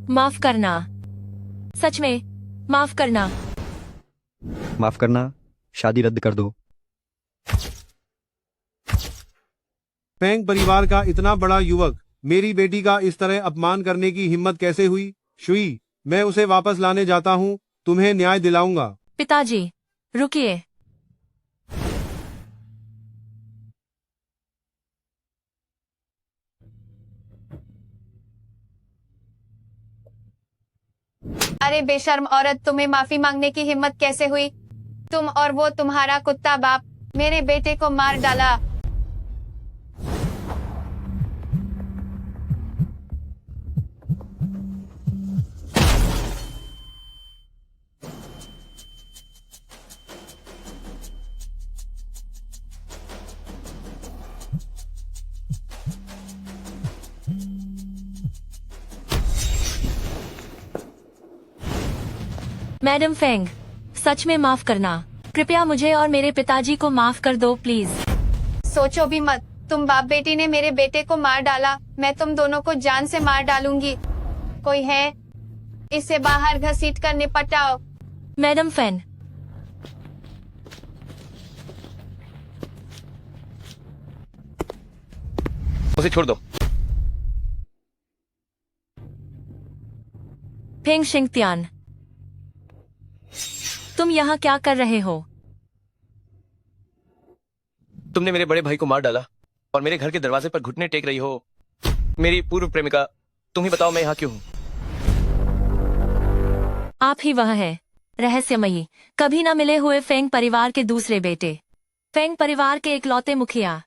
माफ करना, सच में माफ करना। माफ करना, शादी रद्द कर दो। फेंग परिवार का इतना बड़ा युवक मेरी बेटी का इस तरह अपमान करने की हिम्मत कैसे हुई? शुई, मैं उसे वापस लाने जाता हूँ, तुम्हें न्याय दिलाऊंगा। पिताजी, रुकिए। अरे बेशर्म औरत, तुम्हें माफी मांगने की हिम्मत कैसे हुई? तुम और वो तुम्हारा कुत्ता बाप मेरे बेटे को मार डाला। मैडम फेंग, सच में माफ करना। कृपया मुझे और मेरे पिताजी को माफ कर दो प्लीज। सोचो भी मत, तुम बाप बेटी ने मेरे बेटे को मार डाला। मैं तुम दोनों को जान से मार डालूंगी। कोई है? इसे बाहर घसीट कर निपटाओ। मैडम फेन, उसे छोड़ दो। फेंग शिंगतियान, तुम यहाँ क्या कर रहे हो? तुमने मेरे बड़े भाई को मार डाला और मेरे घर के दरवाजे पर घुटने टेक रही हो। मेरी पूर्व प्रेमिका, तुम ही बताओ मैं यहाँ क्यों हूँ? आप ही वह है, रहस्यमयी, कभी न मिले हुए फेंग परिवार के दूसरे बेटे, फेंग परिवार के इकलौते मुखिया।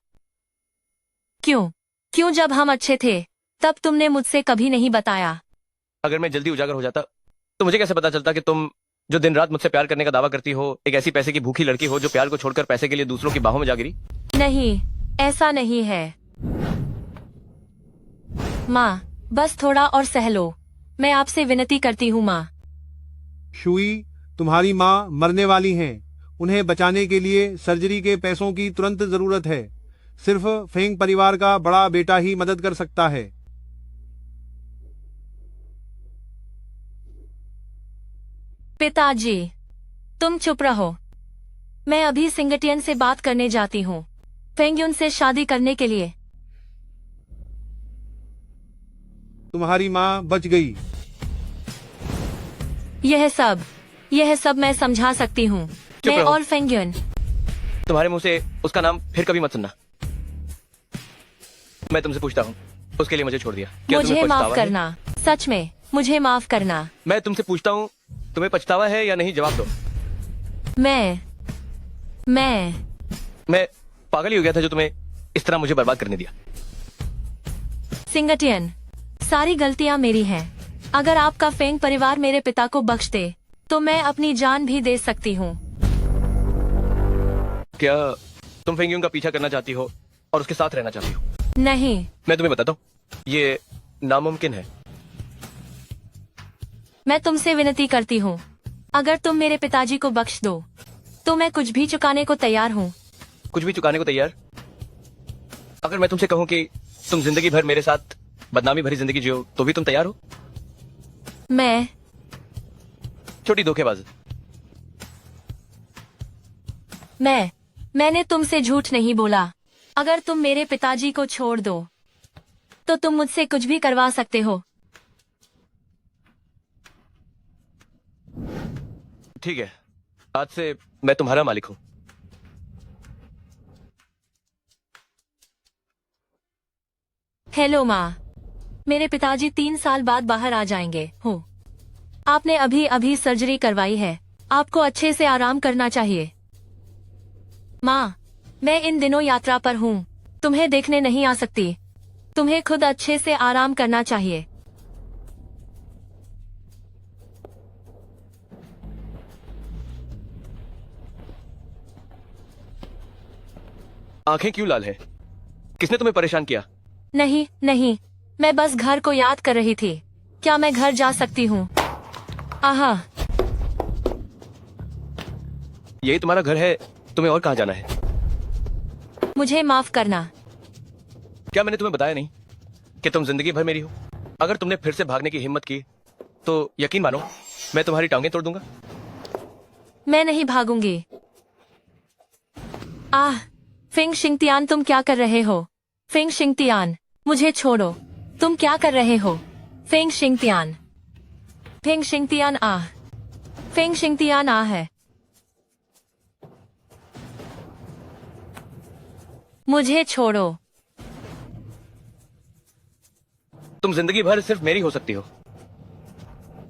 क्यों जब हम अच्छे थे तब तुमने मुझसे कभी नहीं बताया? अगर मैं जल्दी उजागर हो जाता तो मुझे कैसे पता चलता कि तुम जो दिन रात मुझसे प्यार करने का दावा करती हो एक ऐसी पैसे की भूखी लड़की हो जो प्यार को छोड़कर पैसे के लिए दूसरों की बाहों में जा गिरी। नहीं, ऐसा नहीं है। माँ, बस थोड़ा और सह लो, मैं आपसे विनती करती हूँ माँ। शुई, तुम्हारी माँ मरने वाली हैं। उन्हें बचाने के लिए सर्जरी के पैसों की तुरंत जरूरत है। सिर्फ फेंग परिवार का बड़ा बेटा ही मदद कर सकता है। पिताजी, तुम चुप रहो। मैं अभी सिंगटियन से बात करने जाती हूँ, फेंग्युन से शादी करने के लिए। तुम्हारी माँ बच गई। यह सब मैं समझा सकती हूँ। मैं रहो। और फेंग्युन। तुम्हारे मुंह से उसका नाम फिर कभी मत सुनना। मैं तुमसे पूछता हूँ, उसके लिए मुझे छोड़ दिया, क्या तुम्हें मुझे पछतावा माफ है? करना, सच में मुझे माफ करना। मैं तुमसे पूछता हूँ, तुम्हें पछतावा है या नहीं? जवाब दो। मैं पागल ही हो गया था जो तुम्हें इस तरह मुझे बर्बाद करने दिया। सिंगटियन, सारी गलतियां मेरी हैं। अगर आपका फेंग परिवार मेरे पिता को बख्श दे तो मैं अपनी जान भी दे सकती हूँ। क्या तुम फेंग्यून का पीछा करना चाहती हो और उसके साथ रहना चाहती हो? नहीं। मैं तुम्हें बताता हूँ, ये नामुमकिन है। मैं तुमसे विनती करती हूँ, अगर तुम मेरे पिताजी को बख्श दो तो मैं कुछ भी चुकाने को तैयार हूँ। कुछ भी चुकाने को तैयार? अगर मैं तुमसे कहूँ कि तुम जिंदगी भर मेरे साथ बदनामी भरी जिंदगी जियो तो भी तुम तैयार हो? मैं छोटी धोखेबाज। मैंने तुमसे झूठ नहीं बोला। अगर तुम मेरे पिताजी को छोड़ दो तो तुम मुझसे कुछ भी करवा सकते हो। ठीक है, आज से मैं तुम्हारा मालिक हूँ। हेलो माँ, मेरे पिताजी 3 साल बाद बाहर आ जाएंगे हो। आपने अभी अभी सर्जरी करवाई है, आपको अच्छे से आराम करना चाहिए। माँ, मैं इन दिनों यात्रा पर हूँ, तुम्हें देखने नहीं आ सकती। तुम्हें खुद अच्छे से आराम करना चाहिए। आंखें क्यों लाल है? किसने तुम्हें परेशान किया? नहीं, मैं बस घर को याद कर रही थी। क्या मैं घर जा सकती हूँ? आहा। यही तुम्हारा घर है, तुम्हें और कहाँ जाना है? मुझे माफ करना। क्या मैंने तुम्हें बताया नहीं कि तुम जिंदगी भर मेरी हो? अगर तुमने फिर से भागने की हिम्मत की तो यकीन मानो मैं तुम्हारी टांगें तोड़ दूंगा। मैं नहीं भागूंगी। आह, फेंग शिंगतियान तुम क्या कर रहे हो? फेंग शिंगतियान, मुझे छोड़ो। तुम क्या कर रहे हो? फेंग शिंगतियान। फेंग शिंगतियान आह। फेंग शिंगतियान आह है। मुझे छोड़ो। तुम जिंदगी भर सिर्फ मेरी हो सकती हो।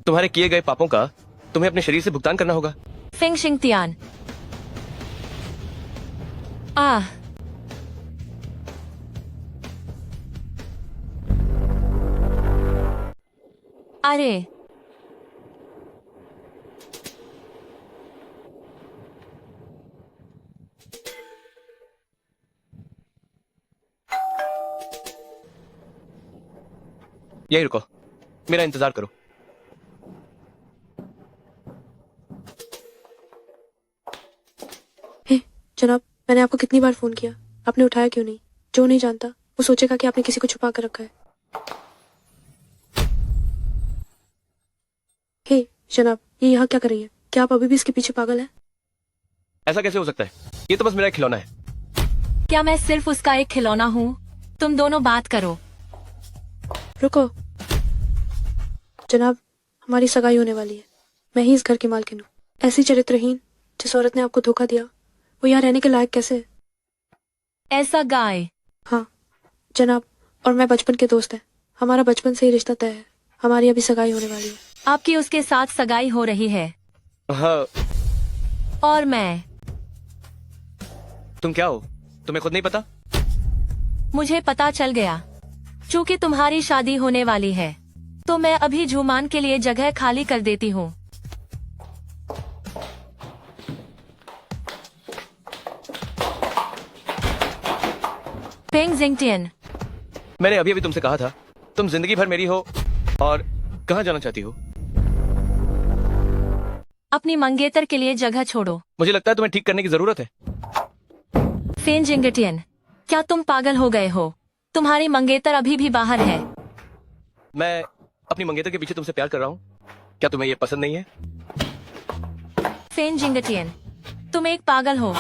तुम्हारे किए गए पापों का तुम्हें अपने शरीर से भुगतान करना होगा। फेंग शिंगतियान। आह। अरे, यही रुको, मेरा इंतजार करो। हे जनाब, मैंने आपको कितनी बार फोन किया, आपने उठाया क्यों नहीं? जो नहीं जानता वो सोचेगा कि आपने किसी को छुपा कर रखा है। हे जनाब, ये यहाँ क्या कर रही है? क्या आप अभी भी इसके पीछे पागल हैं? ऐसा कैसे हो सकता है? ये तो बस मेरा एक खिलौना है। क्या मैं सिर्फ उसका एक खिलौना हूँ? तुम दोनों बात करो। रुको जनाब, हमारी सगाई होने वाली है। मैं ही इस घर की मालकिन हूँ। ऐसी चरित्रहीन जिस औरत ने आपको धोखा दिया, वो यहाँ रहने के लायक कैसे है? ऐसा गाय। हाँ जनाब, और मैं बचपन के दोस्त हैं। हमारा बचपन से ही रिश्ता तय है। हमारी अभी सगाई होने वाली है। आपकी उसके साथ सगाई हो रही है हाँ, और मैं। तुम क्या हो? तुम्हें खुद नहीं पता? मुझे पता चल गया। चूंकि तुम्हारी शादी होने वाली है तो मैं अभी झूमान के लिए जगह खाली कर देती हूँ। फेंग जिंगटियन, मैंने अभी अभी तुमसे कहा था तुम जिंदगी भर मेरी हो। और कहाँ जाना चाहती हो? अपनी मंगेतर के लिए जगह छोड़ो। मुझे लगता है तुम्हें ठीक करने की जरूरत है। फेंग जिंगटियन, क्या तुम पागल हो गए हो? तुम्हारी मंगेतर अभी भी बाहर है। मैं अपनी मंगेतर के पीछे तुमसे प्यार कर रहा हूँ। क्या तुम्हें ये पसंद नहीं है? फेंग जिंगटियन, तुम एक पागल हो।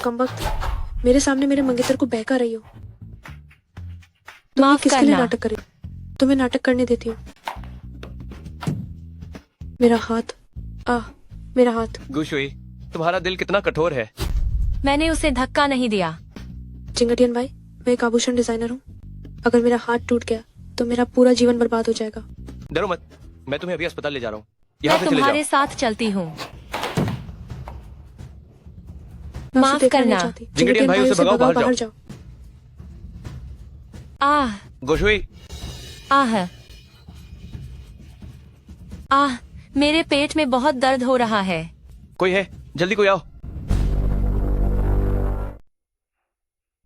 कमबख्त, मेरे सामने मेरे मंगेतर को बहका रही हो। तुम ये माफ किसके लिए करना। नाटक कर रही हो? तुम्हें नाटक करने देती हूँ। मेरा हाथ, मेरा हाथ। गुशुई, तुम्हारा दिल कितना कठोर है। मैंने उसे धक्का नहीं दिया। चिंगटियन भाई, मैं एक आभूषण डिजाइनर हूँ। अगर मेरा हाथ टूट गया तो मेरा पूरा जीवन बर्बाद हो जाएगा। डरो मत, मैं तुम्हें अभी अस्पताल ले जा रहा हूँ। यहाँ मैं से चले तुम्हारे जाओ। साथ चलती हूँ। मैं माफ उसे देखना नहीं करना। चाहती। जिंगटियन भाई, उसे भगाओ, बाहर जाओ। आह, गुशुई, आह, आह, मेरे पेट में बहुत दर्द हो रहा है। कोई है? जल्दी कोई आओ।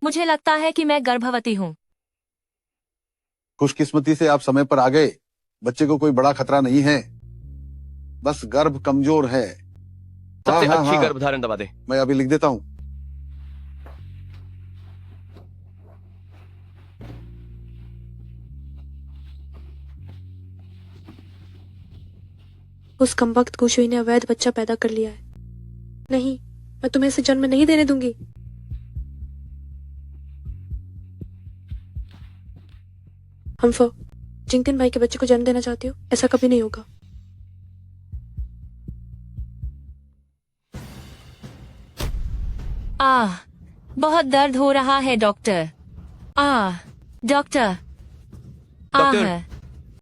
मुझे लगता है कि मैं गर्भवती हूँ। खुशकिस्मती से आप समय पर आ गए। बच्चे को कोई बड़ा खतरा नहीं है, बस गर्भ कमजोर है। सबसे हाँ, अच्छी हाँ। गर्भधारण दवा दे। मैं अभी लिख देता हूँ। उस कमबख्त गोशुई ने अवैध बच्चा पैदा कर लिया है। नहीं, मैं तुम्हें इसे जन्म नहीं देने दूंगी। हम्फो, जिंगटियन भाई के बच्चे को जन्म देना चाहती हो? ऐसा कभी नहीं होगा। आह, बहुत दर्द हो रहा है डॉक्टर। आह, डॉक्टर। आह, डॉक्टर।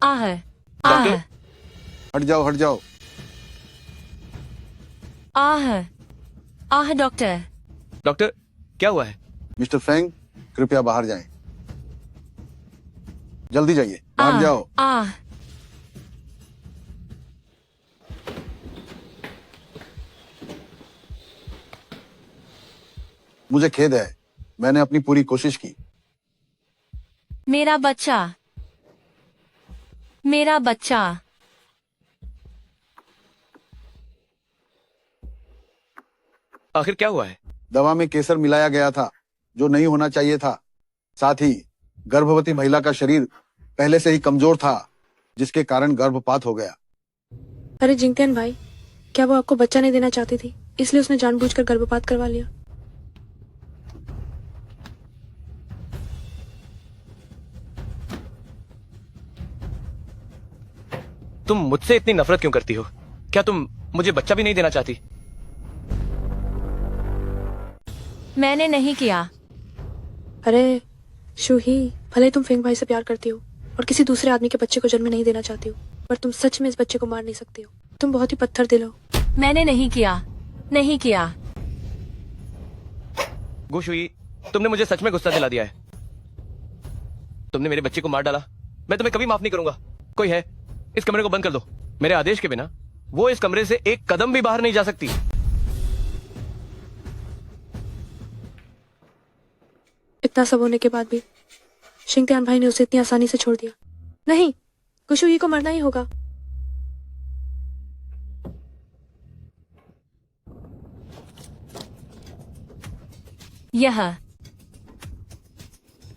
आह, आह, डॉक्टर। हट जाओ, हट जाओ। आह, आह, डॉक्टर। डॉक्टर, क्या हुआ है? मिस्टर फेंग, कृपया बाहर जाएं। जल्दी जाइए, बाहर आह, जाओ। आह, मुझे खेद है, मैंने अपनी पूरी कोशिश की। मेरा बच्चा, मेरा बच्चा। आखिर क्या हुआ है? दवा में केसर मिलाया गया था, जो नहीं होना चाहिए था। साथ ही गर्भवती महिला का शरीर पहले से ही कमजोर था, जिसके कारण गर्भपात हो गया। अरे जिंगतियान भाई, क्या वो आपको बच्चा नहीं देना चाहती थी, इसलिए उसने जानबूझकर गर्भपात करवा लिया? तुम मुझसे इतनी नफरत क्यों करती हो? क्या तुम मुझे बच्चा भी नहीं देना चाहती? मैंने नहीं किया। अरे शूही, भले ही तुम फेंग भाई से प्यार करती हो और किसी दूसरे आदमी के बच्चे को जन्म नहीं देना चाहती हो, पर तुम सच में इस बच्चे को मार नहीं सकती हो। तुम बहुत ही पत्थर दिल हो। मैंने नहीं किया, नहीं किया। गुशुई, तुमने मुझे सच में गुस्सा दिला दिया है। तुमने मेरे बच्चे को मार डाला। मैं तुम्हें कभी माफ नहीं करूंगा। कोई है, इस कमरे को बंद कर दो। मेरे आदेश के बिना वो इस कमरे से एक कदम भी बाहर नहीं जा सकती। इतना सब होने के बाद भी शिंगतियान भाई ने उसे इतनी आसानी से छोड़ दिया। नहीं, गुशुई को मरना ही होगा।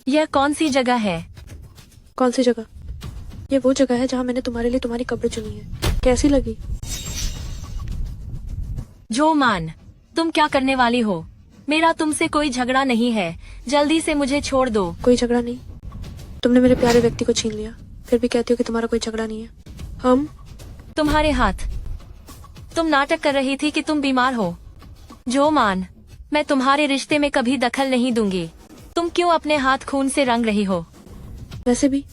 यह कौन सी जगह है? कौन सी जगह? ये वो जगह है जहाँ मैंने तुम्हारे लिए तुम्हारी कब्र चुनी है। कैसी लगी? जो मान, तुम क्या करने वाली हो? मेरा तुमसे कोई झगड़ा नहीं है, जल्दी से मुझे छोड़ दो। कोई झगड़ा नहीं। तुमने मेरे प्यारे व्यक्ति को छीन लिया, फिर भी कहती हो कि तुम्हारा कोई झगड़ा नहीं है। हम तुम्हारे हाथ। तुम नाटक कर रही थी कि तुम बीमार हो। जो मान, मैं तुम्हारे रिश्ते में कभी दखल नहीं दूंगी। तुम क्यों अपने हाथ खून से रंग रही हो? वैसे भी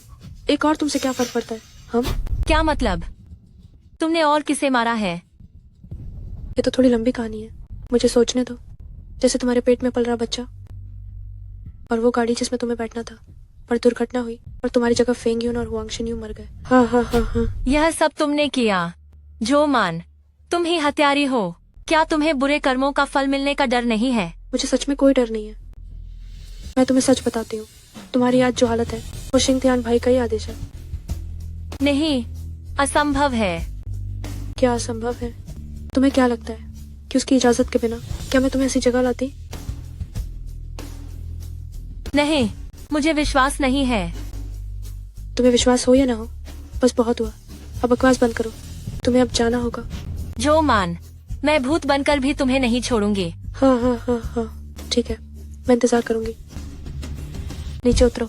एक और तुमसे क्या फर्क पड़ता है? हम क्या मतलब? तुमने और किसे मारा है? ये तो थोड़ी लंबी कहानी है, मुझे सोचने दो। जैसे तुम्हारे पेट में पल रहा बच्चा, और वो गाड़ी जिसमें तुम्हें बैठना था, पर दुर्घटना हुई और तुम्हारी जगह फेंगयून और हुआंगशिन्यू मर गए। हाँ हाँ हाँ हाँ। यह सब तुमने किया। जो मान, तुम ही हत्यारी हो। क्या तुम्हें बुरे कर्मों का फल मिलने का डर नहीं है? मुझे सच में कोई डर नहीं है। मैं तुम्हें सच बताती हूँ, तुम्हारी आज जो हालत है वो शिंगतियान भाई का ही आदेश है। नहीं, असंभव है। क्या असंभव है? तुम्हें क्या लगता है कि उसकी इजाजत के बिना क्या मैं तुम्हें ऐसी जगह लाती? नहीं, मुझे विश्वास नहीं है। तुम्हें विश्वास हो या ना हो, बस बहुत हुआ। अब बकवास बंद करो, तुम्हें अब जाना होगा। जो मान, मैं भूत बनकर भी तुम्हें नहीं छोड़ूंगी। हाँ हाँ हाँ हाँ, ठीक है, मैं इंतजार करूंगी। नीचे उतरो।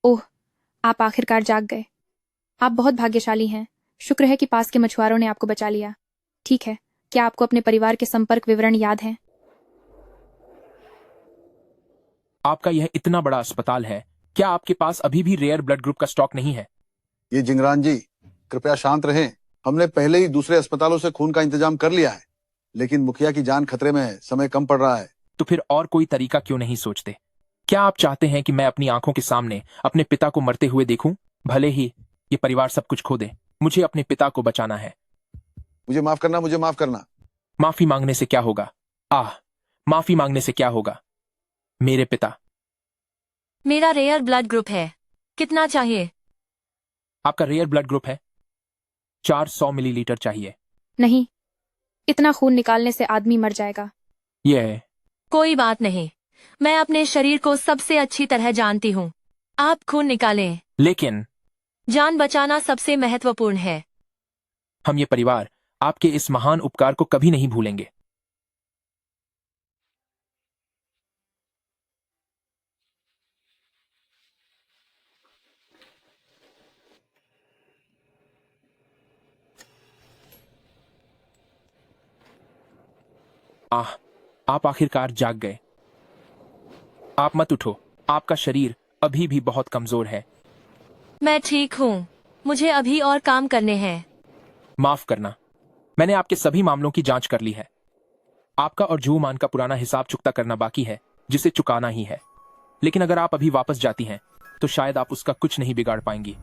ओह, आप आखिरकार जाग गए। आप बहुत भाग्यशाली हैं। शुक्र है कि पास के मछुआरों ने आपको बचा लिया। ठीक है, क्या आपको अपने परिवार के संपर्क विवरण याद हैं? आपका यह इतना बड़ा अस्पताल है, क्या आपके पास अभी भी रेयर ब्लड ग्रुप का स्टॉक नहीं है? ये जिंगरान जी, कृपया शांत रहें। हमने पहले ही दूसरे अस्पतालों से खून का इंतजाम कर लिया है, लेकिन मुखिया की जान खतरे में है, समय कम पड़ रहा है। तो फिर और कोई तरीका क्यों नहीं सोचते? क्या आप चाहते हैं कि मैं अपनी आंखों के सामने अपने पिता को मरते हुए देखूं? भले ही ये परिवार सब कुछ खो दे, मुझे अपने पिता को बचाना है। मुझे माफ करना, मुझे माफ करना। माफी मांगने से क्या होगा? माफी मांगने से क्या होगा? मेरे पिता। मेरा रेयर ब्लड ग्रुप है। कितना चाहिए? आपका रेयर ब्लड ग्रुप है? 400 मिलीलीटर चाहिए। नहीं, इतना खून निकालने से आदमी मर जाएगा। यह कोई बात नहीं, मैं अपने शरीर को सबसे अच्छी तरह जानती हूँ। आप खून निकालें। लेकिन जान बचाना सबसे महत्वपूर्ण है। हम ये परिवार आपके इस महान उपकार को कभी नहीं भूलेंगे। आप आखिरकार जाग गए। आप मत उठो, आपका शरीर अभी भी बहुत कमजोर है। मैं ठीक हूँ, मुझे अभी और काम करने हैं। माफ करना, मैंने आपके सभी मामलों की जांच कर ली है। आपका और जू मान का पुराना हिसाब चुकता करना बाकी है, जिसे चुकाना ही है। लेकिन अगर आप अभी वापस जाती हैं, तो शायद आप उसका कुछ नहीं बिगाड़ पाएंगी।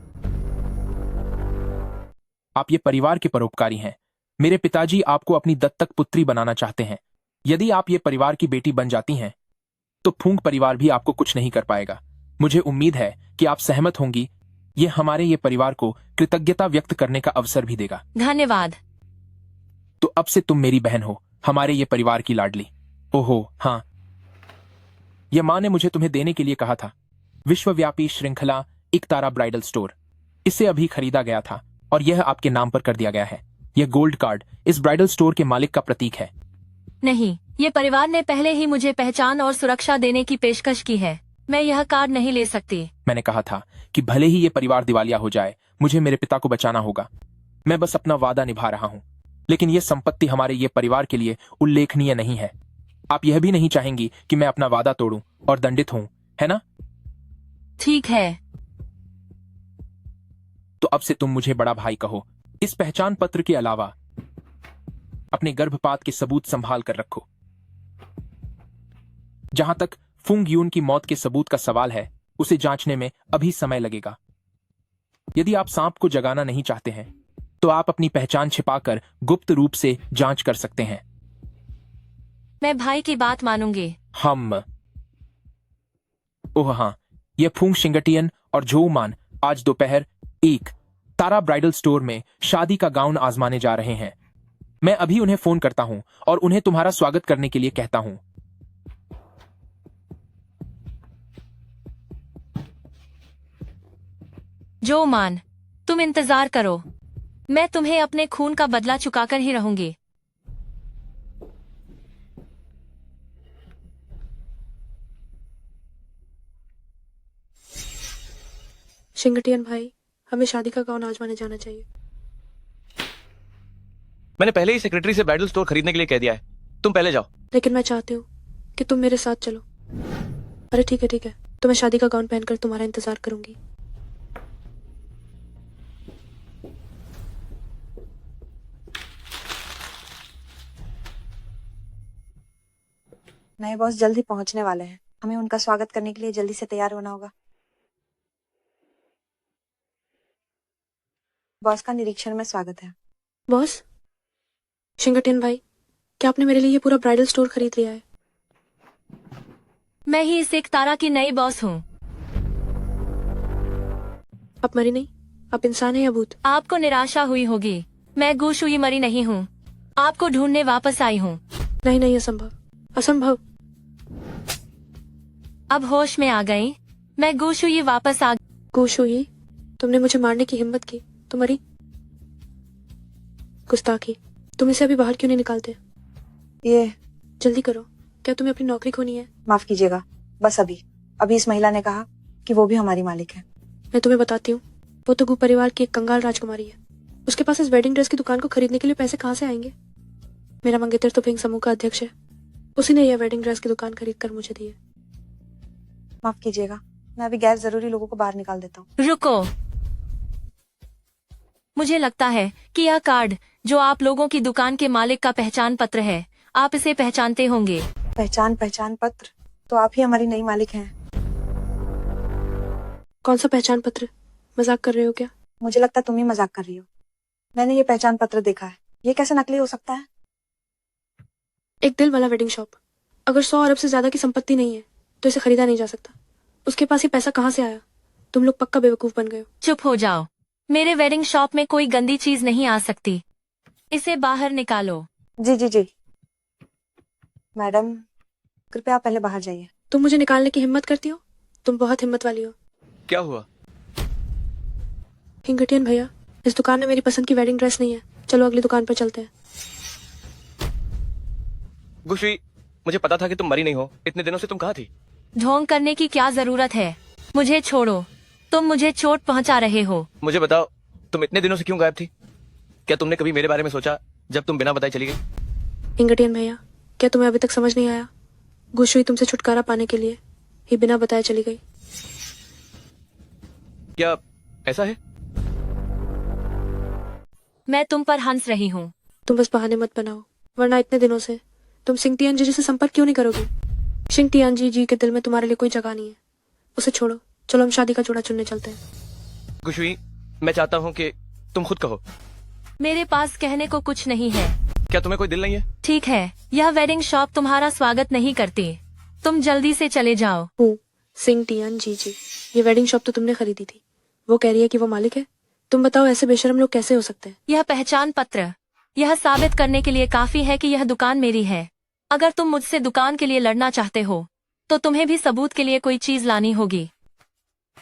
आप ये परिवार के परोपकारी हैं। मेरे पिताजी आपको अपनी दत्तक पुत्री बनाना चाहते हैं। यदि आप ये परिवार की बेटी बन जाती हैं तो फूंक परिवार भी आपको कुछ नहीं कर पाएगा। मुझे उम्मीद है कि आप सहमत होंगी। ये हमारे ये परिवार को कृतज्ञता व्यक्त करने का अवसर भी देगा। धन्यवाद। तो अब से तुम मेरी बहन हो, हमारे ये परिवार की लाडली। ओहो हाँ, यह माँ ने मुझे तुम्हें देने के लिए कहा था। विश्वव्यापी श्रृंखला इकतारा ब्राइडल स्टोर, इसे अभी खरीदा गया था और यह आपके नाम पर कर दिया गया है। यह गोल्ड कार्ड इस ब्राइडल स्टोर के मालिक का प्रतीक है। नहीं, ये परिवार ने पहले ही मुझे पहचान और सुरक्षा देने की पेशकश की है। मैं यह कार्ड नहीं ले सकती। मैंने कहा था कि भले ही ये परिवार दिवालिया हो जाए, मुझे मेरे पिता को बचाना होगा। मैं बस अपना वादा निभा रहा हूँ, लेकिन यह संपत्ति हमारे ये परिवार के लिए उल्लेखनीय नहीं है। आप यह भी नहीं चाहेंगी कि मैं अपना वादा तोड़ूं और दंडित हूं, है ना? ठीक है। तो अब से तुम मुझे बड़ा भाई कहो। इस पहचान पत्र के अलावा अपने गर्भपात के सबूत संभाल कर रखो। जहां तक फुंग यून की मौत के सबूत का सवाल है, उसे जांचने में अभी समय लगेगा। यदि आप सांप को जगाना नहीं चाहते हैं तो आप अपनी पहचान छिपाकर गुप्त रूप से जांच कर सकते हैं। मैं भाई की बात मानूंगी। ओह हाँ, ये फूंग शिंगटियन और जोमान आज दोपहर 1 तारा ब्राइडल स्टोर में शादी का गाउन आजमाने जा रहे हैं। मैं अभी उन्हें फोन करता हूं और उन्हें तुम्हारा स्वागत करने के लिए कहता हूं। जो मान, तुम इंतजार करो। मैं तुम्हें अपने खून का बदला चुकाकर ही रहूंगी। शिंगटियन भाई, हमें शादी का गाउन आजमाने जाना चाहिए। मैंने पहले ही सेक्रेटरी से ब्राइडल स्टोर खरीदने के लिए कह दिया है। तुम पहले जाओ। लेकिन मैं चाहती हूँ कि तुम मेरे साथ चलो। अरे ठीक है ठीक है, तो मैं शादी का गाउन पहनकर तुम्हारा इंतजार करूंगी। नए बॉस जल्दी पहुंचने वाले हैं। हमें उनका स्वागत करने के लिए जल्दी से तैयार होना होगा। बॉस का निरीक्षण में स्वागत है। बॉस, शिंगटियन भाई, क्या आपने मेरे लिए ये पूरा ब्राइडल स्टोर खरीद लिया है? मैं ही इस एक तारा की नई बॉस हूँ। आप मरी नहीं, आप इंसान है या भूत? आपको निराशा हुई होगी। मैं गुशुई मरी नहीं हूँ। आपको ढूंढने वापस आई हूँ। नहीं नहीं, असंभव असंभव। अब होश में आ गई। मैं गुशुई वापस आ। गोशुई, तुमने मुझे मारने की हिम्मत की तो मरी। गुस्ताखी, तुम इसे अभी बाहर क्यों नहीं निकालते? ये जल्दी करो, क्या तुम्हें अपनी नौकरी खोनी है? माफ कीजिएगा, बस अभी इस महिला ने कहा कि वो भी हमारी मालिक है। मैं तुम्हें बताती हूँ, वो तो गु परिवार की एक कंगाल राजकुमारी है। उसके पास इस वेडिंग ड्रेस की दुकान को खरीदने के लिए पैसे कहाँ से आएंगे? मेरा मंगेतर तो फिंग समूह का अध्यक्ष है। उसी ने यह वेडिंग ड्रेस की दुकान खरीद कर मुझे दी है। माफ कीजिएगा, मैं अभी गैर जरूरी लोगों को बाहर निकाल देता हूँ। रुको, मुझे लगता है कि यह कार्ड जो आप लोगों की दुकान के मालिक का पहचान पत्र है। आप इसे पहचानते होंगे। पहचान पत्र? तो आप ही हमारी नई मालिक हैं। कौन सा पहचान पत्र? मजाक कर रहे हो क्या? मुझे लगता है तुम ही मजाक कर रही हो। मैंने ये पहचान पत्र देखा है। ये कैसे नकली हो सकता है? एक दिल वाला वेडिंग शॉप। अगर 100 अरब से ज्यादा की संपत्ति नहीं है तो इसे खरीदा नहीं जा सकता। उसके पास ये पैसा कहाँ से आया? तुम लोग पक्का बेवकूफ बन गए हो। चुप हो जाओ। मेरे वेडिंग शॉप में कोई गंदी चीज नहीं आ सकती। इसे बाहर निकालो। जी। मैडम, कृपया आप पहले बाहर जाइए। तुम मुझे निकालने की हिम्मत करती हो? तुम बहुत हिम्मत वाली हो। क्या हुआ? हिंगटियन भैया, इस दुकान में मेरी पसंद की वेडिंग ड्रेस नहीं है। चलो अगली दुकान पर चलते हैं। गुशी, मुझे पता था कि तुम मरी नहीं हो। इतने दिनों से तुम कहाँ थी? ढोंग करने की क्या जरूरत है? मुझे छोड़ो। तुम मुझे चोट पहुंचा रहे हो। मुझे बताओ, तुम इतने दिनों से क्यों गायब थी? क्या तुमने कभी मेरे बारे में सोचा जब तुम बिना बताए चली गई? हिंगटियन भैया, क्या तुम्हें अभी तक समझ नहीं आया? गुशुई तुमसे छुटकारा पाने के लिए ही बिना बताए चली गई। क्या ऐसा है? मैं तुम पर हंस रही हूँ। तुम बस बहाने मत बनाओ, वरना इतने दिनों से तुम सिंगटियन जी से संपर्क क्यों नहीं करोगे? सिंगटियन जी के दिल में तुम्हारे लिए कोई जगह नहीं है। उसे छोड़ो, चलो हम शादी का जोड़ा चुनने चलते हैं। गुशी, मैं चाहता हूँ कि तुम खुद कहो। मेरे पास कहने को कुछ नहीं है। क्या तुम्हें कोई दिल नहीं है? ठीक है, यह वेडिंग शॉप तुम्हारा स्वागत नहीं करती। तुम जल्दी से चले जाओ। हूँ सिंह टियान जी। ये वेडिंग शॉप तो तुमने खरीदी थी। वो कह रही है कि वो मालिक है। तुम बताओ ऐसे बेशरम लोग कैसे हो सकते हैं? यह पहचान पत्र यह साबित करने के लिए काफी है कि यह दुकान मेरी है। अगर तुम मुझसे दुकान के लिए लड़ना चाहते हो तो तुम्हें भी सबूत के लिए कोई चीज लानी होगी।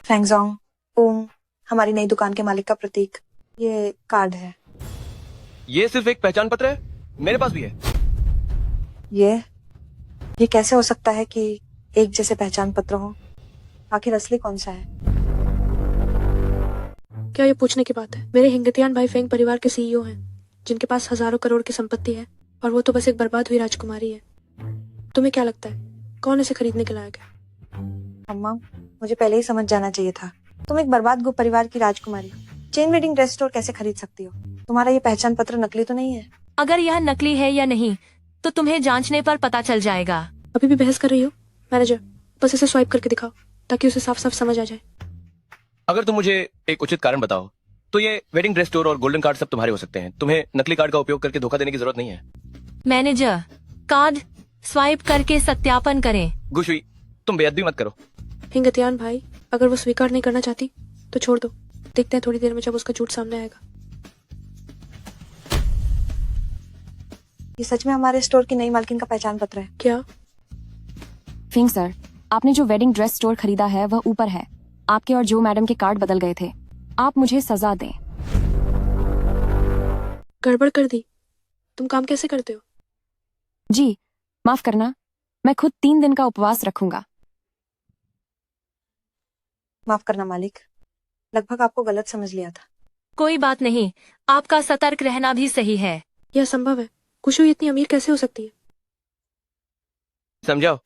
फैंगजोंग ओम हमारी नई दुकान के मालिक का प्रतीक, ये कार्ड है। ये सिर्फ एक पहचान पत्र है, मेरे पास भी है। ये कैसे हो सकता है कि एक जैसे पहचान पत्र हो? आखिर असली कौन सा है? क्या ये पूछने की बात है? मेरे हिंगतियान भाई फेंग परिवार के सीईओ हैं, जिनके पास हजारों करोड़ की संपत्ति है, और वो तो बस एक बर्बाद हुई राजकुमारी है। तुम्हें क्या लगता है कौन इसे खरीदने के लायक है? अम्मा, मुझे पहले ही समझ जाना चाहिए था। तुम एक बर्बाद गुप्त परिवार की राजकुमारी चेन वेडिंग ड्रेस स्टोर कैसे खरीद सकती हो? तुम्हारा ये पहचान पत्र नकली तो नहीं है? अगर यह नकली है या नहीं तो तुम्हें जांचने पर पता चल जाएगा। अभी भी बहस कर रही हो? मैनेजर, बस इसे स्वाइप करके दिखाओ ताकि उसे साफ साफ समझ आ जाए। अगर तुम मुझे एक उचित कारण बताओ तो ये वेडिंग ड्रेस स्टोर और गोल्डन कार्ड सब तुम्हारे हो सकते हैं। तुम्हें नकली कार्ड का उपयोग करके धोखा देने की जरूरत नहीं है। मैनेजर, कार्ड स्वाइप करके सत्यापन करें। गुशुई, तुम बेअदबी मत करो। हिंगतियान भाई, अगर वो स्वीकार नहीं करना चाहती तो छोड़ दो। देखते हैं थोड़ी देर में जब उसका झूठ सामने आएगा। ये सच में हमारे स्टोर की नई मालकिन का पहचान पत्र है क्या? फिंग सर, आपने जो वेडिंग ड्रेस स्टोर खरीदा है वह ऊपर है। आपके और जो मैडम के कार्ड बदल गए थे। आप मुझे सजा दें। गड़बड़ कर दी। तुम काम कैसे करते हो? जी माफ करना, मैं खुद 3 दिन का उपवास रखूंगा। माफ करना मालिक, लगभग आपको गलत समझ लिया था। कोई बात नहीं, आपका सतर्क रहना भी सही है। यह संभव है? खुशू इतनी अमीर कैसे हो सकती है? समझाओ।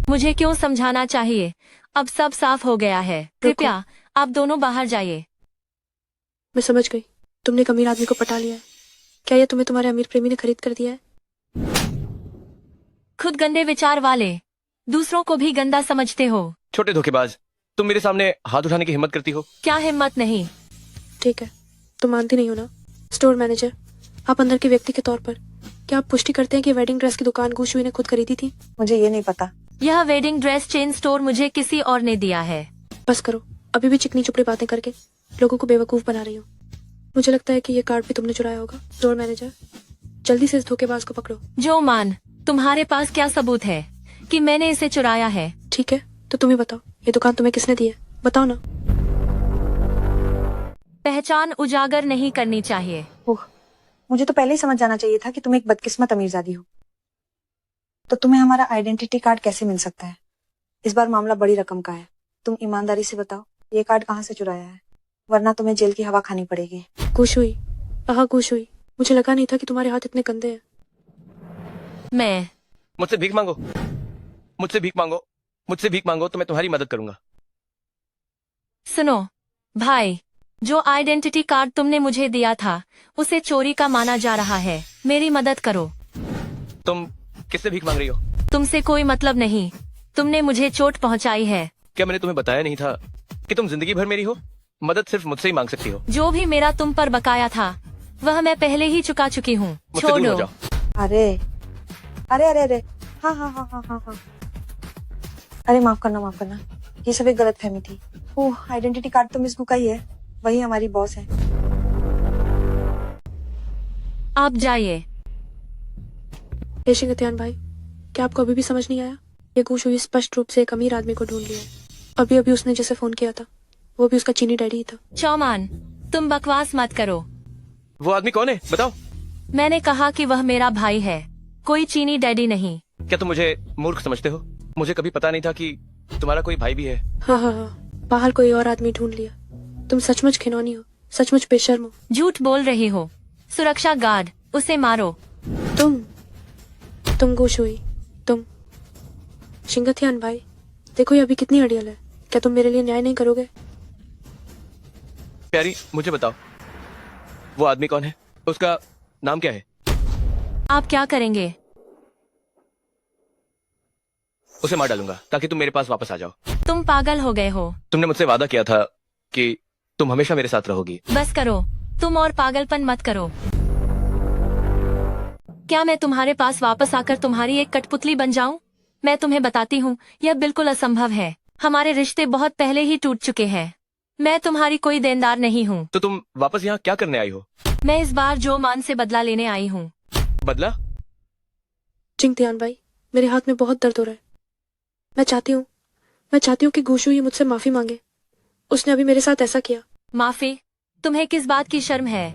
मुझे क्यों समझाना चाहिए? अब सब साफ हो गया है। कृपया आप दोनों बाहर जाइए। मैं समझ गई, तुमने एक अमीर आदमी को पटा लिया है। क्या यह तुम्हें तुम्हारे अमीर प्रेमी ने खरीद कर दिया है? खुद गंदे विचार वाले दूसरों को भी गंदा समझते हो। छोटे धोखेबाज, तुम मेरे सामने हाथ उठाने की हिम्मत करती हो? क्या हिम्मत नहीं? ठीक है, तुम मानती नहीं हो ना? स्टोर मैनेजर, आप अंदर के व्यक्ति के तौर पर क्या आप पुष्टि करते हैं कि वेडिंग ड्रेस की दुकान गुशुई ने खुद खरीदी थी? मुझे ये नहीं पता। यह वेडिंग ड्रेस चेन स्टोर मुझे किसी और ने दिया है। बस करो, अभी भी चिकनी चुपड़ी बातें करके लोगों को बेवकूफ बना रही हो। मुझे लगता है कि ये कार्ड भी तुमने चुराया होगा। स्टोर मैनेजर, जल्दी से इस धोखेबाज को पकड़ो। जो मान, तुम्हारे पास क्या सबूत है कि मैंने इसे चुराया है? ठीक है, तो तुम ही बताओ, ये दुकान तुम्हें किसने दी है? बताओ ना। पहचान उजागर नहीं करनी चाहिए। मुझे तो पहले ही समझ जाना चाहिए था कि तुम एक बदकिस्मत अमीरजादी हो। तो तुम्हें हमारा आइडेंटिटी कार्ड कैसे मिल सकता है? इस बार मामला बड़ी रकम का है। तुम ईमानदारी से बताओ, ये कार्ड कहाँ से चुराया है, वरना तुम्हें जेल की हवा खानी पड़ेगी। गुशुई, गुशुई, मुझे लगा नहीं था कि तुम्हारे हाथ इतने गंदे हैं। मैं मुझसे भीख मांगो, मुझसे भीख मांगो, मुझसे भीख मांगो तो मैं तुम्हारी मदद करूंगा। सुनो भाई, जो आइडेंटिटी कार्ड तुमने मुझे दिया था उसे चोरी का माना जा रहा है। मेरी मदद करो। तुम किससे भीख मांग रही हो? तुमसे कोई मतलब नहीं। तुमने मुझे चोट पहुंचाई है। क्या मैंने तुम्हें बताया नहीं था कि तुम जिंदगी भर मेरी हो? मदद सिर्फ मुझसे ही मांग सकती हो। जो भी मेरा तुम पर बकाया था वह मैं पहले ही चुका चुकी हूँ। मुझसे दूर हो छोड़ो। जाओ। अरे अरे अरे अरे, हाँ हाँ हाँ हाँ हाँ हाँ। अरे माफ करना, ये सब एक गलतफहमी थी। ओह, आइडेंटिटी कार्ड तो मिस गु का ही है, वही हमारी बॉस है। आप जाइए। शिंगतियान भाई, क्या आपको अभी भी समझ नहीं आया? ये गुशुई स्पष्ट रूप से एक अमीर आदमी को ढूंढ लिया है। अभी अभी उसने जिसे फोन किया था वो भी उसका चीनी डैडी ही था। चौमान, तुम बकवास मत करो। वो आदमी कौन है बताओ? मैंने कहा कि वह मेरा भाई है, कोई चीनी डैडी नहीं। क्या तुम मुझे मूर्ख समझते हो? मुझे कभी पता नहीं था कि तुम्हारा कोई भाई भी है। हाँ, बाहर कोई और आदमी ढूंढ लिया। तुम सचमुच खिनौनी हो, सचमुच बेशर्म हो। झूठ बोल रही हो। सुरक्षा गार्ड, उसे मारो। तुम गुशुई, तुम। शिंगतियान भाई, देखो ये अभी कितनी अड़ियल है। क्या तुम मेरे लिए न्याय नहीं करोगे? प्यारी, मुझे बताओ वो आदमी कौन है? उसका नाम क्या है? आप क्या करेंगे? उसे मार डालूंगा ताकि तुम मेरे पास वापस आ जाओ। तुम पागल हो गए हो। तुमने मुझसे वादा किया था कि तुम हमेशा मेरे साथ रहोगी। बस करो, तुम और पागलपन मत करो। क्या मैं तुम्हारे पास वापस आकर तुम्हारी एक कठपुतली बन जाऊं? मैं तुम्हें बताती हूँ, यह बिल्कुल असंभव है। हमारे रिश्ते बहुत पहले ही टूट चुके हैं। मैं तुम्हारी कोई देनदार नहीं हूँ। तो तुम वापस यहाँ क्या करने आई हो? मैं इस बार जो मान से बदला लेने आई हूँ। बदला? जिंगतियान भाई, मेरे हाथ में बहुत दर्द हो रहा है। मैं चाहती हूँ कि गुशु ये मुझसे माफी मांगे। उसने अभी मेरे साथ ऐसा किया। माफी? तुम्हें किस बात की शर्म है?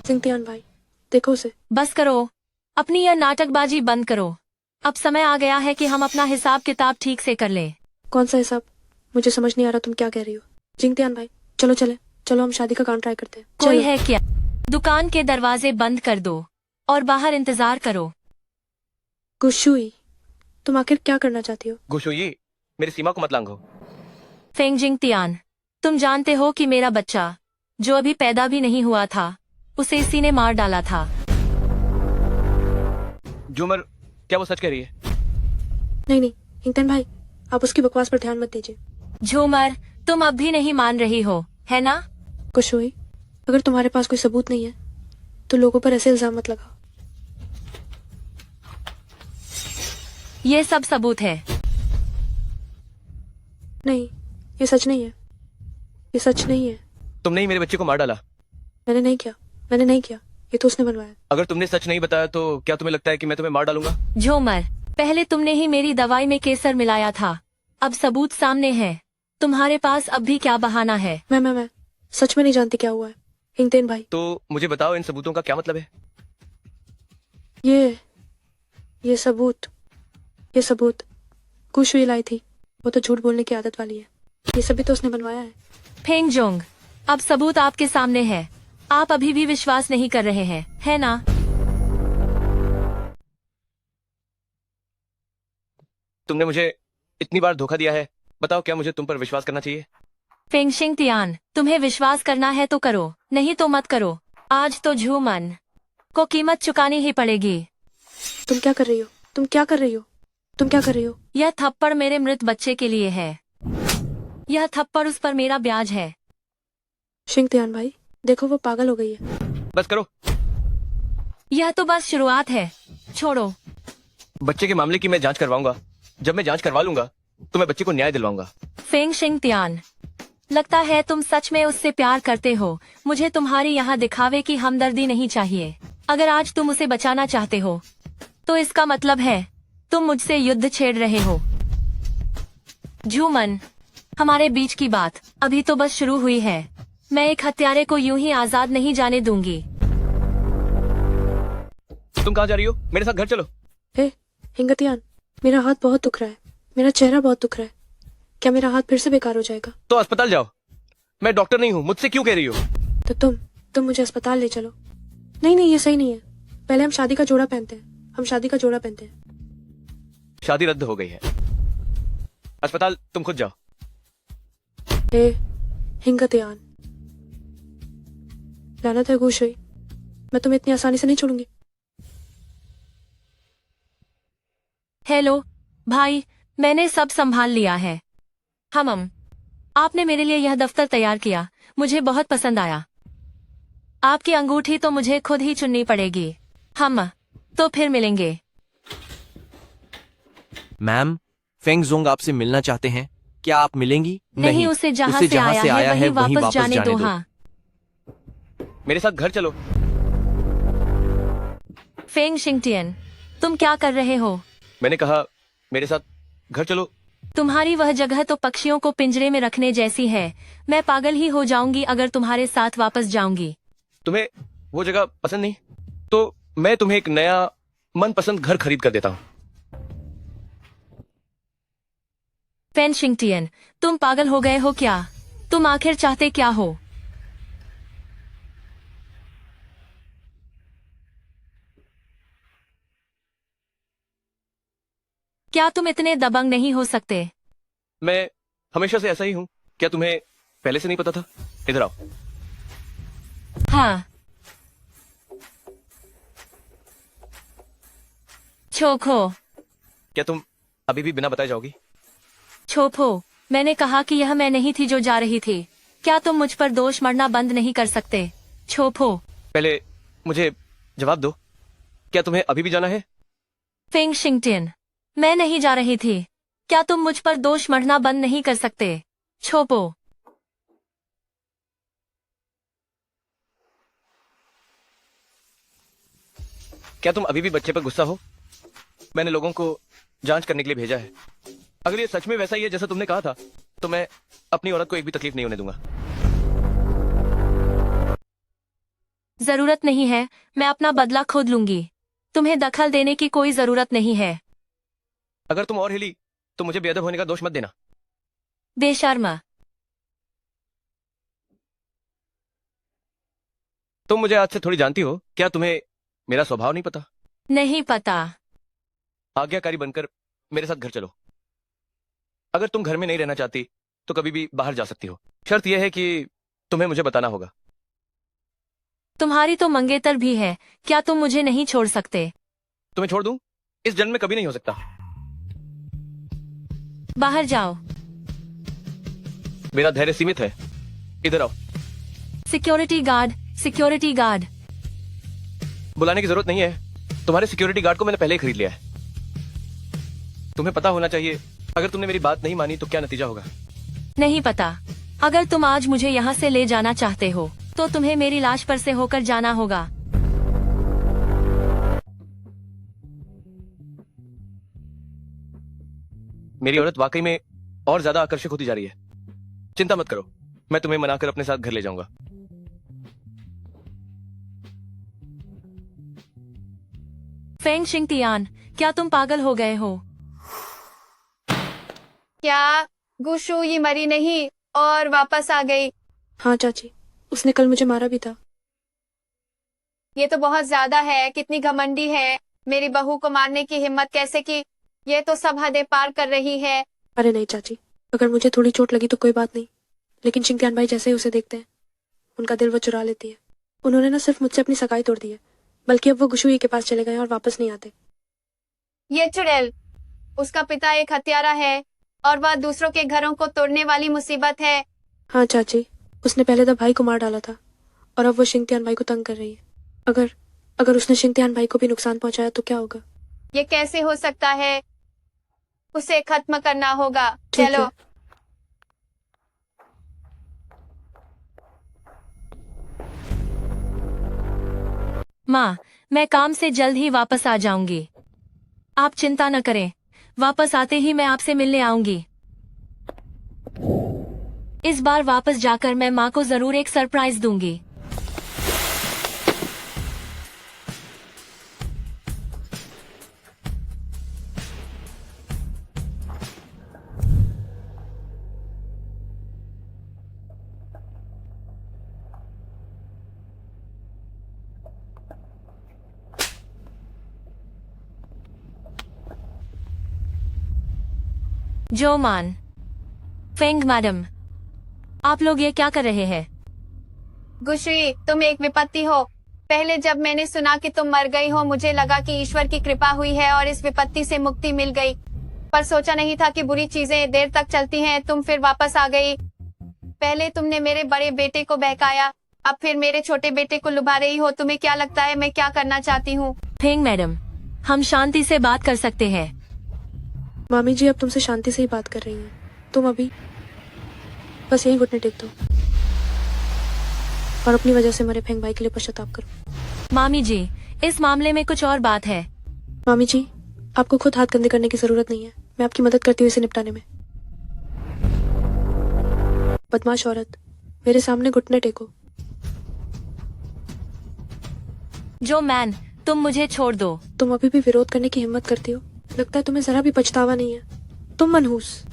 जिंगतियान भाई, देखो उसे। बस करो, अपनी यह नाटकबाजी बंद करो। अब समय आ गया है कि हम अपना हिसाब किताब ठीक से कर लें। कौन सा हिसाब? मुझे समझ नहीं आ रहा तुम क्या कह रही हो। जिंगतियान भाई, चलो हम शादी का काम ट्राई करते हैं। कोई चलो। है क्या? दुकान के दरवाजे बंद कर दो और बाहर इंतजार करो। गुशुई, तुम आखिर क्या करना चाहती हो? गुशुई, मेरी सीमा को मत लांघो। फेंग जिंगतियान, तुम जानते हो कि मेरा बच्चा, जो अभी पैदा भी नहीं हुआ था, उसे इसी ने मार डाला था। झूमर, क्या वो सच कह रही है? नहीं, हिंगतन भाई, आप उसकी बकवास पर ध्यान मत दीजिए। झूमर, तुम अब भी नहीं मान रही हो, है ना? गुशुई, अगर तुम्हारे पास कोई सबूत नहीं है तो लोगों पर ऐसे इल्जाम मत लगाओ। ये सब सबूत है। नहीं, ये सच नहीं है। ये सच नहीं है। तुमने ही मेरे बच्चे को मार डाला। मैंने नहीं किया। ये तो उसने बनवाया। अगर तुमने सच नहीं बताया तो क्या तुम्हें लगता है कि मैं तुम्हें मार डालूंगा? झूमर, पहले तुमने ही मेरी दवाई में केसर मिलाया था। अब सबूत सामने है। तुम्हारे पास अब भी क्या बहाना है? मैं सच में नहीं जानती क्या हुआ है हिंगतेन भाई। तो मुझे बताओ, इन सबूतों का क्या मतलब है? ये सबूत गुशुई लाई थी। वो तो झूठ बोलने की आदत वाली है। ये सभी तो उसने बनवाया है। फेंग जोंग, अब सबूत आपके सामने है। आप अभी भी विश्वास नहीं कर रहे हैं, है ना? तुमने मुझे इतनी बार धोखा दिया है, बताओ क्या मुझे तुम पर विश्वास करना चाहिए? फेंग शिंगतियान, तुम्हें विश्वास करना है तो करो, नहीं तो मत करो। आज तो झूमन को कीमत चुकानी ही पड़ेगी। तुम क्या कर रही हो? यह थप्पड़ मेरे मृत बच्चे के लिए है। यह थप्पड़ उस पर मेरा ब्याज है। शिंगतियान भाई, देखो वो पागल हो गई है। बस करो। यह तो बस शुरुआत है, छोड़ो। बच्चे के मामले की मैं जांच करवाऊंगा। जब मैं जांच करवा लूंगा तो मैं बच्चे को न्याय दिलवाऊंगा। फेंग शिंगतियान, लगता है तुम सच में उससे प्यार करते हो। मुझे तुम्हारी यहाँ दिखावे की हमदर्दी नहीं चाहिए। अगर आज तुम उसे बचाना चाहते हो तो इसका मतलब है तुम मुझसे युद्ध छेड़ रहे हो। झूमन, हमारे बीच की बात अभी तो बस शुरू हुई है। मैं एक हत्यारे को यूं ही आजाद नहीं जाने दूंगी। तुम कहाँ जा रही हो? मेरे साथ घर चलो। हिंगतियान, मेरा हाथ बहुत दुख रहा है। मेरा चेहरा बहुत दुख रहा है। क्या मेरा हाथ फिर से बेकार हो जाएगा? तो अस्पताल जाओ। मैं डॉक्टर नहीं हूँ, मुझसे क्यों कह रही हो? तो तुम मुझे अस्पताल ले चलो। नहीं, ये सही नहीं है। पहले हम शादी का जोड़ा पहनते हैं। शादी रद्द हो गई है। अस्पताल तुम खुद जाओ। हिंगतियान, लानत है गुशुई, मैं तुम्हें इतनी आसानी से नहीं छोड़ूंगी। हेलो भाई, मैंने सब संभाल लिया है। हम आपने मेरे लिए यह दफ्तर तैयार किया, मुझे बहुत पसंद आया। आपकी अंगूठी तो मुझे खुद ही चुननी पड़ेगी। हम तो फिर मिलेंगे। मैम, फेंग जोंग आपसे मिलना चाहते हैं, क्या आप मिलेंगी? नहीं, उसे जहाँ से आया है वहीं वापस जाने दो। हाँ, मेरे साथ घर चलो। फेंग शिंगटियन, तुम क्या कर रहे हो? मैंने कहा मेरे साथ घर चलो। तुम्हारी वह जगह तो पक्षियों को पिंजरे में रखने जैसी है। मैं पागल ही हो जाऊंगी अगर तुम्हारे साथ वापस जाऊंगी। तुम्हें वो जगह पसंद नहीं तो मैं तुम्हें एक नया मनपसंद घर खरीद कर देता हूँ। फेंग शिंगटियन, तुम पागल हो गए हो क्या? तुम आखिर चाहते क्या हो? क्या तुम इतने दबंग नहीं हो सकते? मैं हमेशा से ऐसा ही हूँ। क्या तुम्हें पहले से नहीं पता था? इधर आओ। हाँ, छोखो। क्या तुम अभी भी बिना बताए जाओगी? छोपो, मैंने कहा कि यह मैं नहीं थी जो जा रही थी। क्या तुम मुझ पर दोष मढ़ना बंद नहीं कर सकते? छोपो। पहले मुझे जवाब दो, क्या तुम्हें अभी भी जाना है? फेंग शिंगटियन, मैं नहीं जा रही थी। क्या तुम मुझ पर दोष मढ़ना बंद नहीं कर सकते? छोपो। क्या तुम अभी भी बच्चे पर गुस्सा हो? मैंने लोगों को जांच करने के लिए भेजा है। अगर ये सच में वैसा ही है जैसा तुमने कहा था, तो मैं अपनी औरत को एक भी तकलीफ नहीं होने दूंगा। जरूरत नहीं है, मैं अपना बदला खुद लूंगी। तुम्हें दखल देने की कोई जरूरत नहीं है। अगर तुम और हिली तो मुझे बेअदब होने का दोष मत देना। बेशर्मा। तुम मुझे आज से थोड़ी जानती हो। क्या तुम्हें मेरा स्वभाव नहीं पता? नहीं पता। आज्ञाकारी बनकर मेरे साथ घर चलो। अगर तुम घर में नहीं रहना चाहती तो कभी भी बाहर जा सकती हो। शर्त यह है कि तुम्हें मुझे बताना होगा। तुम्हारी तो मंगेतर भी है, क्या तुम मुझे नहीं छोड़ सकते? तुम्हें छोड़ दूं? इस जन्म में कभी नहीं हो सकता। बाहर जाओ। मेरा धैर्य सीमित है। इधर आओ। Security guard, security guard. बुलाने की जरूरत नहीं है। तुम्हारे सिक्योरिटी गार्ड को मैंने पहले ही खरीद लिया है। तुम्हें पता होना चाहिए, अगर तुमने मेरी बात नहीं मानी तो क्या नतीजा होगा। नहीं पता। अगर तुम आज मुझे यहाँ से ले जाना चाहते हो तो तुम्हें मेरी लाश पर से होकर जाना होगा। मेरी औरत वाकई में और ज्यादा आकर्षक होती जा रही है। चिंता मत करो, मैं तुम्हें मनाकर अपने साथ घर ले जाऊंगा। फेंग शिंगटियान, क्या तुम पागल हो गए हो? क्या गुशु ये मरी नहीं और वापस आ गई? हाँ चाची, उसने कल मुझे मारा भी था। ये तो बहुत ज्यादा है। कितनी घमंडी है। मेरी बहू को मारने की हिम्मत कैसे की? ये तो सब हदें पार कर रही है। अरे नहीं चाची, अगर मुझे थोड़ी चोट लगी तो कोई बात नहीं, लेकिन शिंगटियान भाई जैसे ही उसे देखते हैं उनका दिल वो चुरा लेती है। उन्होंने न सिर्फ मुझसे अपनी सगाई तोड़ दी है, बल्कि अब वो गुशुई के पास चले गए और वापस नहीं आते। ये चुड़ैल, उसका पिता एक हत्यारा है और वह दूसरों के घरों को तोड़ने वाली मुसीबत है। हाँ चाची, उसने पहले तो भाई को मार डाला था और अब वो शिंगटियान भाई को तंग कर रही है। अगर उसने शिंगटियान भाई को भी नुकसान पहुंचाया तो क्या होगा? ये कैसे हो सकता है? उसे खत्म करना होगा। ठीक चलो। है। माँ, मैं काम से जल्द ही वापस आ जाऊंगी। आप चिंता न करें, वापस आते ही मैं आपसे मिलने आऊंगी। इस बार वापस जाकर मैं माँ को जरूर एक सरप्राइज दूंगी। जो मान, फेंग मैडम, आप लोग ये क्या कर रहे हैं? गुशुई, तुम एक विपत्ति हो। पहले जब मैंने सुना कि तुम मर गई हो, मुझे लगा कि ईश्वर की कृपा हुई है और इस विपत्ति से मुक्ति मिल गई, पर सोचा नहीं था कि बुरी चीजें देर तक चलती हैं। तुम फिर वापस आ गई। पहले तुमने मेरे बड़े बेटे को बहकाया, अब फिर मेरे छोटे बेटे को लुभा रही हो। तुम्हें क्या लगता है मैं क्या करना चाहती हूँ? फेंग मैडम, हम शांति से बात कर सकते हैं। मामी जी अब तुमसे शांति से ही बात कर रही हैं। तुम अभी बस यही घुटने टेक दो और अपनी वजह से मरे फेंग भाई के लिए पश्चाताप करो। मामी जी, इस मामले में कुछ और बात है। मामी जी, आपको खुद हाथ गंदे करने की जरूरत नहीं है, मैं आपकी मदद करती हूँ इसे निपटाने में। बदमाश औरत, मेरे सामने घुटने टेको। जो मैन, तुम मुझे छोड़ दो। तुम अभी भी विरोध करने की हिम्मत करती हो? लगता है तुम्हें जरा भी पछतावा नहीं है। तुम मनहूस।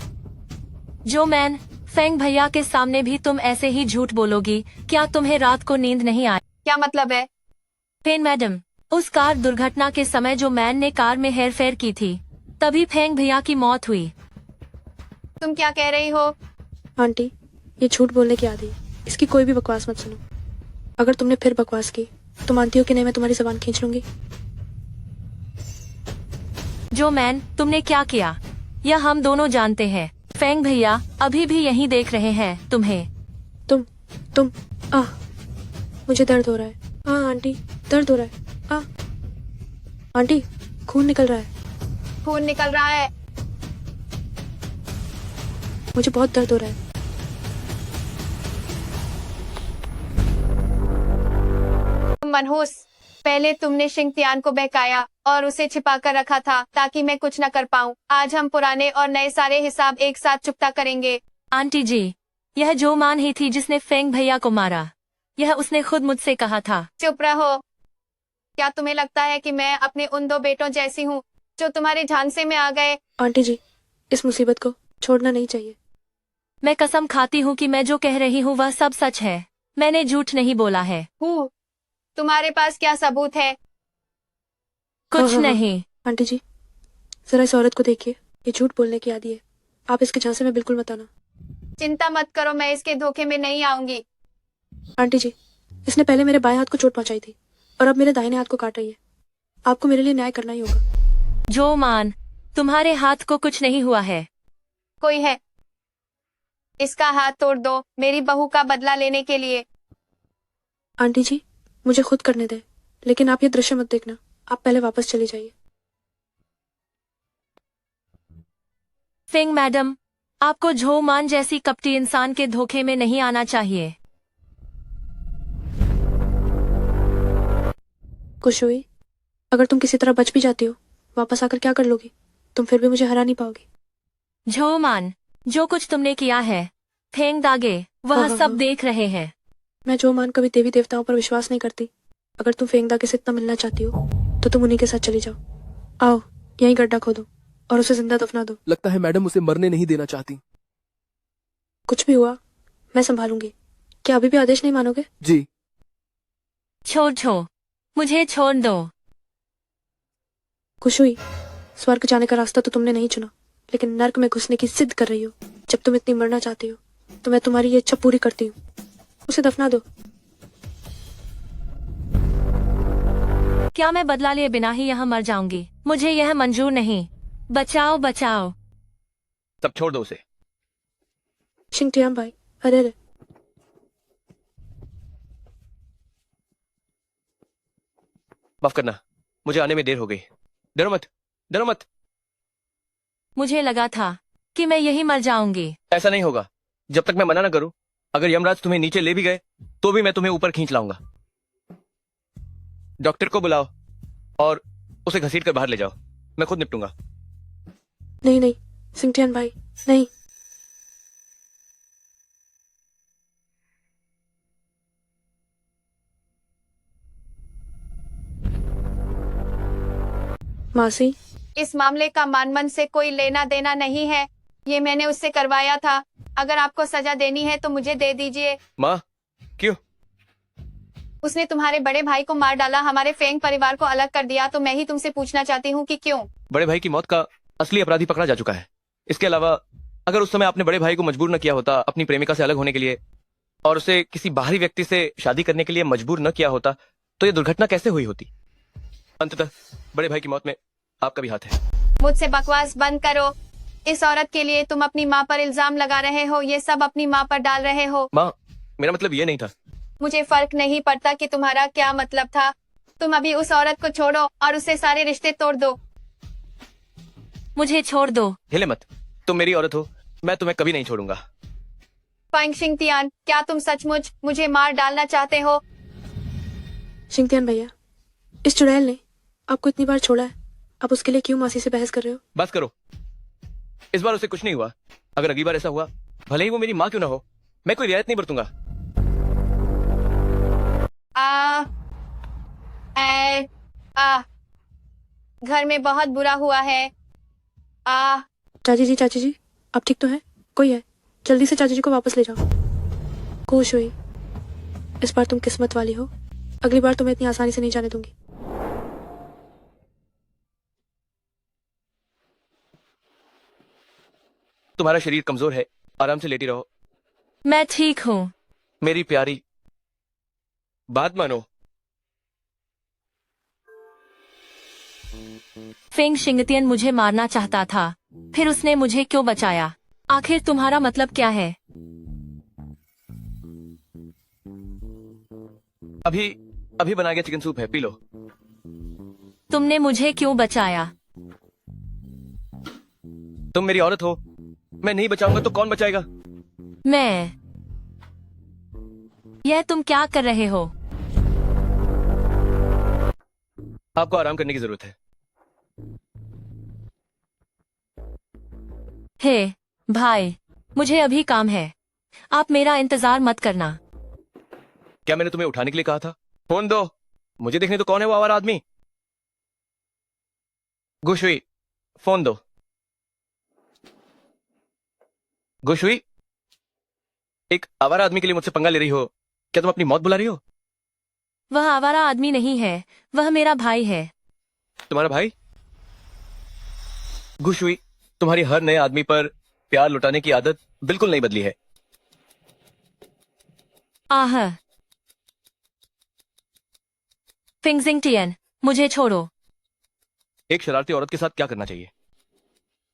जो मैन, फेंग भैया के सामने भी तुम ऐसे ही झूठ बोलोगी? क्या तुम्हें रात को नींद नहीं आई? क्या मतलब है? फेंग मैडम, उस कार दुर्घटना के समय जो मैन ने कार में हेरफेर की थी, तभी फेंग भैया की मौत हुई। तुम क्या कह रही हो? आंटी, ये झूठ बोलने की आदि है, इसकी कोई भी बकवास मत सुनो। अगर तुमने फिर बकवास की तो मानती हो कि नहीं मैं तुम्हारी जबान खींच लूंगी। जो मैन, तुमने क्या किया यह हम दोनों जानते हैं। फेंग भैया अभी भी यहीं देख रहे हैं तुम्हें। तुम मुझे दर्द हो रहा है। हाँ आंटी, दर्द हो रहा है। आंटी खून निकल रहा है। खून निकल रहा है। मुझे बहुत दर्द हो रहा है। मनहूस, पहले तुमने शिंगतियान को बहकाया और उसे छिपा कर रखा था ताकि मैं कुछ न कर पाऊं। आज हम पुराने और नए सारे हिसाब एक साथ चुकता करेंगे। आंटी जी, यह जो मान ही थी जिसने फेंग भैया को मारा। यह उसने खुद मुझसे कहा था। चुप रहो। क्या तुम्हें लगता है कि मैं अपने उन 2 बेटों जैसी हूँ जो तुम्हारे झांसे में आ गए? आंटी जी, इस मुसीबत को छोड़ना नहीं चाहिए। मैं कसम खाती हूँ कि मैं जो कह रही हूँ वह सब सच है। मैंने झूठ नहीं बोला है। हूँ। तुम्हारे पास क्या सबूत है? कुछ नहीं। आंटी जी, जरा इस औरत को देखिए, ये झूठ बोलने की आदी है। आप इसके झांसे में बिल्कुल मत आना। चिंता मत करो, मैं इसके धोखे में नहीं आऊंगी। आंटी जी, इसने पहले मेरे बाएं हाथ को चोट पहुंचाई थी और अब मेरे दाहिने हाथ को काट रही है। आपको मेरे लिए न्याय करना ही होगा। जो मान, तुम्हारे हाथ को कुछ नहीं हुआ है। कोई है? इसका हाथ तोड़ दो मेरी बहू का बदला लेने के लिए। आंटी जी, मुझे खुद करने दे, लेकिन आप ये दृश्य मत देखना। आप पहले वापस चली जाइए। फेंग मैडम, आपको झो मान जैसी कपटी इंसान के धोखे में नहीं आना चाहिए। कुशुई, अगर तुम किसी तरह बच भी जाती हो, वापस आकर क्या कर लोगी? तुम फिर भी मुझे हरा नहीं पाओगी। झो मान, जो कुछ तुमने किया है, फेंग दागे वह हाँ, सब हाँ। देख रहे हैं। मैं जो मान कभी देवी देवताओं पर विश्वास नहीं करती। अगर तुम फेंगदा के से इतना मिलना चाहती हो तो तुम उन्हीं के साथ चली जाओ। आओ, यहीं गड्ढा खोदो और उसे जिंदा दफना दो। लगता है मैडम उसे मरने नहीं देना चाहती। कुछ भी हुआ मैं संभालूंगी। क्या अभी भी आदेश नहीं मानोगे? जी। छोड़, मुझे छोड़ दो। खुशुई, स्वर्ग जाने का रास्ता तो तुमने नहीं चुना, लेकिन नर्क में घुसने की जिद कर रही हो। जब तुम इतनी मरना चाहती हो तो मैं तुम्हारी ये इच्छा पूरी करती हूँ। उसे दफना दो। क्या मैं बदला लिए बिना ही यहाँ मर जाऊंगी? मुझे यह मंजूर नहीं। बचाओ बचाओ। सब छोड़ दो उसे। शिंगटियान भाई, अरे माफ करना, मुझे आने में देर हो गई। डरो मत। मुझे लगा था कि मैं यही मर जाऊंगी। ऐसा नहीं होगा जब तक मैं मना ना करूं। अगर यमराज तुम्हें नीचे ले भी गए तो भी मैं तुम्हें ऊपर खींच लाऊंगा। डॉक्टर को बुलाओ और उसे घसीट कर बाहर ले जाओ। मैं खुद निपटूंगा। नहीं, शिंगटियान भाई, नहीं। मासी, इस मामले का मानमन से कोई लेना देना नहीं है। ये मैंने उससे करवाया था। अगर आपको सजा देनी है तो मुझे दे दीजिए। माँ, क्यों? उसने तुम्हारे बड़े भाई को मार डाला, हमारे फेंग परिवार को अलग कर दिया, तो मैं ही तुमसे पूछना चाहती हूँ कि क्यों? बड़े भाई की मौत का असली अपराधी पकड़ा जा चुका है। इसके अलावा अगर उस समय आपने बड़े भाई को मजबूर न किया होता अपनी प्रेमिका से अलग होने के लिए और उसे किसी बाहरी व्यक्ति से शादी करने के लिए मजबूर न किया होता तो ये दुर्घटना कैसे हुई होती? अंततः बड़े भाई की मौत में आपका भी हाथ है। मुझसे बकवास बंद करो। इस औरत के लिए तुम अपनी माँ पर इल्जाम लगा रहे हो। ये सब अपनी माँ पर डाल रहे हो। माँ, मेरा मतलब ये नहीं था। मुझे फर्क नहीं पड़ता कि तुम्हारा क्या मतलब था। तुम अभी उस औरत को छोड़ो और उससे सारे रिश्ते तोड़ दो। मुझे छोड़ दो। हिले मत। तुम मेरी औरत हो, मैं तुम्हें कभी नहीं छोड़ूंगा। फेंग शिंगटियान, क्या तुम सचमुच मुझे मार डालना चाहते हो? शिंगटियान भैया, इस चुड़ैल ने आपको इतनी बार छोड़ा है, आप उसके लिए क्यों मासी से बहस कर रहे हो? बस करो। इस बार उसे कुछ नहीं हुआ। अगर अगली बार ऐसा हुआ, भले ही वो मेरी माँ क्यों ना हो, मैं कोई रियायत नहीं बरतूंगा। घर में बहुत बुरा हुआ है। चाची जी, आप ठीक तो हैं? कोई है? जल्दी से चाची जी को वापस ले जाओ। खुश हुई, इस बार तुम किस्मत वाली हो। अगली बार तुम्हें इतनी आसानी से नहीं जाने दूंगी। तुम्हारा शरीर कमजोर है, आराम से लेटी रहो। मैं ठीक हूँ। मेरी प्यारी, बात मानो। फेंग शिंगटियन मुझे मारना चाहता था, फिर उसने मुझे क्यों बचाया? आखिर तुम्हारा मतलब क्या है? अभी बनाया गया चिकन सूप है, पी लो। तुमने मुझे क्यों बचाया? तुम मेरी औरत हो, मैं नहीं बचाऊंगा तो कौन बचाएगा? मैं। यह तुम क्या कर रहे हो? आपको आराम करने की जरूरत है। हे भाई, मुझे अभी काम है, आप मेरा इंतजार मत करना। क्या मैंने तुम्हें उठाने के लिए कहा था? फोन दो, मुझे देखने तो कौन है वो आवारा आदमी। गुशुई, फोन दो। गुशुई, एक आवारा आदमी के लिए मुझसे पंगा ले रही हो? क्या तुम अपनी मौत बुला रही हो? वह आवारा आदमी नहीं है, वह मेरा भाई है। तुम्हारा भाई? गुशुई, तुम्हारी हर नए आदमी पर प्यार लुटाने की आदत बिल्कुल नहीं बदली है। आह। फिंगजिंगटियन, मुझे छोड़ो। एक शरारती औरत के साथ क्या करना चाहिए?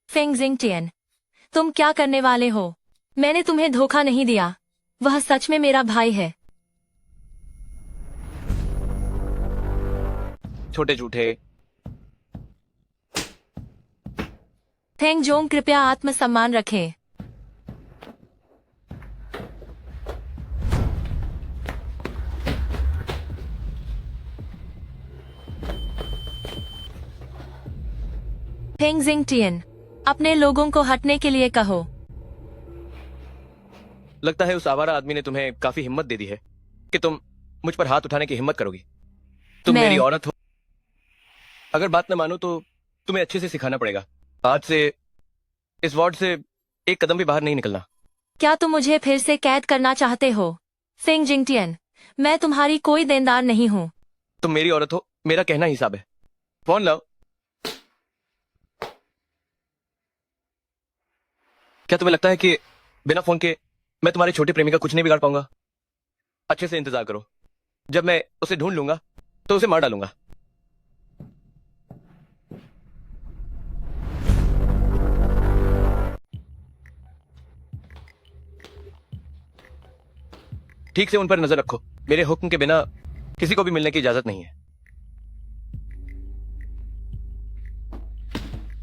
फिंगजिंगटियन, तुम क्या करने वाले हो? मैंने तुम्हें धोखा नहीं दिया, वह सच में मेरा भाई है। छोटे झूठे। फेंग जोंग, कृपया आत्मसम्मान रखें। फिंगजिंगटियन, अपने लोगों को हटने के लिए कहो। लगता है उस आवारा आदमी ने तुम्हें काफी हिम्मत दे दी है कि तुम मुझ पर हाथ उठाने की हिम्मत करोगी। तुम मैं- मेरी औरत हो। अगर बात न मानो तो तुम्हें अच्छे से सिखाना पड़ेगा। आज से इस वार्ड से एक कदम भी बाहर नहीं निकलना। क्या तुम मुझे फिर से कैद करना चाहते हो? फिंगजिंगटियन, मैं तुम्हारी कोई देनदार नहीं हूँ। तुम मेरी औरत हो, मेरा कहना ही हिसाब है। फोन लाओ। क्या तुम्हें लगता है कि बिना फोन के मैं तुम्हारे छोटे प्रेमी का कुछ नहीं बिगाड़ पाऊंगा? अच्छे से इंतजार करो, जब मैं उसे ढूंढ लूंगा तो उसे मार डालूंगा। ठीक से उन पर नजर रखो। मेरे हुक्म के बिना किसी को भी मिलने की इजाजत नहीं है।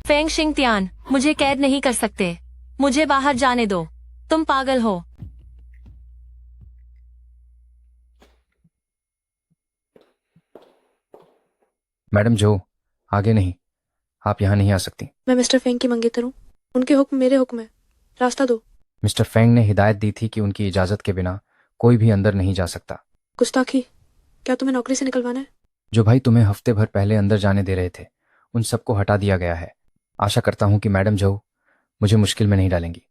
फेंग शिंगटियान, मुझे कैद नहीं कर सकते, मुझे बाहर जाने दो। तुम पागल हो। मैडम जो, आगे नहीं, आप यहाँ नहीं आ सकती। मैं मिस्टर फेंग की मंगेतर हूँ, उनके हुक्म मेरे हुक्म है, रास्ता दो। मिस्टर फेंग ने हिदायत दी थी कि उनकी इजाजत के बिना कोई भी अंदर नहीं जा सकता। गुस्ताखी, क्या तुम्हें नौकरी से निकलवाना है? जो भाई तुम्हें हफ्ते भर पहले अंदर जाने दे रहे थे, उन सबको हटा दिया गया है। आशा करता हूँ कि मैडम जो मुझे मुश्किल में नहीं डालेंगी।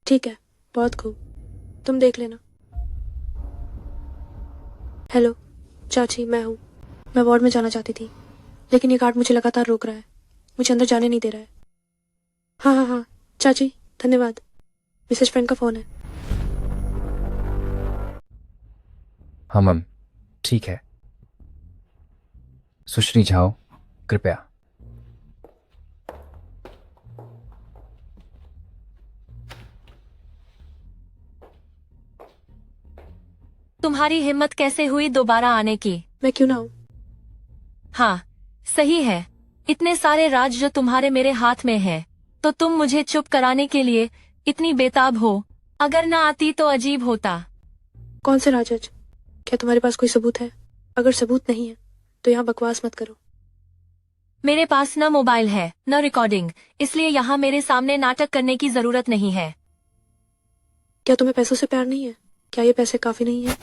ठीक है, बहुत खूब, तुम देख लेना। हेलो चाची, मैं हूँ। मैं वार्ड में जाना चाहती थी, लेकिन ये गार्ड मुझे लगातार रोक रहा है, मुझे अंदर जाने नहीं दे रहा है। हाँ हाँ हाँ चाची, धन्यवाद। मिसेज फ्रेंड का फोन है। हाँ मैम, ठीक है। सुश्री झाओ, कृपया। तुम्हारी हिम्मत कैसे हुई दोबारा आने की? मैं क्यों ना हूँ? हाँ, सही है। इतने सारे राज जो तुम्हारे मेरे हाथ में है, तो तुम मुझे चुप कराने के लिए इतनी बेताब हो। अगर ना आती तो अजीब होता। कौन से राजज? क्या तुम्हारे पास कोई सबूत है? अगर सबूत नहीं है तो यहाँ बकवास मत करो। मेरे पास न मोबाइल है न रिकॉर्डिंग, इसलिए यहाँ मेरे सामने नाटक करने की जरूरत नहीं है। क्या तुम्हें पैसों से प्यार नहीं है? क्या ये पैसे काफी नहीं है?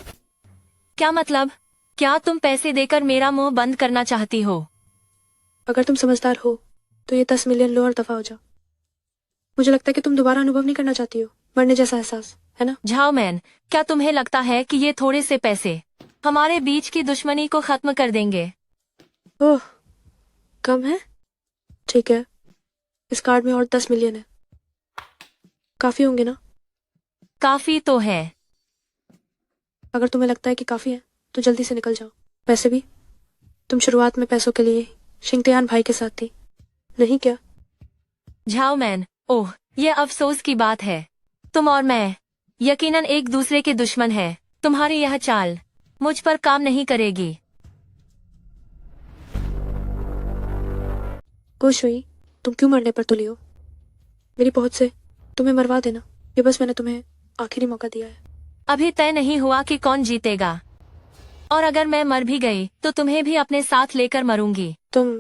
क्या मतलब? क्या तुम पैसे देकर मेरा मुंह बंद करना चाहती हो? अगर तुम समझदार हो तो ये 10 मिलियन लो और दफा हो जाओ। मुझे लगता है कि तुम दोबारा अनुभव नहीं करना चाहती हो मरने जैसा एहसास, है ना? झाओ मैन, क्या तुम्हें लगता है कि ये थोड़े से पैसे हमारे बीच की दुश्मनी को खत्म कर देंगे? ओह, कम है? ठीक है, इस कार्ड में और 10 मिलियन है, काफी होंगे ना? काफी तो है। अगर तुम्हें लगता है कि काफी है तो जल्दी से निकल जाओ। वैसे भी तुम शुरुआत में पैसों के लिए शिंगटियान भाई के साथ थी, नहीं क्या? झाओ मैन, ओह, ये अफसोस की बात है। तुम और मैं यकीनन एक दूसरे के दुश्मन हैं। तुम्हारी यह चाल मुझ पर काम नहीं करेगी। खुश हुई, तुम क्यों मरने पर तुली हो? मेरी पहुंच से तुम्हें मरवा देना, ये बस मैंने तुम्हें आखिरी मौका दिया है। अभी तय नहीं हुआ कि कौन जीतेगा, और अगर मैं मर भी गई तो तुम्हें भी अपने साथ लेकर मरूंगी। तुम,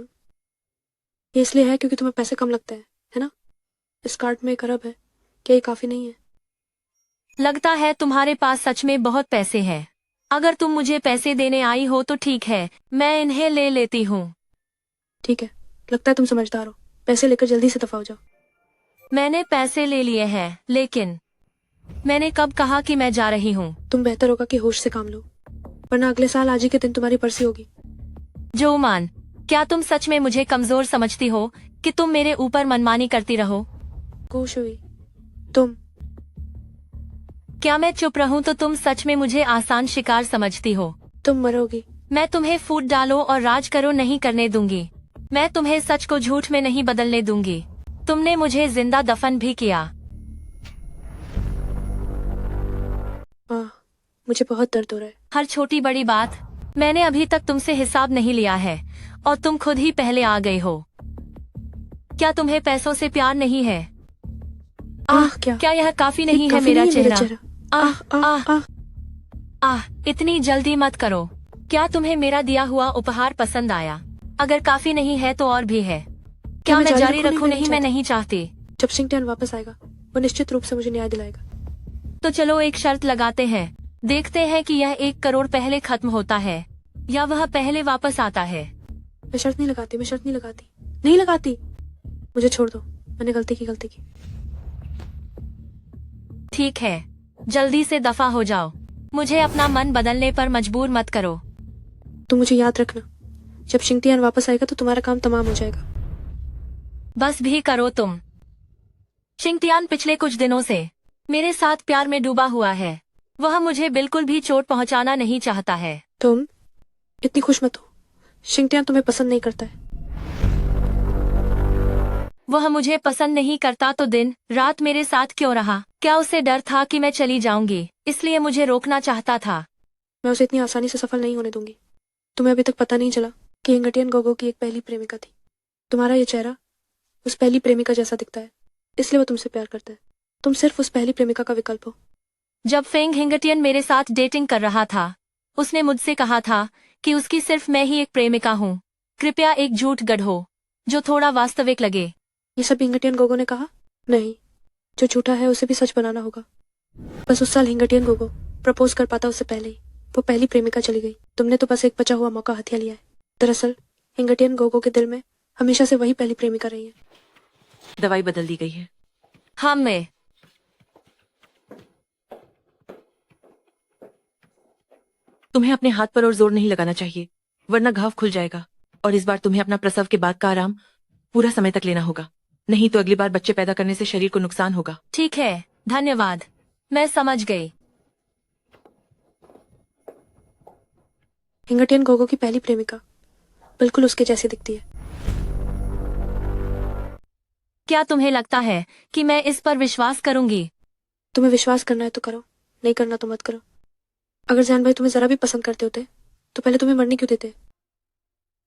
ये इसलिए है क्योंकि तुम्हें पैसे कम लगते हैं, है ना? इस कार्ड में 1 अरब है, क्या ये काफी नहीं है? लगता है तुम्हारे पास सच में बहुत पैसे हैं। अगर तुम मुझे पैसे देने आई हो तो ठीक है, मैं इन्हें ले लेती हूँ। ठीक है, लगता है तुम समझदार हो। पैसे लेकर जल्दी से दफा हो जाओ। मैंने पैसे ले लिए हैं, लेकिन मैंने कब कहा कि मैं जा रही हूँ? तुम बेहतर होगा कि होश से काम लो, वरना अगले साल आज ही के दिन तुम्हारी बरसी होगी। जोमान, क्या तुम सच में मुझे कमजोर समझती हो कि तुम मेरे ऊपर मनमानी करती रहो? खुश हुई, तुम, क्या मैं चुप रहूं तो तुम सच में मुझे आसान शिकार समझती हो? तुम मरोगी। मैं तुम्हें फूट डालो और राज करो नहीं करने दूंगी। मैं तुम्हें सच को झूठ में नहीं बदलने दूंगी। तुमने मुझे जिंदा दफन भी किया। मुझे बहुत दर्द हो रहा है। हर छोटी बड़ी बात मैंने अभी तक तुमसे हिसाब नहीं लिया है, और तुम खुद ही पहले आ गई हो। क्या तुम्हें पैसों से प्यार नहीं है? क्या यह काफी नहीं है मेरा चेहरा? इतनी जल्दी मत करो। क्या तुम्हें मेरा दिया हुआ उपहार पसंद आया? अगर काफी नहीं है तो और भी है। क्या मैं जारी रखूं? नहीं, मैं नहीं चाहती। जब शिंगटियान वापस आएगा वो निश्चित रूप से मुझे न्याय दिलाएगा। तो चलो एक शर्त लगाते हैं, देखते हैं कि यह 1 करोड़ पहले खत्म होता है या वह पहले वापस आता है। मैं शर्त नहीं लगाती, मैं शर्त नहीं लगाती, नहीं लगाती। मुझे छोड़ दो, मैंने गलती की। ठीक है, जल्दी से दफा हो जाओ। मुझे अपना मन बदलने पर मजबूर मत करो। तुम मुझे याद रखना, जब शिंगटियान वापस आएगा तो तुम्हारा काम तमाम हो जाएगा। बस भी करो तुम। शिंगटियान पिछले कुछ दिनों से मेरे साथ प्यार में डूबा हुआ है। वह मुझे बिल्कुल भी चोट पहुंचाना नहीं चाहता है। तुम इतनी खुश मत हो, शिंगटियान तुम्हें पसंद नहीं करता है। वह मुझे पसंद नहीं करता तो दिन रात मेरे साथ क्यों रहा? क्या उसे डर था कि मैं चली जाऊंगी, इसलिए मुझे रोकना चाहता था? मैं उसे इतनी आसानी से सफल नहीं होने दूंगी। तुम्हें अभी तक पता नहीं चला कि हिंगटियन गोगो की एक पहली प्रेमिका थी। तुम्हारा ये चेहरा उस पहली प्रेमिका जैसा दिखता है, इसलिए वो तुमसे प्यार करता है। तुम सिर्फ उस पहली प्रेमिका का विकल्प हो। जब फेंग हिंगटियन मेरे साथ डेटिंग कर रहा था, उसने मुझसे कहा था कि उसकी सिर्फ मैं ही एक प्रेमिका हूँ। कृपया एक झूठ गढ़ो जो थोड़ा वास्तविक लगे। ये सब हिंगटियन गोगो ने कहा? नहीं, जो झूठा है उसे भी सच बनाना होगा। बस उस साल हिंगटियन गोगो प्रपोज कर पाता उससे पहले ही वो पहली प्रेमिका चली गई। तुमने तो बस एक बचा हुआ मौका हथिया लिया है। दरअसल हिंगटियन गोगो के दिल में हमेशा से वही पहली प्रेमिका रही है। दवाई बदल दी गई है। हाँ, मैं तुम्हें अपने हाथ पर और जोर नहीं लगाना चाहिए, वरना घाव खुल जाएगा। और इस बार तुम्हें अपना प्रसव के बाद का आराम पूरा समय तक लेना होगा, नहीं तो अगली बार बच्चे पैदा करने से शरीर को नुकसान होगा। ठीक है, धन्यवाद, मैं समझ गई। हिंगटियन गोगो की पहली प्रेमिका बिल्कुल उसके जैसी दिखती है। क्या तुम्हें लगता है कि मैं इस पर विश्वास करूंगी? तुम्हें विश्वास करना है तो करो, नहीं करना तो मत करो। अगर जैन भाई तुम्हें जरा भी पसंद करते होते तो पहले तुम्हें मरने क्यों देते?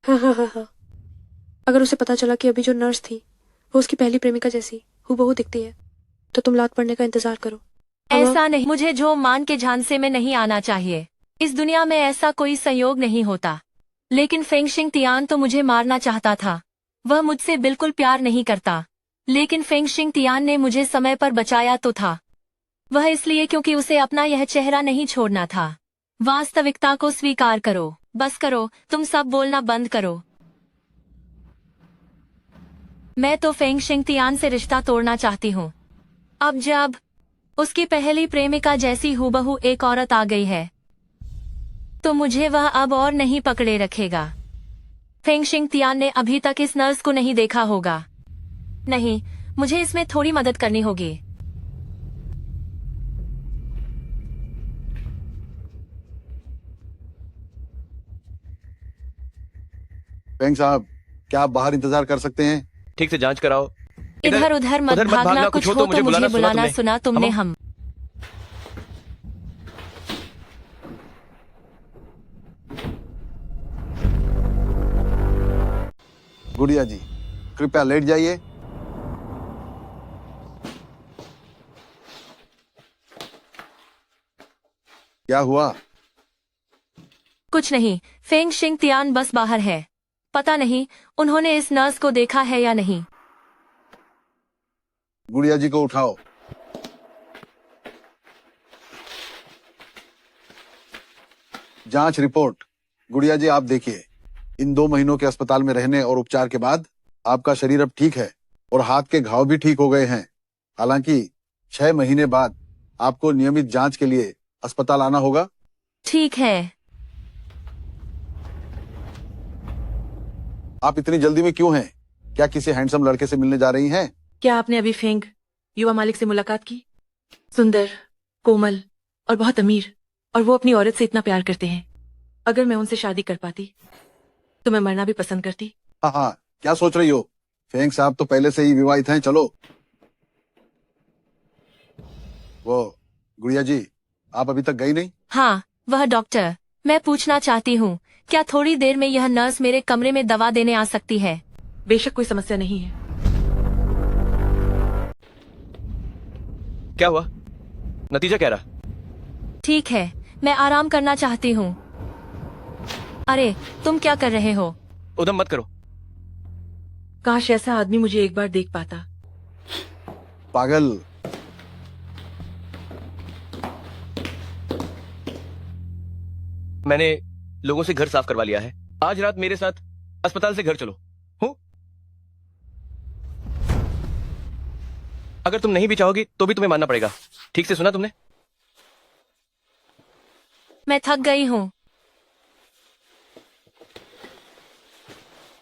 हाँ। अगर उसे पता चला कि अभी जो नर्स थी वो उसकी पहली प्रेमिका जैसी हूबहू दिखती है तो तुम लात पड़ने का इंतजार करो। ऐसा नहीं, मुझे जो मान के झांसे में नहीं आना चाहिए। इस दुनिया में ऐसा कोई संयोग नहीं होता। लेकिन फेंग शिंगटियान तो मुझे मारना चाहता था। वह मुझसे बिल्कुल प्यार नहीं करता, लेकिन फेंग शिंगटियान ने मुझे समय पर बचाया तो था। वह इसलिए क्योंकि उसे अपना यह चेहरा नहीं छोड़ना था। वास्तविकता को स्वीकार करो। बस करो, तुम सब बोलना बंद करो। मैं तो फेंग शिंगटियान से रिश्ता तोड़ना चाहती हूँ। अब जब उसकी पहली प्रेमिका जैसी हूबहू एक औरत आ गई है तो मुझे वह अब और नहीं पकड़े रखेगा। फेंग शिंगटियान ने अभी तक इस नर्स को नहीं देखा होगा। नहीं, मुझे इसमें थोड़ी मदद करनी होगी। फेंग साहब, क्या आप बाहर इंतजार कर सकते हैं? ठीक से जांच कराओ। इधर उधर मत भागना, कुछ हो तो मुझे बुलाना। सुना तुमने? हम गुड़िया जी, कृपया लेट जाइए। क्या हुआ? कुछ नहीं, फेंग शिंग तियान बस बाहर है। पता नहीं उन्होंने इस नर्स को देखा है या नहीं। गुड़िया जी को उठाओ। जांच रिपोर्ट। गुड़िया जी, आप देखिए, इन 2 महीनों के अस्पताल में रहने और उपचार के बाद आपका शरीर अब ठीक है और हाथ के घाव भी ठीक हो गए हैं। हालांकि 6 महीने बाद आपको नियमित जांच के लिए अस्पताल आना होगा। ठीक है। आप इतनी जल्दी में क्यों हैं? क्या किसी हैंडसम लड़के से मिलने जा रही हैं? क्या आपने अभी फेंग युवा मालिक से मुलाकात की? सुंदर, कोमल और बहुत अमीर, और वो अपनी औरत से इतना प्यार करते हैं। अगर मैं उनसे शादी कर पाती तो मैं मरना भी पसंद करती। हाँ हाँ, क्या सोच रही हो? फेंग साहब तो पहले से ही विवाहित हैं। चलो। वो गुड़िया जी, आप अभी तक गई नहीं? हाँ, वह डॉक्टर। मैं पूछना चाहती हूँ, क्या थोड़ी देर में यह नर्स मेरे कमरे में दवा देने आ सकती है? बेशक, कोई समस्या नहीं है। क्या हुआ? नतीजा क्या रहा? ठीक है, मैं आराम करना चाहती हूँ। अरे, तुम क्या कर रहे हो? उधम मत करो। काश ऐसा आदमी मुझे एक बार देख पाता। पागल। मैंने लोगों से घर साफ करवा लिया है। आज रात मेरे साथ अस्पताल से घर चलो। हूँ? अगर तुम नहीं भी चाहोगी तो भी तुम्हें मानना पड़ेगा। ठीक से सुना तुमने? मैं थक गई हूँ।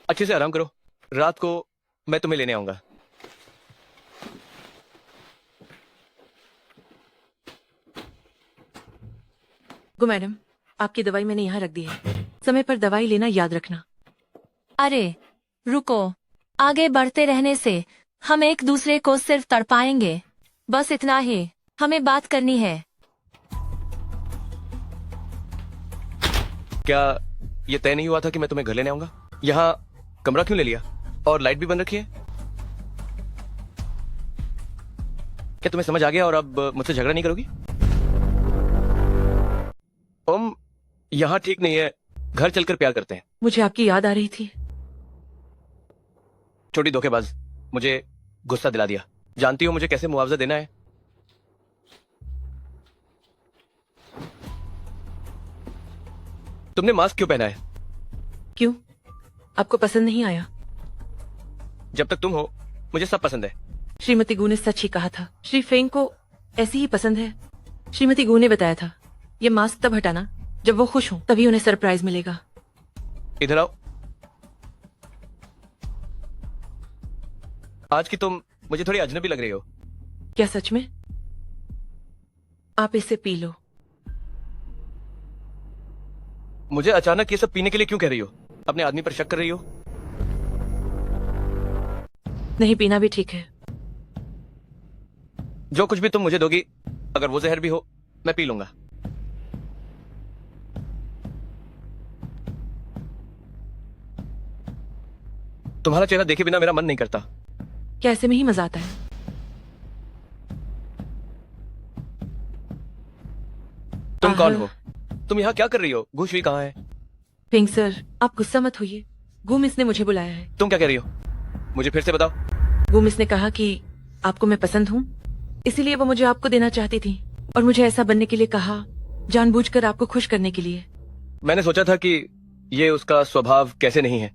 अच्छे से आराम करो। रात को मैं तुम्हें लेने आऊंगा। गो मैडम, आपकी दवाई मैंने यहाँ रख दी है। समय पर दवाई लेना याद रखना। अरे, रुको। आगे बढ़ते रहने से हम एक दूसरे को सिर्फ तड़पाएंगे। बस इतना ही। हमें बात करनी है। क्या ये तय नहीं हुआ था कि मैं तुम्हें घर लेने आऊंगा? यहाँ कमरा क्यों ले लिया? और लाइट भी बंद रखी है? क्या तुम्हें समझ आ गया और अब मुझसे झगड़ा नहीं करोगी? यहाँ ठीक नहीं है। घर चलकर प्यार करते हैं। मुझे आपकी याद आ रही थी। छोटी धोखेबाज, मुझे गुस्सा दिला दिया। जानती हो मुझे कैसे मुआवजा देना है? तुमने मास्क क्यों पहना है? क्यों? आपको पसंद नहीं आया? जब तक तुम हो मुझे सब पसंद है। श्रीमती गू ने सच ही कहा था। श्री फेंग को ऐसी ही पसंद है। श्रीमती गू ने बताया था, ये मास्क तब हटाना जब वो खुश हो, तभी उन्हें सरप्राइज मिलेगा। इधर आओ। आज की तुम मुझे थोड़ी अजनबी लग रही हो। क्या सच में? आप इसे पी लो। मुझे अचानक ये सब पीने के लिए क्यों कह रही हो? अपने आदमी पर शक कर रही हो? नहीं पीना भी ठीक है। जो कुछ भी तुम मुझे दोगी, अगर वो जहर भी हो, मैं पी लूंगा। तुम्हारा चेहरा देखे बिना मेरा मन नहीं करता। क्या ऐसे में ही मजा आता है? तुम कौन हो? तुम यहाँ क्या कर रही हो? घुशवी कहाँ है? फेंग सर, आप गुस्सा मत होइए। गुमिस ने मुझे बुलाया है। तुम क्या कह रही हो? मुझे फिर से बताओ। गुमिस ने कहा कि आपको मैं पसंद हूँ, इसीलिए वो मुझे आपको देना चाहती थी और मुझे ऐसा बनने के लिए कहा, जानबूझकर आपको खुश करने के लिए। मैंने सोचा था कि ये उसका स्वभाव कैसे नहीं है।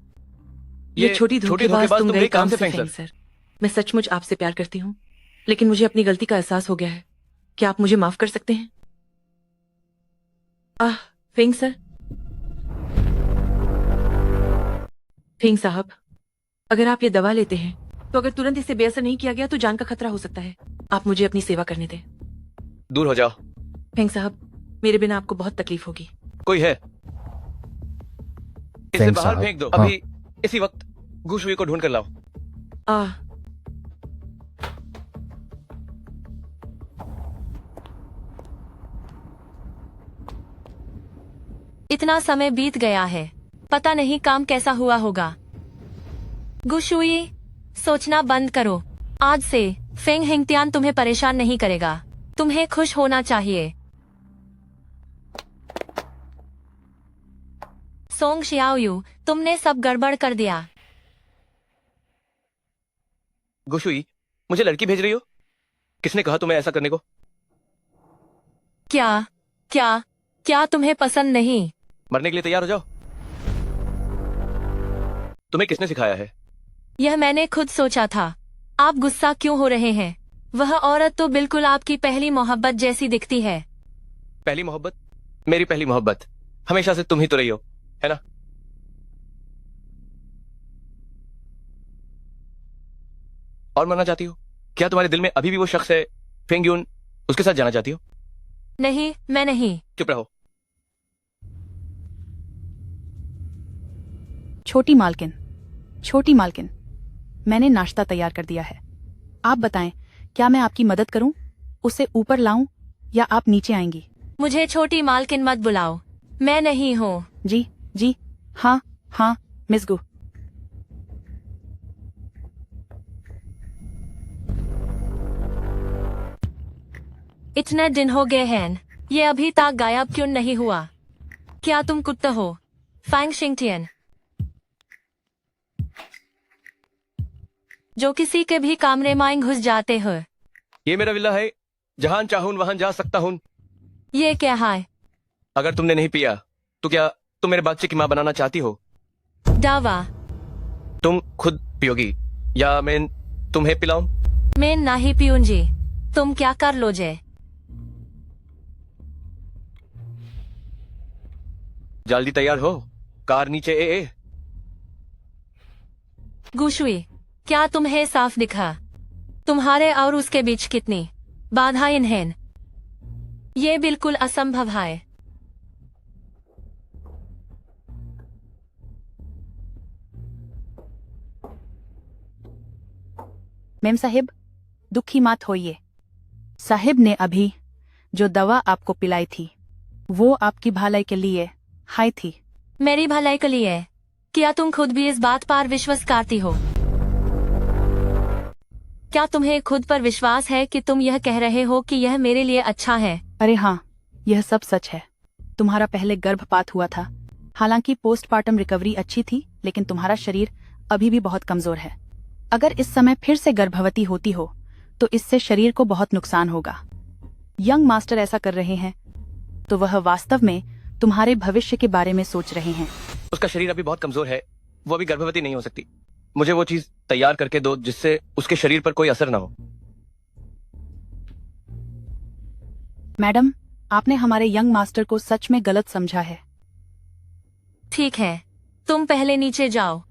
ये छोटी धोखेबाज तुम गए काम से फेंग सर। मैं सचमुच आपसे प्यार करती हूँ, लेकिन मुझे अपनी गलती का एहसास हो गया है। क्या आप मुझे माफ कर सकते हैं? Feng sir. फेंग साहब, अगर आप ये दवा लेते हैं तो अगर तुरंत इसे बेअसर नहीं किया गया तो जान का खतरा हो सकता है। आप मुझे अपनी सेवा करने दें। दूर हो जाओ। फेंग साहब, मेरे बिना आपको बहुत तकलीफ होगी। कोई है? इसे फेंग बाहर साहब, फेंक दो। हाँ। अभी इसी वक्त घुशवी को ढूंढ कर लाओ। इतना समय बीत गया है, पता नहीं काम कैसा हुआ होगा। गुशुई, सोचना बंद करो। आज से फेंग हिंगतियान तुम्हें परेशान नहीं करेगा। तुम्हें खुश होना चाहिए। सोंग शियाओयू, तुमने सब गड़बड़ कर दिया। गुशुई, मुझे लड़की भेज रही हो? किसने कहा तुम्हें ऐसा करने को? क्या क्या क्या तुम्हें पसंद नहीं? मरने के लिए तैयार हो जाओ। तुम्हें किसने सिखाया है? यह मैंने खुद सोचा था। आप गुस्सा क्यों हो रहे हैं? वह औरत तो बिल्कुल आपकी पहली मोहब्बत जैसी दिखती है। पहली मोहब्बत? मेरी पहली मोहब्बत हमेशा से तुम ही तो रही हो, है ना? और मरना चाहती हो? क्या तुम्हारे दिल में अभी भी वो शख्स है फेंग यून, उसके साथ जाना चाहती हो? नहीं, मैं नहीं। चुप रहो। छोटी मालकिन, मैंने नाश्ता तैयार कर दिया है। आप बताएं, क्या मैं आपकी मदद करूं? उसे ऊपर लाऊं या आप नीचे आएंगी? मुझे छोटी मालकिन मत बुलाओ, मैं नहीं हूँ। जी, हाँ, मिस गु। इतने दिन हो गए हैं, ये अभी तक गायब क्यों नहीं हुआ? क्या तुम कुत्ता हो? फैंग शिंगटियन, जो किसी के भी कमरे में घुस जाते हो। ये मेरा विला है, जहां चाहूं वहां जा सकता हूं। ये क्या है? अगर तुमने नहीं पिया तो क्या तुम मेरे बच्चे की मां बनाना चाहती हो? दावा। तुम खुद पियोगी या मैं तुम्हें पिलाऊं? मैं नहीं पीऊंगी। तुम क्या कर लोगे? जल्दी तैयार हो, कार नीचे ए। गुशुई, क्या तुम्हें साफ दिखा? तुम्हारे और उसके बीच कितनी बाधाएं हैं? ये बिल्कुल असंभव है। मेम साहिब, दुखी मत होइए। साहिब ने अभी जो दवा आपको पिलाई थी वो आपकी भलाई के लिए हाई थी। मेरी भलाई के लिए? क्या तुम खुद भी इस बात पर विश्वास करती हो? क्या तुम्हें खुद पर विश्वास है कि तुम यह कह रहे हो कि यह मेरे लिए अच्छा है? अरे हाँ, यह सब सच है। तुम्हारा पहले गर्भपात हुआ था। हालांकि पोस्टमार्टम रिकवरी अच्छी थी, लेकिन तुम्हारा शरीर अभी भी बहुत कमजोर है। अगर इस समय फिर से गर्भवती होती हो तो इससे शरीर को बहुत नुकसान होगा। यंग मास्टर ऐसा कर रहे हैं तो वह वास्तव में तुम्हारे भविष्य के बारे में सोच रहे हैं। उसका शरीर अभी बहुत कमजोर है, वो अभी गर्भवती नहीं हो सकती। मुझे वो चीज तैयार करके दो जिससे उसके शरीर पर कोई असर ना हो। मैडम, आपने हमारे यंग मास्टर को सच में गलत समझा है। ठीक है, तुम पहले नीचे जाओ।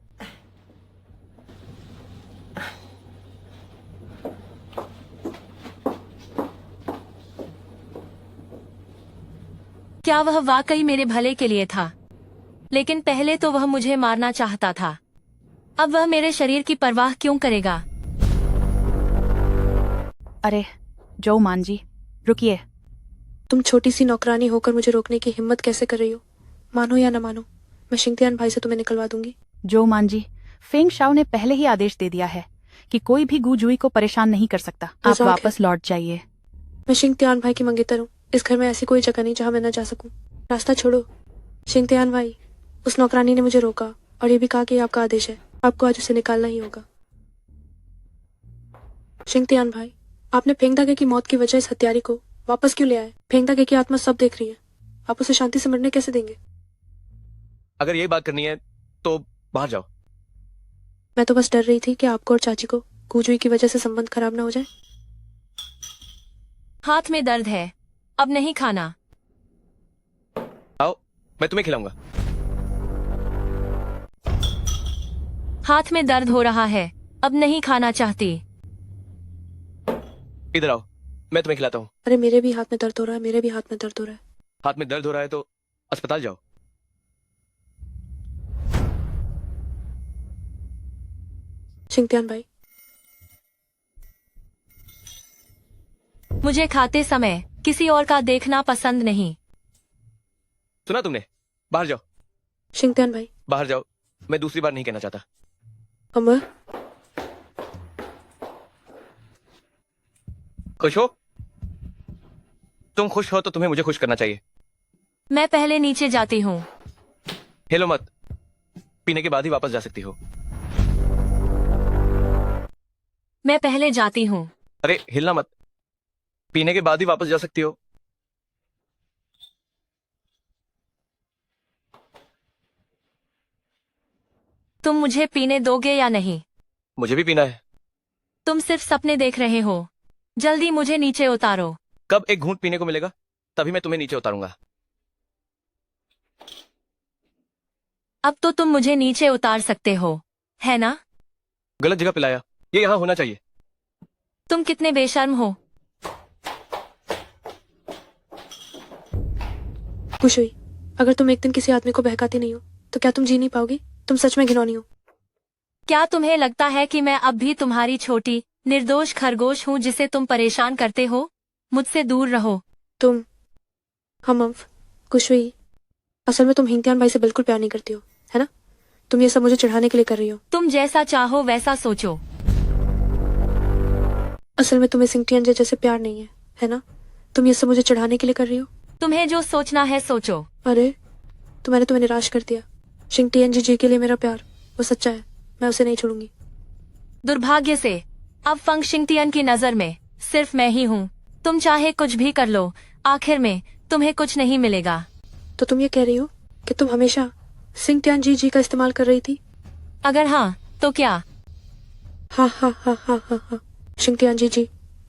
क्या वह वाकई मेरे भले के लिए था? लेकिन पहले तो वह मुझे मारना चाहता था। अब वह मेरे शरीर की परवाह क्यों करेगा? अरे जो मान जी, रुकिए। तुम छोटी सी नौकरानी होकर मुझे रोकने की हिम्मत कैसे कर रही हो? मानो या न मानो, मैं शिंगतियान भाई से तुम्हें निकलवा दूंगी। जो मान जी, फेंग शाओ ने पहले ही आदेश दे दिया है कि कोई भी गुजुई को परेशान नहीं कर सकता। आप वापस लौट जाइए। मैं शिंगतियान भाई की मंगेतर हूँ। इस घर में ऐसी कोई जगह नहीं जहाँ मैं न जा सकूं। रास्ता छोड़ो। शिंगतियान भाई, उस नौकरानी ने मुझे रोका और ये भी कहा कि आपका आदेश है, आपको आज उसे निकालना ही होगा। शिंगतियान भाई, आपने फेंगदागे की मौत की वजह इस हत्यारी को वापस क्यों ले आए? फेंगदागे की आत्मा सब देख रही है। आप उसे शांति से मरने कैसे देंगे? अगर ये बात करनी है तो बाहर जाओ। मैं तो बस डर रही थी कि आपको और चाची को गुजुई की वजह से संबंध खराब ना हो जाए। हाथ में दर्द है, अब नहीं खाना। आओ, मैं तुम्हें खिलाऊंगा। हाथ में दर्द हो रहा है, अब नहीं खाना चाहती। इधर आओ, मैं तुम्हें खिलाता हूँ। अरे मेरे भी हाथ में दर्द हो रहा है, मेरे भी हाथ में दर्द हो रहा है। हाथ में दर्द हो रहा है तो अस्पताल जाओ। शिंगतियान भाई, मुझे खाते समय किसी और का देखना पसंद नहीं। सुना तुमने? बाहर जाओ। शिंगतियान भाई, बाहर जाओ, मैं दूसरी बार नहीं कहना चाहता। अमर, खुश हो? तुम खुश हो तो तुम्हें मुझे खुश करना चाहिए। मैं पहले नीचे जाती हूँ। हिलो मत, पीने के बाद ही वापस जा सकती हो। मैं पहले जाती हूँ। अरे हिलना मत, पीने के बाद ही वापस जा सकती हो। तुम मुझे पीने दोगे या नहीं? मुझे भी पीना है। तुम सिर्फ सपने देख रहे हो। जल्दी मुझे नीचे उतारो। कब एक घूंट पीने को मिलेगा तभी मैं तुम्हें नीचे उतारूंगा। अब तो तुम मुझे नीचे उतार सकते हो, है ना? गलत जगह पिलाया, ये यहाँ होना चाहिए। तुम कितने बेशर्म हो। खुश हुई, अगर तुम एक दिन किसी आदमी को बहकाती नहीं हो तो क्या तुम जी नहीं पाओगी? तुम सच में घिनौनी हो। क्या तुम्हें लगता है कि मैं अब भी तुम्हारी छोटी निर्दोष खरगोश हूँ जिसे तुम परेशान करते हो? मुझसे दूर रहो। तुम हमअफ खुश हुई, असल में तुम हिंगतियान भाई से बिल्कुल प्यार नहीं करती हो, है ना? तुम ये सब मुझे चिढ़ाने के लिए कर रही हो। तुम जैसा चाहो वैसा सोचो। असल में तुम्हें सिंगटियन जैसे प्यार नहीं है ना? तुम ये सब मुझे चिढ़ाने के लिए कर रही हो। तुम्हें जो सोचना है सोचो। अरे तो मैंने तुम्हें निराश कर दिया। शिंगटियन जी के लिए मेरा प्यार वो सच्चा है, मैं उसे नहीं छोड़ूंगी। दुर्भाग्य से अब फंग शिंगटियन की नजर में सिर्फ मैं ही हूँ। तुम चाहे कुछ भी कर लो, आखिर में तुम्हें कुछ नहीं मिलेगा। तो तुम ये कह रही हो कि तुम हमेशा सिंगटियन जी का इस्तेमाल कर रही थी? अगर हाँ तो क्या? हाँ हाँ हाँ हाँ हाँ हाँ। शिंगटियन जी,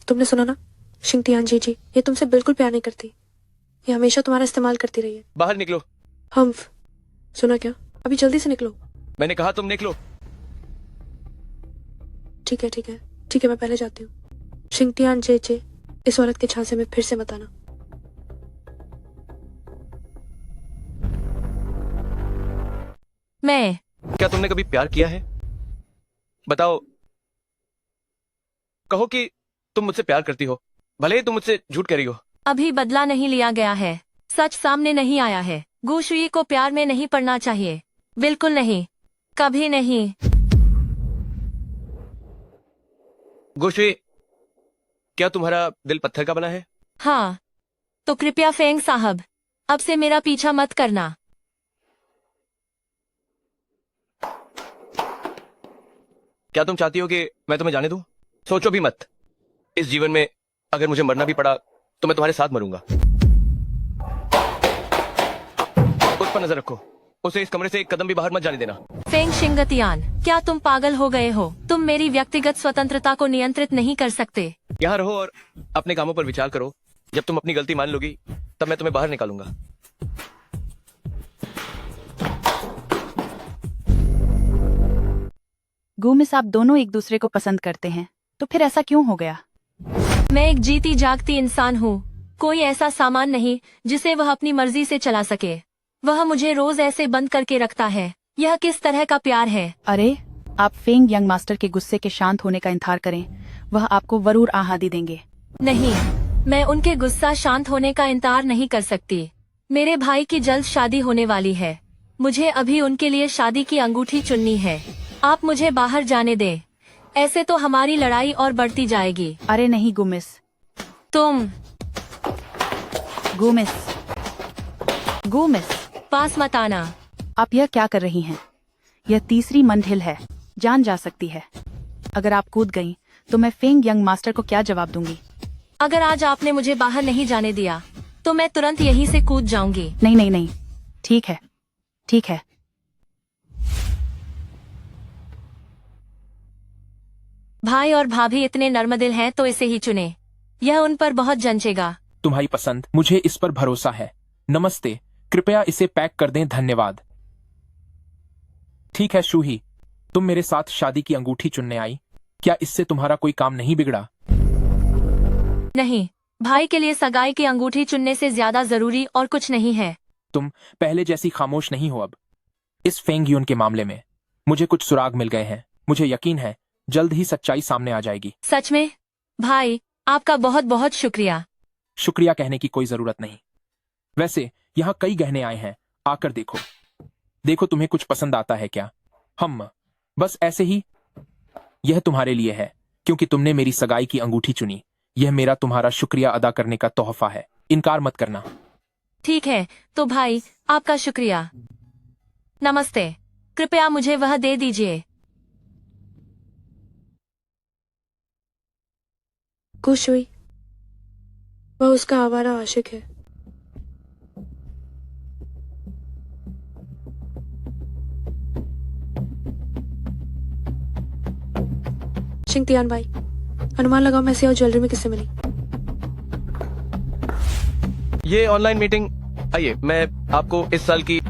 तुमने सुना ना? शिंगटियन जी ये तुमसे बिल्कुल प्यार नहीं करती, ये हमेशा तुम्हारा इस्तेमाल करती रही है। बाहर निकलो। हम्फ सुना क्या? अभी जल्दी से निकलो। मैंने कहा तुम निकलो। ठीक है ठीक है ठीक है, मैं पहले जाती हूँ। शिंगटियन जे इस औरत के झांसे में फिर से मत आना। मैं क्या तुमने कभी प्यार किया है? बताओ, कहो कि तुम मुझसे प्यार करती हो, भले ही तुम मुझसे झूठ कह रही हो। अभी बदला नहीं लिया गया है, सच सामने नहीं आया है। गुशुई को प्यार में नहीं पड़ना चाहिए, बिल्कुल नहीं, कभी नहीं। गुशुई, क्या तुम्हारा दिल पत्थर का बना है? हाँ, तो कृपया फेंग साहब अब से मेरा पीछा मत करना। क्या तुम चाहती हो कि मैं तुम्हें जाने दूं? सोचो भी मत, इस जीवन में अगर मुझे मरना भी पड़ा तो मैं तुम्हारे साथ मरूंगा। उस पर नजर रखो, उसे इस कमरे से एक कदम भी बाहर मत जाने देना। फेंग शिंगतियान, क्या तुम पागल हो गए हो? तुम मेरी व्यक्तिगत स्वतंत्रता को नियंत्रित नहीं कर सकते। यहाँ रहो और अपने कामों पर विचार करो। जब तुम अपनी गलती मान लोगी तब मैं तुम्हें बाहर निकालूंगा। गुमिस, आप दोनों एक दूसरे को पसंद करते हैं, तो फिर ऐसा क्यों हो गया? मैं एक जीती जागती इंसान हूँ, कोई ऐसा सामान नहीं जिसे वह अपनी मर्जी से चला सके। वह मुझे रोज ऐसे बंद करके रखता है। यह किस तरह का प्यार है? अरे आप फेंग यंग मास्टर के गुस्से के शांत होने का इंतजार करें, वह आपको वरूर आहादी देंगे। नहीं, मैं उनके गुस्सा शांत होने का इंतजार नहीं कर सकती। मेरे भाई की जल्द शादी होने वाली है, मुझे अभी उनके लिए शादी की अंगूठी चुननी है। आप मुझे बाहर जाने दें, ऐसे तो हमारी लड़ाई और बढ़ती जाएगी। अरे नहीं गुमिस। तुम गुमिस, गुमिस, पास मत आना। आप यह क्या कर रही हैं? यह तीसरी मंजिल है, जान जा सकती है। अगर आप कूद गईं, तो मैं फेंग यंग मास्टर को क्या जवाब दूंगी? अगर आज आपने मुझे बाहर नहीं जाने दिया तो मैं तुरंत यहीं से कूद जाऊंगी। नहीं नहीं नहीं, ठीक है ठीक है। भाई और भाभी इतने नर्मदिल हैं तो इसे ही चुने, यह उन पर बहुत जंचेगा। तुम्हारी पसंद, मुझे इस पर भरोसा है। नमस्ते, कृपया इसे पैक कर दें, धन्यवाद। ठीक है शूही, तुम मेरे साथ शादी की अंगूठी चुनने आई, क्या इससे तुम्हारा कोई काम नहीं बिगड़ा? नहीं, भाई के लिए सगाई की अंगूठी चुनने से ज्यादा जरूरी और कुछ नहीं है। तुम पहले जैसी खामोश नहीं हो अब। इस फेंग यून के मामले में मुझे कुछ सुराग मिल गए हैं। मुझे यकीन है जल्द ही सच्चाई सामने आ जाएगी। सच में? भाई, आपका बहुत बहुत शुक्रिया। शुक्रिया कहने की कोई जरूरत नहीं। वैसे यहाँ कई गहने आए हैं, आकर देखो। देखो तुम्हें कुछ पसंद आता है क्या? हम बस ऐसे ही। यह तुम्हारे लिए है क्योंकि तुमने मेरी सगाई की अंगूठी चुनी। यह मेरा तुम्हारा शुक्रिया अदा करने का तोहफा है, इनकार मत करना। ठीक है तो भाई, आपका शुक्रिया। नमस्ते, कृपया मुझे वह दे दीजिए। खुश हुई, वह उसका आवारा आशिक है। शिंगतियान भाई, अनुमान लगाओ मैसी और ज्वेलरी में किससे मिली? ये ऑनलाइन मीटिंग, आइए मैं आपको इस साल की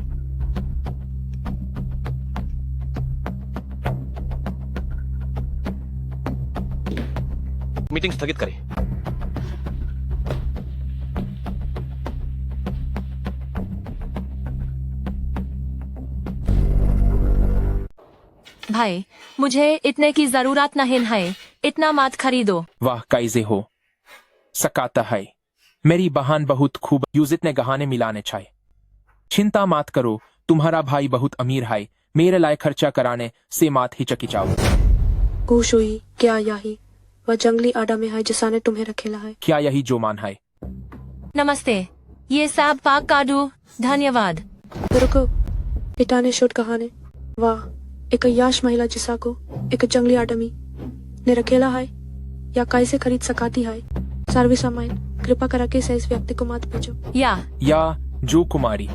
मीटिंग स्थगित करें। भाई, मुझे इतने की जरूरत नहीं है, इतना मत खरीदो। वाह कैसे हो सकाता है, मेरी बहन बहुत खूब यूज इतने गहने मिलाने चाहिए। चिंता मत करो, तुम्हारा भाई बहुत अमीर है, मेरे लायक खर्चा कराने से मत हिचकिचाओ। खुश हुई, क्या यही वह जंगली आडा में है जिसाने तुम्हें रखेला है? क्या यही जो मान है? नमस्ते, ये सब पाक काडू, धन्यवाद। तो रुको, इटाने शोट कहाने, वाह, एक अय्याश महिला जिसा को एक जंगली आदमी ने रखेला है या कैसे खरीद सकाती है? सर्विस सामान कृपा करा के इस व्यक्ति को मत भेजो। या जो कुमारी,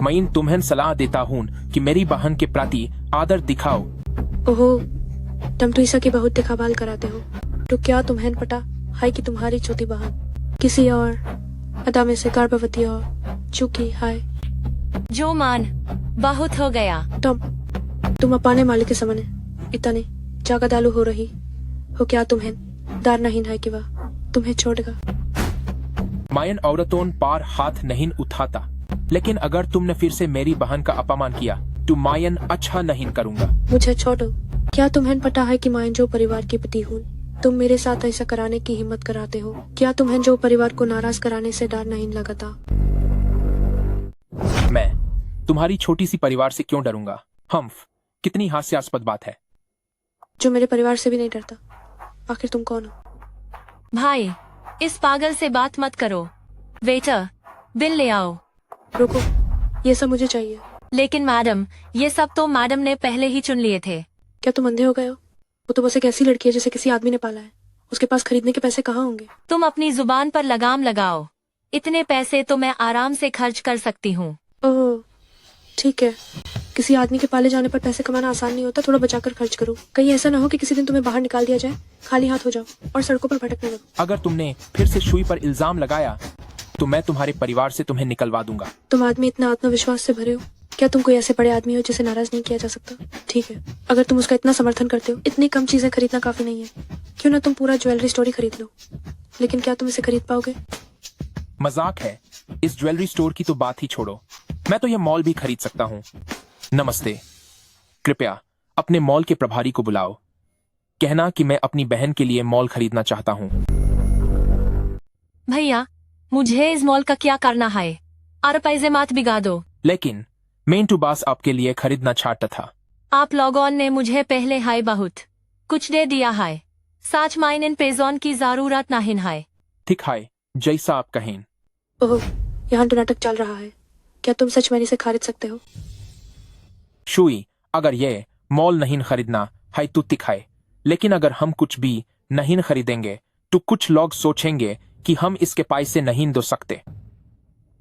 मैं तुम्हें सलाह देता हूँ कि मेरी बहन के प्रति आदर दिखाओ। ओहो, तुम तो ईसा की बहुत देखभाल कराते हो, तो क्या तुम्हें पता है कि तुम्हारी छोटी बहन किसी और अदा में से गर्भवती हो चुकी है? जो मान, बहुत हो गया। तुम अपाने मालिक के सामने इतने जागदालू हो रही हो, क्या तुम्हें डर नहीं है कि वह तुम्हें छोड़ेगा? मायन औरतों पार हाथ नहीं उठाता, लेकिन अगर तुमने फिर से मेरी बहन का अपमान किया तो मायन अच्छा नहीं करूँगा। मुझे छोड़ो, क्या तुम्हें पता है कि मैं जो परिवार की पति हूँ, तुम मेरे साथ ऐसा कराने की हिम्मत कराते हो? क्या तुम्हें जो परिवार को नाराज कराने से डर नहीं लगता? मैं तुम्हारी छोटी सी परिवार से क्यों डरूंगा? हम्फ, कितनी हास्यास्पद बात है। जो मेरे परिवार से भी नहीं डरता, आखिर तुम कौन हो? भाई, इस पागल से बात मत करो। वेटर, बिल ले आओ। रुको, ये सब मुझे चाहिए। लेकिन मैडम, ये सब तो मैडम ने पहले ही चुन लिए थे। क्या तुम अंधे हो गए हो? वो तो बस एक ऐसी लड़की है जिसे किसी आदमी ने पाला है, उसके पास खरीदने के पैसे कहाँ होंगे? तुम अपनी जुबान पर लगाम लगाओ, इतने पैसे तो मैं आराम से खर्च कर सकती हूँ। ओह ठीक है, किसी आदमी के पाले जाने पर पैसे कमाना आसान नहीं होता, थोड़ा बचाकर खर्च करो। कहीं ऐसा ना हो कि किसी दिन तुम्हें बाहर निकाल दिया जाए, खाली हाथ हो जाओ और सड़कों पर भटकने लगो। अगर तुमने फिर से शुई पर इल्जाम लगाया तो मैं तुम्हारे परिवार से तुम्हें निकलवा दूंगा। तुम आदमी इतना आत्मविश्वास से भरे हो, क्या तुम कोई ऐसे बड़े आदमी हो जिसे नाराज नहीं किया जा सकता? ठीक है, अगर तुम उसका इतना समर्थन करते हो, इतनी कम चीजें खरीदना काफी नहीं है, क्यों ना तुम पूरा ज्वेलरी स्टोर ही खरीद लो। लेकिन क्या तुम इसे खरीद पाओगे? मजाक है, इस ज्वेलरी स्टोर की तो बात ही छोड़ो, मैं तो यह मॉल भी खरीद सकता हूँ। नमस्ते, कृपया अपने मॉल के प्रभारी को बुलाओ, कहना कि मैं अपनी बहन के लिए मॉल खरीदना चाहता हूँ। भैया, मुझे इस मॉल का क्या करना है? और पैसे मत बिगा दो। लेकिन मैं तो बस आपके लिए खरीदना चाहता था। आप लोगों ने मुझे पहले हाय बहुत कुछ दे दिया है, सच में इन पैसों की जरूरत नहीं है। ठीक है, जैसा आप कहें। ओह, यहाँ तो नाटक चल रहा है, क्या तुम सच में इसे खरीद सकते हो? शुई, अगर ये मॉल नहीं खरीदना है तो ठीक है, लेकिन अगर हम कुछ भी नहीं खरीदेंगे तो कुछ लोग सोचेंगे कि हम इसके पैसे नहीं दे सकते।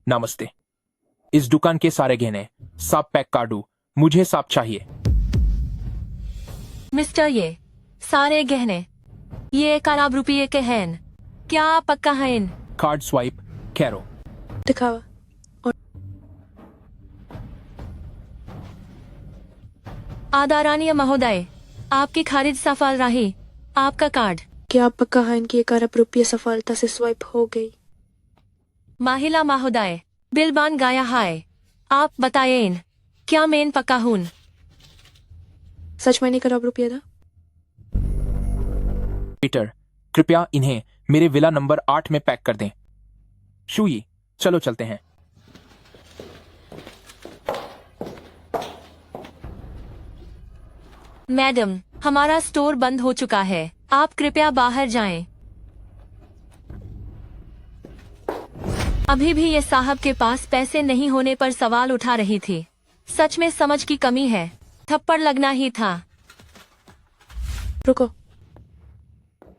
नमस्ते, इस दुकान के सारे गहने सब पैक कर दो, मुझे सब चाहिए। मिस्टर, ये सारे गहने ये 1 अरब रुपये के हैं, क्या पक्का है? इन कार्ड स्वाइप करो। दिखावा। आदरणीय महोदय, आपकी खरीद सफल रही, आपका कार्ड। क्या आप पक्का है इनकी 1 अरब रुपये सफलता से स्वाइप हो गई? महिला महोदय, बिल बन गया है, आप बताएं क्या मैं पक्का हूँ? सच में 1 अरब रुपये था? पीटर, कृपया इन्हें मेरे विला नंबर 8 में पैक कर दें। शुई, चलो चलते हैं। मैडम, हमारा स्टोर बंद हो चुका है, आप कृपया बाहर जाएं। अभी भी ये साहब के पास पैसे नहीं होने पर सवाल उठा रही थी। सच में समझ की कमी है, थप्पड़ लगना ही था। रुको,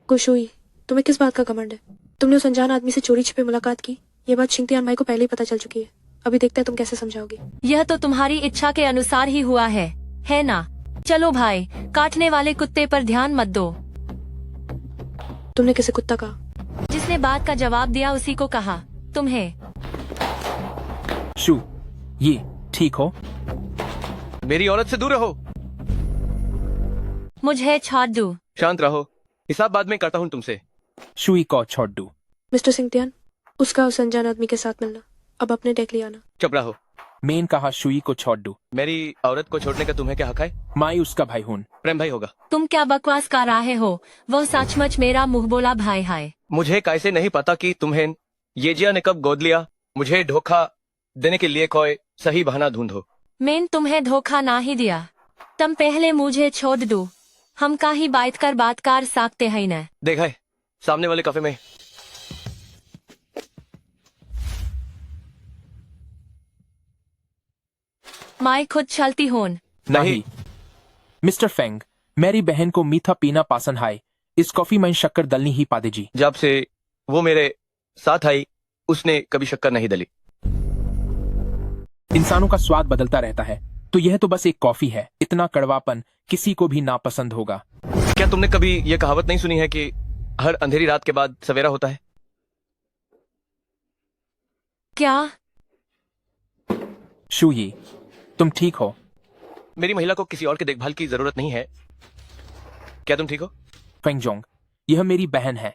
खुश हुई। तुम्हें किस बात का घमंड है? तुमने उस अनजान आदमी से चोरी छिपे मुलाकात की। ये बात शिंगतियान भाई को पहले ही पता चल चुकी है। अभी देखते हैं तुम कैसे समझाओगी। यह तो तुम्हारी इच्छा के अनुसार ही हुआ है ना? चलो भाई, काटने वाले कुत्ते पर ध्यान मत दो। तुमने किसे कुत्ता कहा? जिसने बात का जवाब दिया उसी को कहा। तुम्हें शू, ये ठीक हो? मेरी औरत से दूर रहो। मुझे छोड़ दो। शांत रहो, हिसाब बाद में करता हूँ तुमसे। शुई को छोड़ दू। मिस्टर सिंगतियान, उसका उस अनजान आदमी के साथ मिलना अब अपने टेक लिया ना। चुप रहो। मेन कहा शुई को छोड़ दू। मेरी औरत को छोड़ने का तुम्हें क्या हक है? माई उसका भाई हूं। प्रेम भाई होगा। तुम क्या बकवास कर रहे हो? वो सचमुच मेरा मुंह बोला भाई है। मुझे कैसे नहीं पता कि तुम्हें येजिया ने कब गोद लिया। मुझे धोखा देने के लिए कोई सही बहाना ढूंढो। मैंने तुम्हें धोखा ना ही दिया। तुम पहले मुझे छोड़ दो, हम का ही बैठ कर बात कर सकते हैं न। देखा है सामने वाले कैफे में। मैं खुद चलती हूँ। नहीं मिस्टर फेंग, मेरी बहन को मीठा पीना पसंद है। इस कॉफी में शक्कर डलनी ही पादे जी। जब से वो मेरे साथ आई उसने कभी शक्कर नहीं डली। इंसानों का स्वाद बदलता रहता है, तो यह तो बस एक कॉफी है। इतना कड़वापन किसी को भी नापसंद होगा। क्या तुमने कभी ये कहावत नहीं सुनी है कि हर अंधेरी रात के बाद सवेरा होता है? क्या? शुई, तुम ठीक हो? मेरी महिला को किसी और की देखभाल की जरूरत नहीं है। क्या तुम ठीक हो? फेंगजोंग, यह मेरी बहन है।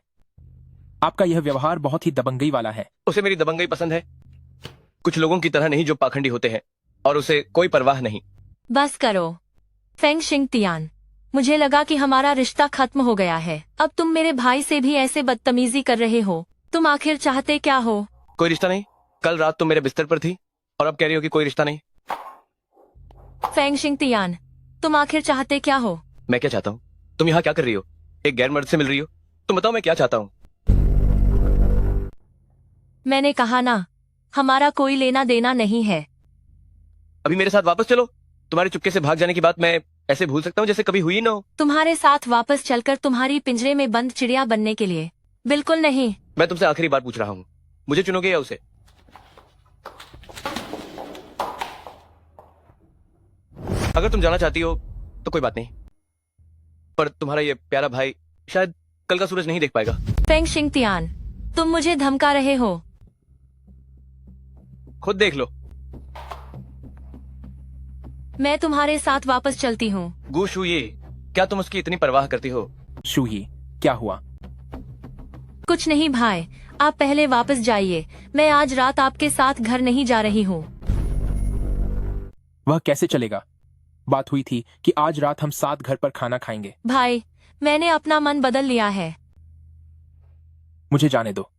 आपका यह व्यवहार बहुत ही दबंगई वाला है। उसे मेरी दबंगई पसंद है। कुछ लोगों की तरह नहीं जो पाखंडी होते हैं और उसे कोई परवाह नहीं। बस करो फेंग शिंगतियान, मुझे लगा कि हमारा रिश्ता खत्म हो गया है। अब तुम मेरे भाई से भी ऐसे बदतमीजी कर रहे हो। तुम आखिर चाहते क्या हो? कोई रिश्ता नहीं। कल रात तुम मेरे बिस्तर पर थी और अब कह रही हो कि कोई रिश्ता नहीं। फेंग शिंगतियान, तुम आखिर चाहते क्या हो? मैं क्या चाहता हूँ? तुम यहाँ क्या कर रही हो? एक गैर मर्द से मिल रही हो? तुम बताओ मैं क्या चाहता हूँ? मैंने कहा ना, हमारा कोई लेना देना नहीं है। अभी मेरे साथ वापस चलो। तुम्हारे चुपके से भाग जाने की बात मैं ऐसे भूल सकता हूँ जैसे कभी हुई ना हो। तुम्हारे साथ वापस चलकर तुम्हारी पिंजरे में बंद चिड़िया बनने के लिए? बिल्कुल नहीं। मैं तुमसे आखिरी बार पूछ रहा हूँ, मुझे चुनोगे या उसे? अगर तुम जाना चाहती हो तो कोई बात नहीं, पर तुम्हारा ये प्यारा भाई शायद कल का सूरज नहीं देख पाएगा। फेंग शिंगतियान, तुम मुझे धमका रहे हो। खुद देख लो। मैं तुम्हारे साथ वापस चलती हूँ। गु शुई, क्या तुम उसकी इतनी परवाह करती हो? शुई, क्या हुआ? कुछ नहीं भाई, आप पहले वापस जाइए। मैं आज रात आपके साथ घर नहीं जा रही हूँ। वह कैसे चलेगा? बात हुई थी कि आज रात हम साथ घर पर खाना खाएंगे। भाई, मैंने अपना मन बदल लिया है। मुझे जाने दो।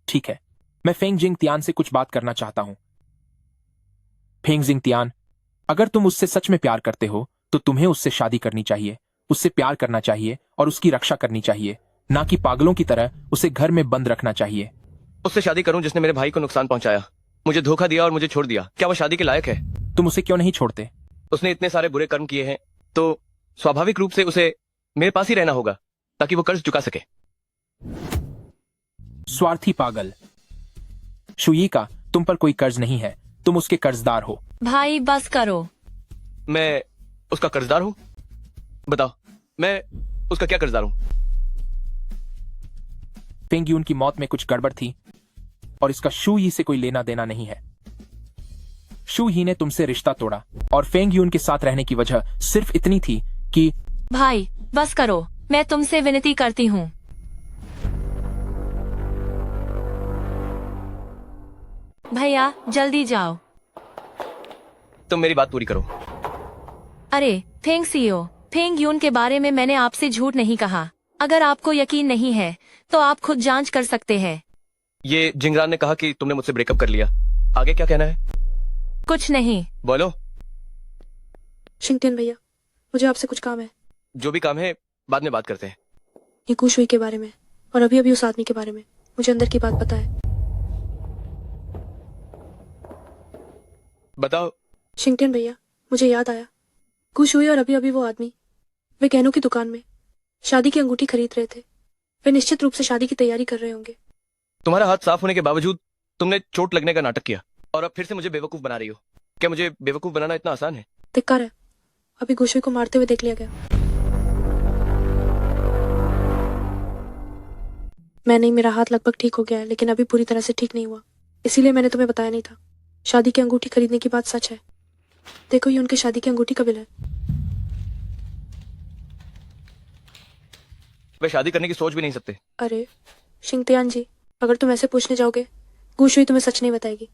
ठीक है, मैं फेंग जिंग तियान से कुछ बात करना चाहता हूँ। फेंग जिंग तियान, अगर तुम उससे सच में प्यार करते हो तो तुम्हें उससे शादी करनी चाहिए। उससे प्यार करना चाहिए और उसकी रक्षा करनी चाहिए, ना कि पागलों की तरह उसे घर में बंद रखना चाहिए। उससे शादी करूं जिसने मेरे भाई को नुकसान पहुंचाया, मुझे धोखा दिया और मुझे छोड़ दिया। क्या वो शादी के लायक है? तुम उसे क्यों नहीं छोड़ते? उसने इतने सारे बुरे कर्म किए हैं तो स्वाभाविक रूप से उसे मेरे पास ही रहना होगा ताकि वो कर्ज चुका सके। स्वार्थी पागल। शुई का तुम पर कोई कर्ज नहीं है, तुम उसके कर्जदार हो। भाई बस करो। मैं उसका कर्जदार हूं? बताओ, मैं उसका क्या कर्जदार हूं? फेंग यून की मौत में कुछ गड़बड़ थी और इसका शू ही से कोई लेना देना नहीं है। शू ही ने तुमसे रिश्ता तोड़ा और फेंग यून के साथ रहने की वजह सिर्फ इतनी थी कि भाई बस करो, मैं तुमसे विनती करती हूँ। भैया जल्दी जाओ। तुम मेरी बात पूरी करो। अरे फेंग सीओ, फेंग यून के बारे में मैंने आपसे झूठ नहीं कहा। अगर आपको यकीन नहीं है तो आप खुद जांच कर सकते हैं। ये जिंगरान ने कहा कि तुमने मुझसे ब्रेकअप कर लिया। आगे क्या कहना है? कुछ नहीं। बोलो। शिंगतियान भैया, मुझे आपसे कुछ काम है। जो भी काम है बाद में बात करते हैं। ये कुशुई के बारे में और अभी अभी उस आदमी के बारे में मुझे अंदर की बात पता है। बताओ। शिंगटियन भैया, मुझे याद आया। खुश हुई और अभी अभी वो आदमी, वे गहनों की दुकान में शादी की अंगूठी खरीद रहे थे। वे निश्चित रूप से शादी की तैयारी कर रहे होंगे। तुम्हारा हाथ साफ होने के बावजूद तुमने चोट लगने का नाटक किया और अब फिर से मुझे बेवकूफ बना रही हो। क्या मुझे बेवकूफ बनाना इतना आसान है? धिक्कार है, अभी गुशुई को मारते हुए देख लिया गया। मैं नहीं, मेरा हाथ लगभग ठीक हो गया है, लेकिन अभी पूरी तरह से ठीक नहीं हुआ, इसीलिए मैंने तुम्हें बताया नहीं था। शादी की अंगूठी खरीदने की बात सच है। देखो, ये उनकी शादी की अंगूठी का बिल है। वे शादी करने की सोच भी नहीं सकते। अरे शिंगतियान जी, अगर तुम ऐसे पूछने जाओगे, गुशुई तुम्हें सच नहीं बताएगी।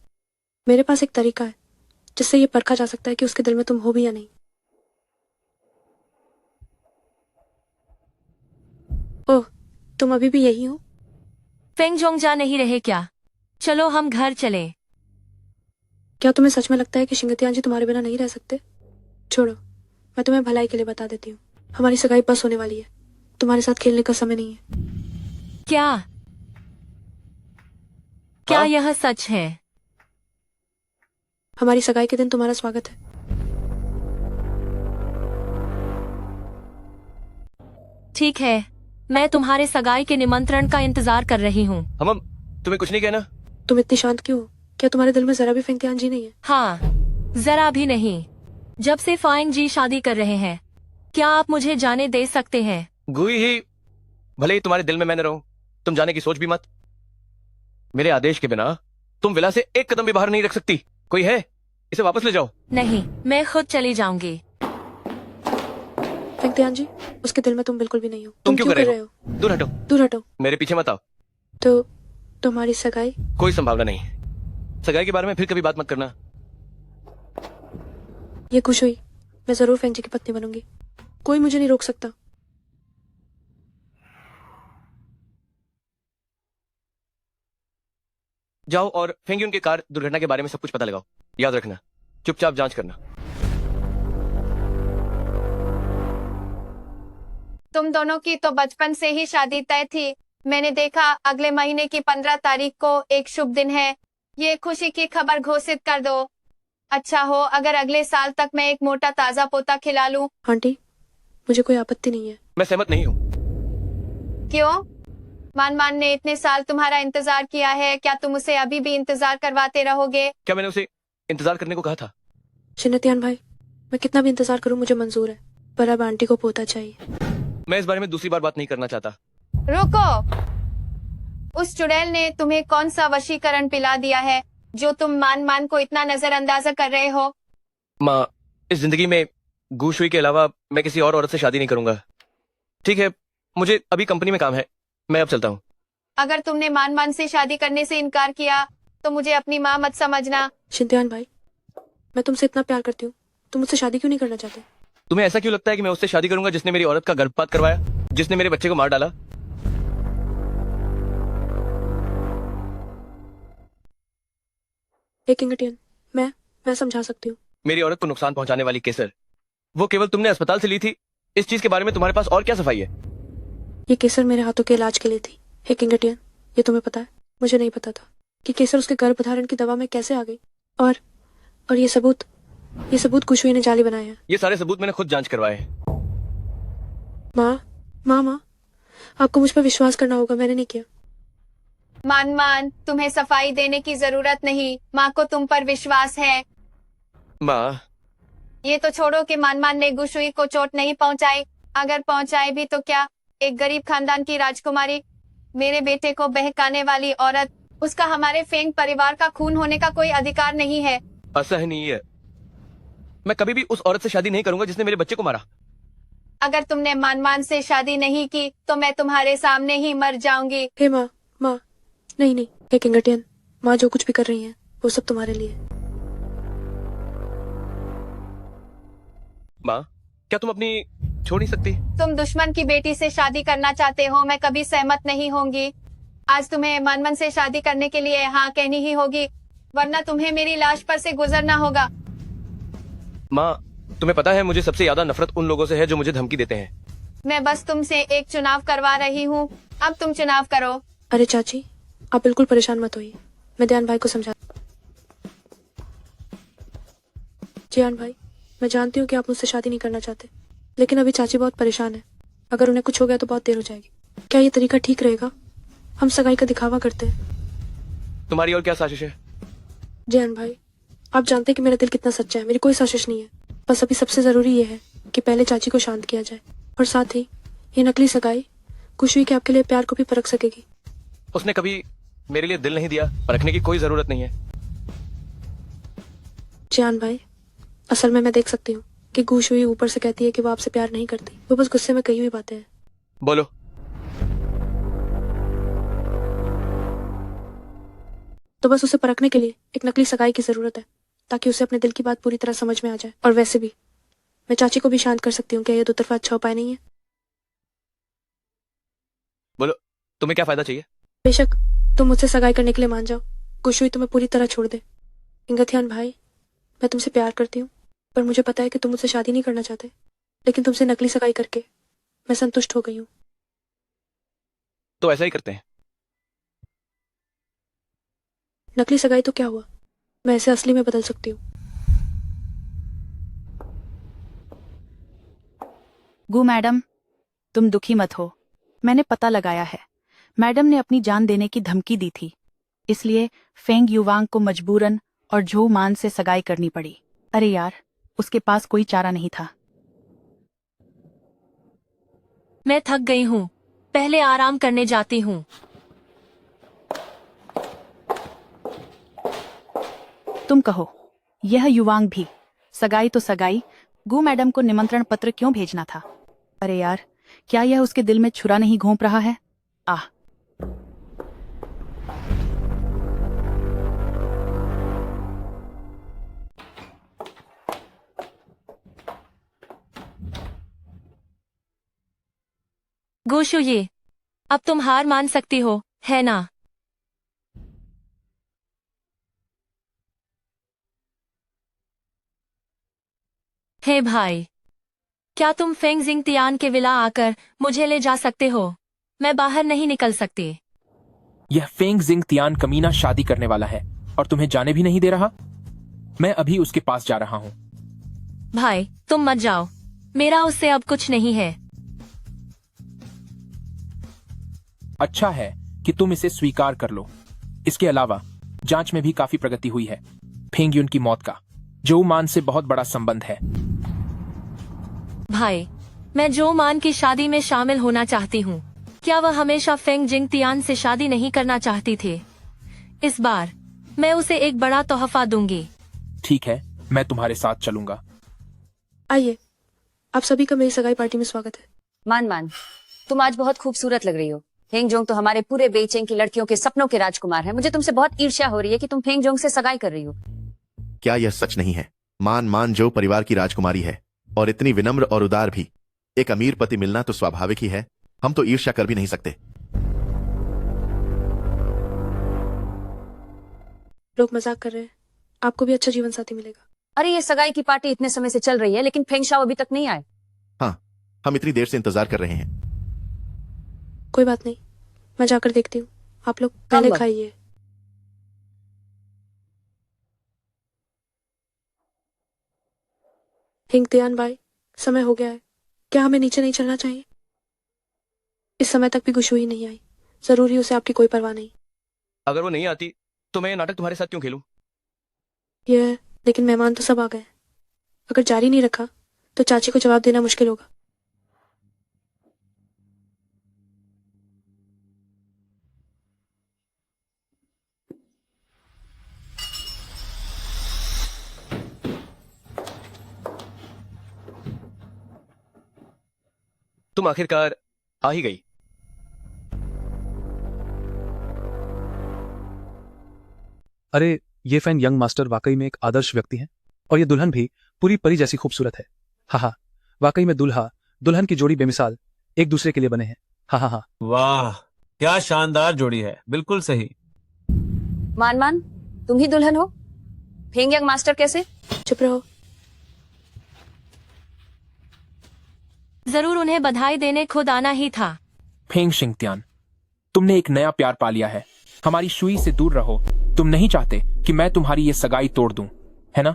मेरे पास एक तरीका है जिससे ये परखा जा सकता है कि उसके दिल में तुम हो भी या नहीं। ओह, तुम अभी भी यही हो? फेंग जोंग जा नहीं रहे क्या? चलो हम घर चले। क्या तुम्हें सच में लगता है कि शिंगतियान जी तुम्हारे बिना नहीं रह सकते? छोड़ो, मैं तुम्हें भलाई के लिए बता देती हूँ। हमारी सगाई बस होने वाली है, तुम्हारे साथ खेलने का समय नहीं है। क्या यह सच है? हमारी सगाई के दिन तुम्हारा स्वागत है। ठीक है, मैं तुम्हारे सगाई के निमंत्रण का इंतजार कर रही हूँ। हम तुम्हें कुछ नहीं कहना? तुम इतनी शांत क्यों हो? क्या तुम्हारे दिल में जरा भी फेंगतियान जी नहीं है? हाँ, जरा भी नहीं। जब से फाइंग जी शादी कर रहे हैं, क्या आप मुझे जाने दे सकते हैं? गुई ही, भले ही तुम्हारे दिल में मैं न रहूं, तुम जाने की सोच भी मत। मेरे आदेश के बिना तुम विला से एक कदम भी बाहर नहीं रख सकती। कोई है? इसे वापस ले जाओ। नहीं, मैं खुद चली जाऊंगी। फेंगतियान जी, उसके दिल में तुम बिल्कुल भी नहीं हो। तुम क्यों कर रहे हो? दूर हटो। दूर हटो। मेरे पीछे मत आओ। तो तुम्हारी सगाई? कोई संभावना नहीं। सगाई के बारे में फिर कभी बात मत करना। ये खुश हुई, मैं जरूर फेंग जी की पत्नी बनूंगी। कोई मुझे नहीं रोक सकता। जाओ और फेंगयुन के कार दुर्घटना के बारे में सब कुछ पता लगाओ। याद रखना, चुपचाप जांच करना। तुम दोनों की तो बचपन से ही शादी तय थी। मैंने देखा अगले महीने की 15 तारीख को एक शुभ दिन है। ये खुशी की खबर घोषित कर दो। अच्छा हो अगर अगले साल तक मैं एक मोटा ताजा पोता खिला लूं। आंटी, मुझे कोई आपत्ति नहीं है। मैं सहमत नहीं हूँ। क्यों? मान ने इतने साल तुम्हारा इंतजार किया है, क्या तुम उसे अभी भी इंतजार करवाते रहोगे? क्या मैंने उसे इंतजार करने को कहा था? शिंगतियान भाई, मैं कितना भी इंतजार करूं मुझे मंजूर है, पर अब आंटी को पोता चाहिए। मैं इस बारे में दूसरी बार बात नहीं करना चाहता। रुको, उस चुड़ैल ने तुम्हें कौन सा वशीकरण पिला दिया है जो तुम मान को इतना नजरअंदाज कर रहे हो? माँ, इस जिंदगी में गुशुई के अलावा मैं किसी और औरत से शादी नहीं करूंगा। ठीक है, मुझे अभी कंपनी में काम है, मैं अब चलता हूँ। अगर तुमने मान से शादी करने से इनकार किया तो मुझे अपनी माँ मत समझना। शिंगतियान भाई, मैं तुमसे इतना प्यार करती हूँ, तुम मुझसे शादी क्यों नहीं करना चाहते? तुम्हें ऐसा क्यों लगता है कि मैं उससे शादी करूंगा जिसने मेरी औरत का गर्भपात करवाया, जिसने मेरे बच्चे को मार डाला? किंगटियन, मैं समझा सकती हूँ। मेरी औरत को नुकसान पहुंचाने वाली केसर, वो केवल तुमने अस्पताल से ली थी। इस चीज के बारे में तुम्हारे पास और क्या सफाई है? ये केसर मेरे हाथों के इलाज के लिए थी। हे किंगटियन, ये तुम्हें पता है, मुझे नहीं पता था कि केसर उसके गर्भधारण की दवा में कैसे आ गई। और ये सबूत खुशबू ने जाली बनाए हैं। ये सारे सबूत मैंने खुद जांच करवाए हैं। माँ, आपको मुझ पर विश्वास करना होगा, मैंने नहीं किया। मान, तुम्हें सफाई देने की जरूरत नहीं, माँ को तुम पर विश्वास है। माँ, ये तो छोड़ो कि मान ने गुशुई को चोट नहीं पहुँचाई। अगर पहुँचाई भी तो क्या? एक गरीब खानदान की राजकुमारी, मेरे बेटे को बहकाने वाली औरत, उसका हमारे फेंग परिवार का खून होने का कोई अधिकार नहीं है। असहनीय। मैं कभी भी उस औरत से शादी नहीं करूंगा जिसने मेरे बच्चे को मारा। अगर तुमने मान से शादी नहीं की तो मैं तुम्हारे सामने ही मर जाऊंगी। हे माँ, नहीं। हे किंगटियन, माँ जो कुछ भी कर रही है वो सब तुम्हारे लिए। माँ, क्या तुम अपनी छोड़ नहीं सकती? तुम दुश्मन की बेटी से शादी करना चाहते हो, मैं कभी सहमत नहीं होंगी। आज तुम्हें मन से शादी करने के लिए हाँ कहनी ही होगी, वरना तुम्हें मेरी लाश पर से गुजरना होगा। माँ, तुम्हें पता है मुझे सबसे ज्यादा नफरत उन लोगों से है जो मुझे धमकी देते हैं। मैं बस तुमसे एक चुनाव करवा रही हूँ, अब तुम चुनाव करो। अरे चाची, आप बिल्कुल परेशान मत होइए, मैं ध्यान भाई को समझा। जियान भाई, मैं जानती हूँ कि आप मुझसे शादी नहीं करना चाहते, लेकिन अभी चाची बहुत परेशान है। अगर उन्हें कुछ हो गया तो बहुत देर हो जाएगी। क्या ये तरीका ठीक रहेगा? हम सगाई का दिखावा करते हैं। तुम्हारी और क्या साजिश है? जियान भाई, आप जानते हैं कि मेरा दिल कितना सच्चा है। मेरी कोई साजिश नहीं है। बस अभी सबसे जरूरी ये है कि पहले चाची को शांत किया जाए, और साथ ही ये नकली सगाई खुश हुई कि आपके लिए प्यार को भी परख सकेगी। उसने कभी मेरे लिए दिल नहीं दिया, परखने की कोई जरूरत नहीं है। जियान भाई, असल में मैं देख सकती हूँ कि गुश हुई ऊपर से कहती है कि वो आपसे प्यार नहीं करती। वो बस गुस्से में कही हुई बातें हैं। बोलो। तो बस उसे परखने के लिए एक नकली सगाई की जरूरत है, ताकि उसे अपने दिल की बात पूरी तरह समझ में आ जाए। और वैसे भी मैं चाची को भी शांत कर सकती हूँ। क्या ये दो तरफा अच्छा उपाय नहीं है? बोलो, तुम्हें क्या फायदा चाहिए? बेशक तुम मुझसे सगाई करने के लिए मान जाओ, गुश हुई तुम्हें पूरी तरह छोड़ दे। इंगथियान भाई, मैं तुमसे प्यार करती हूँ, पर मुझे पता है कि तुम मुझसे शादी नहीं करना चाहते। लेकिन तुमसे नकली सगाई करके मैं संतुष्ट हो गई हूँ। तो ऐसा ही करते हैं। नकली सगाई तो क्या हुआ, मैं इसे असली में बदल सकती हूँ। गु मैडम, तुम दुखी मत हो। मैंने पता लगाया है, मैडम ने अपनी जान देने की धमकी दी थी, इसलिए फेंग युवांग को मजबूरन और झो मान से सगाई करनी पड़ी। अरे यार, उसके पास कोई चारा नहीं था। मैं थक गई हूँ, पहले आराम करने जाती हूँ। तुम कहो, यह युवांग भी सगाई तो सगाई, गु मैडम को निमंत्रण पत्र क्यों भेजना था? अरे यार, क्या यह उसके दिल में छुरा नहीं घोंप रहा है? आह, गोशु, ये अब तुम हार मान सकती हो, है ना? हे भाई, क्या तुम फेंग जिंग तियान के विला आकर मुझे ले जा सकते हो? मैं बाहर नहीं निकल सकती। यह फेंग जिंग तियान कमीना शादी करने वाला है और तुम्हें जाने भी नहीं दे रहा। मैं अभी उसके पास जा रहा हूँ। भाई, तुम मत जाओ, मेरा उससे अब कुछ नहीं है। अच्छा है कि तुम इसे स्वीकार कर लो। इसके अलावा जांच में भी काफी प्रगति हुई है। फेंग युन की मौत का जो मान से बहुत बड़ा संबंध है। भाई, मैं जो मान की शादी में शामिल होना चाहती हूँ। क्या वह हमेशा फेंग जिंग तियान से शादी नहीं करना चाहती थी? इस बार मैं उसे एक बड़ा तोहफा दूंगी। ठीक है, मैं तुम्हारे साथ चलूंगा। आइए, आप सभी का मेरी सगाई पार्टी में स्वागत है। मान मान, तुम आज बहुत खूबसूरत लग रही हो। फेंग जोंग तो हमारे पूरे बेइचेंग की लड़कियों के सपनों के राजकुमार हैं। मुझे तुमसे बहुत ईर्ष्या हो रही है कि तुम फेंग जोंग से सगाई कर रही हो। क्या यह सच नहीं है? मान मान जो परिवार की राजकुमारी है और इतनी विनम्र और उदार भी। एक अमीर पति मिलना तो स्वाभाविक ही है। हम तो ईर्ष्या कर भी नहीं सकते। लोग मजाक कर रहे हैं, आपको भी अच्छा जीवन साथी मिलेगा। अरे ये सगाई की पार्टी इतने समय से चल रही है, लेकिन फेंग शाओ अभी तक नहीं आए। हाँ, हम इतनी देर से इंतजार कर रहे हैं। कोई बात नहीं, मैं जाकर देखती हूँ। आप लोग पहले खाइए। हिंग तियान भाई, समय हो गया है। क्या हमें नीचे नहीं चलना चाहिए? इस समय तक भी गुशु ही नहीं आई। जरूरी उसे आपकी कोई परवाह नहीं। अगर वो नहीं आती तो मैं ये नाटक तुम्हारे साथ क्यों खेलूं? ये है, लेकिन मेहमान तो सब आ गए। अगर जारी नहीं रखा तो चाची को जवाब देना मुश्किल होगा। तुम आखिरकार आ ही गई। अरे, ये फैन यंग मास्टर वाकई में एक आदर्श व्यक्ति है, और ये दुल्हन भी पूरी परी जैसी खूबसूरत है। हाँ हाँ, वाकई में दुल्हा दुल्हन की जोड़ी बेमिसाल एक दूसरे के लिए बने हैं। हाँ हाँ हाँ। वाह, क्या शानदार जोड़ी है। बिल्कुल सही। मान मान, तुम ही दुल्हन हो? फेंग यंग मास्टर कैसे? चुप रहो। जरूर उन्हें बधाई देने खुद आना ही था। फेंग शिंगतियान, तुमने एक नया प्यार पा लिया है। हमारी शुई से दूर रहो। तुम नहीं चाहते कि मैं तुम्हारी ये सगाई तोड़ दूं, है ना?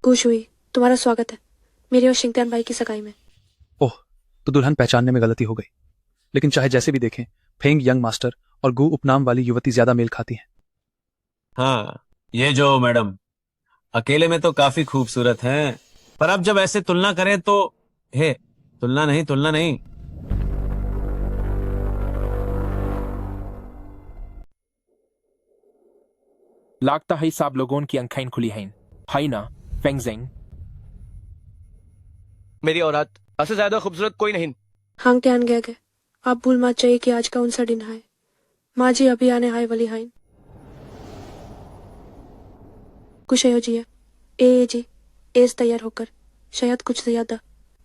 खुश हुई, तुम्हारा स्वागत है मेरे और शिंगत्यान भाई की सगाई में। ओह, तो दुल्हन पहचानने में गलती हो गई। लेकिन चाहे जैसे भी देखें, फेंग यंग मास्टर और गु उपनाम वाली युवती ज्यादा मेल खाती हैं। हाँ, ये जो मैडम अकेले में तो काफी खूबसूरत हैं, पर अब जब ऐसे तुलना करें तो हे, तुलना नहीं। लागता है साब लोगों की अंखाइन खुली हैं, हाई ना फेंगजेंग। मेरी औलाद अससे ज्यादा खूबसूरत कोई नहीं। हांग त्यान गए गए, आप भूल मत जाइए कि आज का उनसा दिन है। माँ जी अभी आने हाय वाली हाइन। कुछ अयो जी है, ए जी एस तैयार होकर शायद कुछ ज्यादा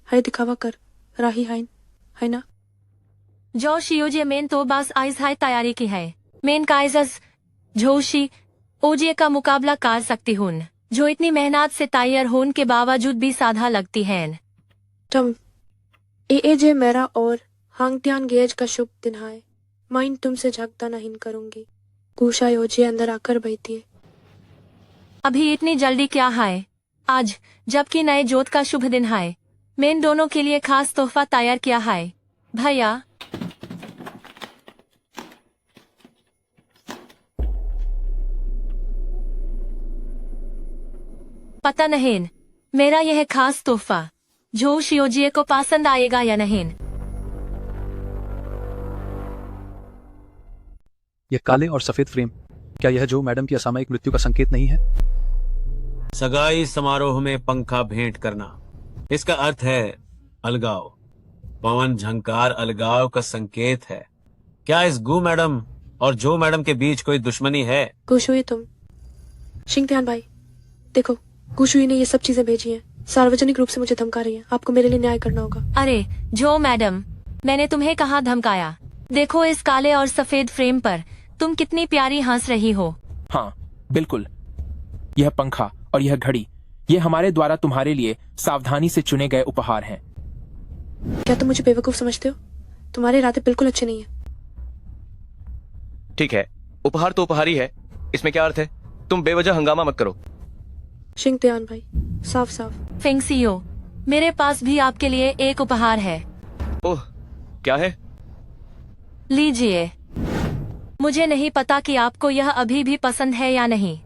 हाय दिखावा कर राही हाइन, है ना? जो शियोजे मेन तो बस आइज हाय तैयारी की है। मेन काइजस जोशी ओजे का मुकाबला कर सकती हूँ, जो इतनी मेहनत से तैयार होने के बावजूद भी साधा लगती हैं। तुम ए जे मेरा और हांग त्यान गेज का शुभ दिन है। माइन तुमसे झगड़ा नहीं करूंगी। कुशा योजी अंदर आकर बैठी है। अभी इतनी जल्दी क्या है? आज जबकि नए जोत का शुभ दिन है, मेन दोनों के लिए खास तोहफा तैयार किया है। भैया पता नहीं मेरा यह खास तोहफा जो शियोजी को पसंद आएगा या नहीं। यह काले और सफेद फ्रेम, क्या यह जो मैडम की असामयिक मृत्यु का संकेत नहीं है? सगाई समारोह में पंखा भेंट करना, इसका अर्थ है अलगाव। पवन झंकार अलगाव का संकेत है। क्या इस गु मैडम और जो मैडम के बीच कोई दुश्मनी है? कुशुई तुम शिंगत्यान भाई देखो, कुशुई ने ये सब चीजें भेजी हैं। सार्वजनिक रूप से मुझे धमका रही है। आपको मेरे लिए न्याय करना होगा। अरे जो मैडम, मैंने तुम्हें कहाँ धमकाया? देखो इस काले और सफेद फ्रेम पर तुम कितनी प्यारी हंस रही हो। हाँ बिल्कुल, यह पंखा और यह घड़ी, ये हमारे द्वारा तुम्हारे लिए सावधानी से चुने गए उपहार हैं। क्या तुम मुझे बेवकूफ समझते हो? तुम्हारे इरादे बिल्कुल अच्छे नहीं है। ठीक है, उपहार तो उपहार ही है, इसमें क्या अर्थ है? तुम बेवजह हंगामा मत करो। शिंगत्यान भाई साफ साफ। फेंगसियो, मेरे पास भी आपके लिए एक उपहार है। ओह, क्या है? लीजिए। मुझे नहीं पता कि आपको यह अभी भी पसंद है या नहीं।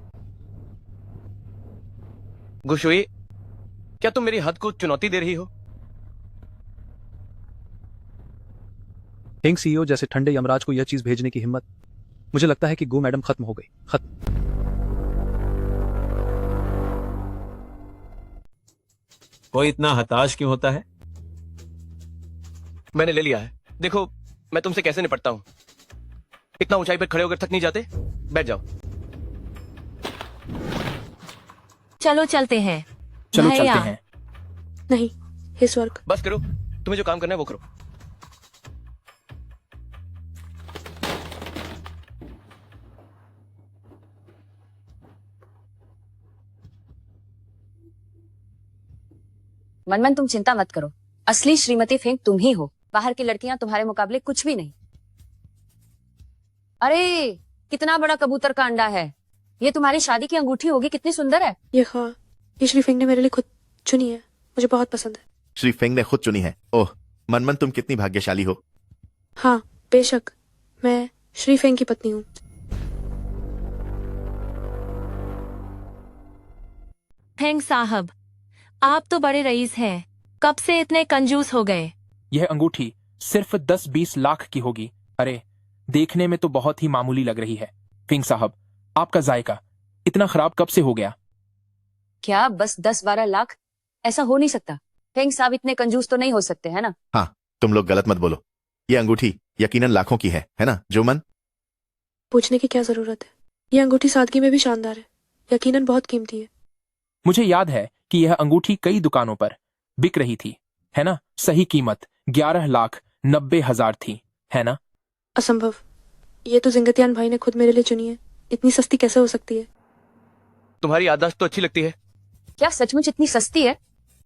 गुशुई, क्या तुम मेरी हद को चुनौती दे रही हो? हेंग सीईओ जैसे ठंडे यमराज को यह चीज भेजने की हिम्मत, मुझे लगता है कि गु मैडम खत्म हो गई। खत्म। कोई इतना हताश क्यों होता है? मैंने ले लिया है। देखो मैं तुमसे कैसे निपटता हूँ। इतना ऊंचाई पर खड़े होकर थक नहीं जाते? बैठ जाओ। चलो चलते हैं। चलो चलते भैया। हैं। नहीं, हे स्वर्ग। बस करो, तुम्हें जो काम करना है वो करो। मनमन तुम चिंता मत करो, असली श्रीमती फेंग तुम ही हो। बाहर की लड़कियां तुम्हारे मुकाबले कुछ भी नहीं। अरे कितना बड़ा कबूतर का अंडा है। ये तुम्हारी शादी की अंगूठी होगी, कितनी सुंदर है। ये श्री फेंग ने मेरे लिए खुद चुनी है, मुझे बहुत पसंद है। श्री फेंग ने खुद चुनी है। ओह मनमन, तुम कितनी भाग्यशाली हो। हाँ बेशक, मैं श्री फेंग की पत्नी हूँ। फेंग साहब, आप तो बड़े रईस हैं, कब से इतने कंजूस हो गए? यह अंगूठी सिर्फ 10-20 लाख की होगी। अरे देखने में तो बहुत ही मामूली लग रही है। फेंग साहब, आपका जायका इतना खराब कब से हो गया? क्या बस 10-12 लाख? ऐसा हो नहीं सकता। फेंग साहब इतने कंजूस तो नहीं हो सकते, है ना? हाँ, तुम लोग गलत मत बोलो। ये अंगूठी यकीनन लाखों की है ना जो मन? पूछने की क्या जरूरत है? ये अंगूठी सादगी में भी शानदार है, यकीनन बहुत कीमती है। मुझे याद है कि यह अंगूठी कई दुकानों पर बिक रही थी, है ना? सही कीमत 11,90,000 थी, है ना? असंभव, ये तो जिंगतियान भाई ने खुद मेरे लिए चुनी है। इतनी सस्ती कैसे हो सकती है? तुम्हारी याददाश्त तो अच्छी लगती है। क्या सचमुच इतनी सस्ती है?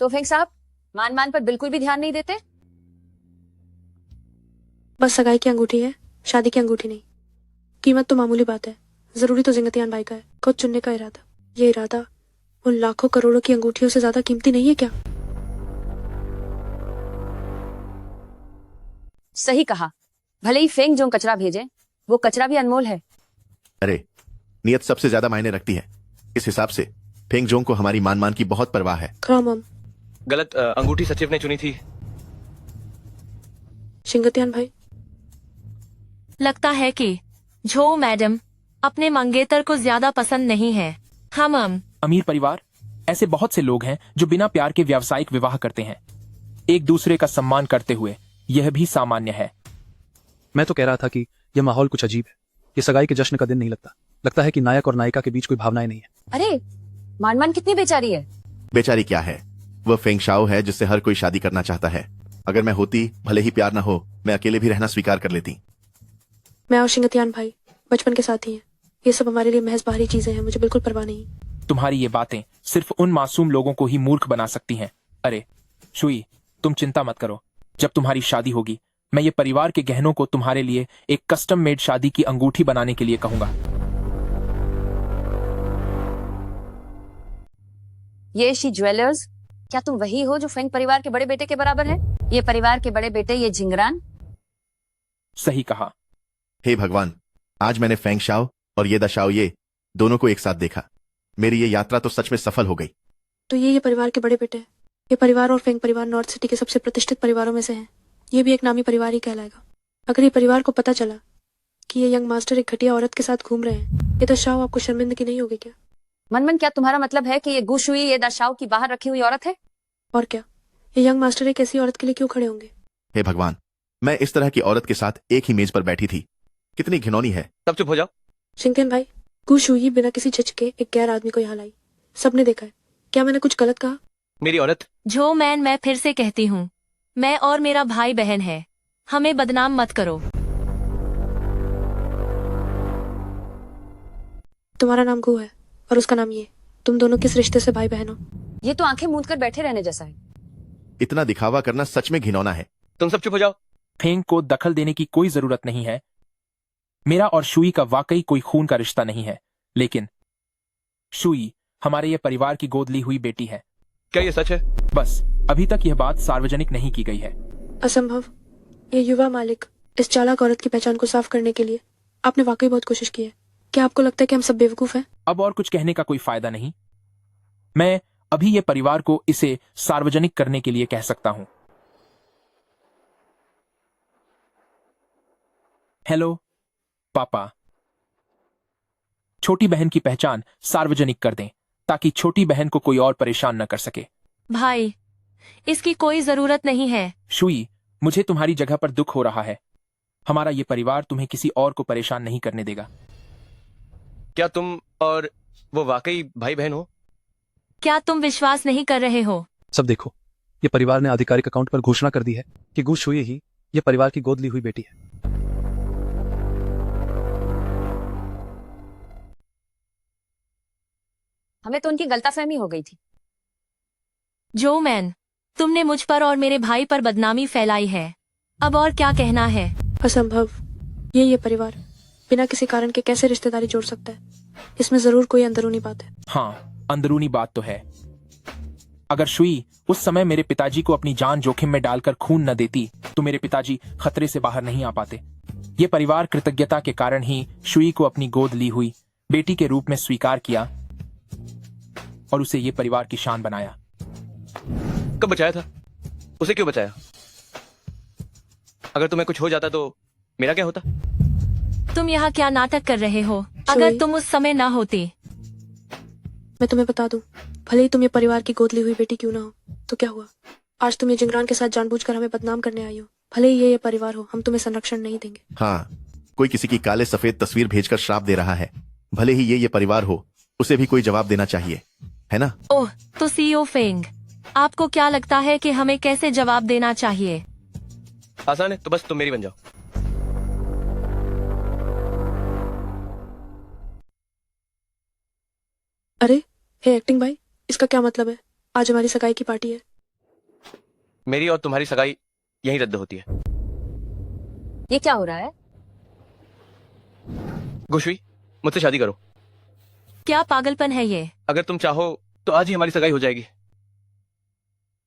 तो फेंग साहब मान पर बिल्कुल भी ध्यान नहीं देते? बस सगाई की अंगूठी है, शादी की अंगूठी नहीं। कीमत तो मामूली बात है, जरूरी तो जिंगतियान भाई का है, खुद चुनने का इरादा। ये इरादा उन लाखों करोड़ों की अंगूठियों से ज्यादा कीमती नहीं है क्या? सही कहा। भले ही फेंग जोंग कचरा भेजे, वो कचरा भी अनमोल है। अरे नियत सबसे ज्यादा मायने रखती है। इस हिसाब से फेंग जोंग को हमारी मान की बहुत परवाह है। क्रॉमम गलत अंगूठी सचिव ने चुनी थी। शिंगतियान भाई, लगता है कि झो मैडम अपने मंगेतर को ज्यादा पसंद नहीं है। हम अमीर परिवार, ऐसे बहुत से लोग हैं जो बिना प्यार के व्यावसायिक विवाह करते हैं, एक दूसरे का सम्मान करते हुए। यह भी सामान्य है। मैं तो कह रहा था कि यह माहौल कुछ अजीब है। ये सगाई के जश्न का दिन नहीं लगता। लगता है कि नायक और नायिका के बीच कोई भावनाएं नहीं है। अरे मान कितनी बेचारी है। बेचारी क्या है, वह फेंग शाओ है जिससे हर कोई शादी करना चाहता है। अगर मैं होती, भले ही प्यार न हो, मैं अकेले भी रहना स्वीकार कर लेती। मैं और शिंगतियान भाई बचपन के साथी हैं। ये सब हमारे लिए महज बाहरी चीजें हैं। मुझे बिल्कुल परवाह नहीं। तुम्हारी ये बातें सिर्फ उन मासूम लोगों को ही मूर्ख बना सकती हैं। अरे शुई, तुम चिंता मत करो। जब तुम्हारी शादी होगी, मैं ये परिवार के गहनों को तुम्हारे लिए एक कस्टम मेड शादी की अंगूठी बनाने के लिए कहूंगा। ये शी ज्वेलर्स, क्या तुम वही हो जो फेंग परिवार के बड़े बेटे के बराबर है? ये परिवार के बड़े बेटे ये झिंगरान। सही कहा। हे भगवान, आज मैंने फेंग शाओ और ये दशाओ ये दोनों को एक साथ देखा। मेरी ये यात्रा तो सच में सफल हो गई। तो ये परिवार के बड़े बेटे हैं। ये परिवार और फेंग परिवार नॉर्थ सिटी के सबसे प्रतिष्ठित परिवारों में से हैं। ये भी एक नामी परिवार ही कहलाएगा। अगर ये परिवार को पता चला कि ये यंग मास्टर एक घटिया औरत के साथ घूम रहे हैं, ये दशाओ आपको शर्मिंदगी नहीं होगी क्या? मनमन, क्या तुम्हारा मतलब है कि ये गुशुई ये दशाओ की बाहर रखी हुई औरत है? और क्या, ये यंग मास्टर एक ऐसी औरत के लिए क्यों खड़े होंगे? हे भगवान, मैं इस तरह की औरत के साथ एक ही मेज पर बैठी थी। कितनी घिनौनी है। सब चुप हो जाओ। शिंगतियान भाई, गुशुई बिना किसी झिझके एक गैर आदमी को यहाँ लाई। सबने देखा है। क्या मैंने कुछ गलत कहा? मेरी औरत। झो मैन, मैं फिर से कहती हूँ, मैं और मेरा भाई बहन है। हमें बदनाम मत करो। तुम्हारा नाम गु है और उसका नाम ये। तुम दोनों किस रिश्ते से भाई बहन हो? ये तो आंखें मूंद कर बैठे रहने जैसा है। इतना दिखावा करना सच में घिनौना है। तुम सब चुप हो जाओ। फेंग को दखल देने की कोई जरूरत नहीं है। मेरा और शुई का वाकई कोई खून का रिश्ता नहीं है, लेकिन शुई हमारे ये परिवार की गोद ली हुई बेटी है। क्या ये सच है? बस अभी तक यह बात सार्वजनिक नहीं की गई है। असंभव। ये युवा मालिक, इस चालाक औरत की पहचान को साफ करने के लिए आपने वाकई बहुत कोशिश की है। क्या आपको लगता है कि हम सब बेवकूफ हैं? अब और कुछ कहने का कोई फायदा नहीं। मैं अभी ये परिवार को इसे सार्वजनिक करने के लिए कह सकता हूं। हेलो पापा, छोटी बहन की पहचान सार्वजनिक कर दें ताकि छोटी बहन को कोई और परेशान न कर सके। भाई, इसकी कोई जरूरत नहीं है। शुई, मुझे तुम्हारी जगह पर दुख हो रहा है। हमारा ये परिवार तुम्हें किसी और को परेशान नहीं करने देगा। क्या तुम और वो वाकई भाई बहन हो? क्या तुम विश्वास नहीं कर रहे हो? सब देखो, ये परिवार ने आधिकारिक अकाउंट पर घोषणा कर दी है कि गु शुई ही ये परिवार की गोद ली हुई बेटी है। हमें तो उनकी गलतफहमी हो गई थी। जो मैन, तुमने मुझ पर और मेरे भाई पर बदनामी फैलाई है। अब और क्या कहना है? असंभव। ये परिवार बिना किसी कारण के कैसे रिश्तेदारी जोड़ सकता है? इसमें जरूर कोई अंदरूनी बात है। हाँ, अंदरूनी बात तो है। अगर शुई उस समय मेरे पिताजी को अपनी जान जोखिम में डालकर खून न देती तो मेरे पिताजी खतरे से बाहर नहीं आ पाते। ये परिवार कृतज्ञता के कारण ही शुई को अपनी गोद ली हुई बेटी के रूप में स्वीकार किया और उसे ये परिवार की शान बनाया। कब बचाया था? उसे क्यों बचाया? अगर तुम्हें कुछ हो जाता तो मेरा क्या होता? तुम यहाँ क्या नाटक कर रहे हो? अगर तुम उस समय ना होती। मैं तुम्हें बता दूं, भले ही तुम ये परिवार की गोद ली हुई बेटी क्यों ना हो, तो क्या हुआ? आज तुम ये जिंगरान के साथ जानबूझकर हमें बदनाम करने आई हो। भले ही ये परिवार हो, हम तुम्हें संरक्षण नहीं देंगे। हाँ, कोई किसी की काले सफेद तस्वीर भेजकर श्राप दे रहा है। भले ही ये परिवार हो, उसे भी कोई जवाब देना चाहिए, है ना? ओह, तो सीईओ फेंग, आपको क्या लगता है कि हमें कैसे जवाब देना चाहिए? आसान है, तो बस तुम मेरी बन जाओ। अरे हे एक्टिंग भाई, इसका क्या मतलब है? आज हमारी सगाई की पार्टी है। मेरी और तुम्हारी सगाई यहीं रद्द होती है। ये क्या हो रहा है? गुशवी, मुझसे शादी करो। क्या पागलपन है ये? अगर तुम चाहो तो आज ही हमारी सगाई हो जाएगी।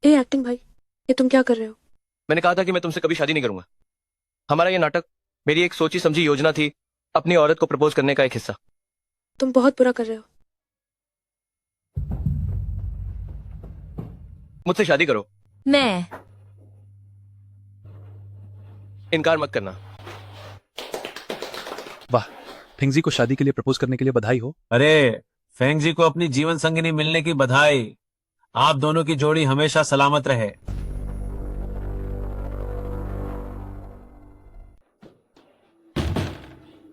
ए एक्टिंग भाई, ये तुम क्या कर रहे हो? मैंने कहा था कि मैं तुमसे कभी शादी नहीं करूंगा। हमारा ये नाटक मेरी एक सोची समझी योजना थी, अपनी औरत को प्रपोज करने का एक हिस्सा। तुम बहुत बुरा कर रहे हो। मुझसे शादी करो। मैं इनकार मत करना। वाह, फेंगजी को शादी के लिए प्रपोज करने के लिए बधाई हो। अरे फेंग जी को अपनी जीवन संगिनी मिलने की बधाई। आप दोनों की जोड़ी हमेशा सलामत रहे।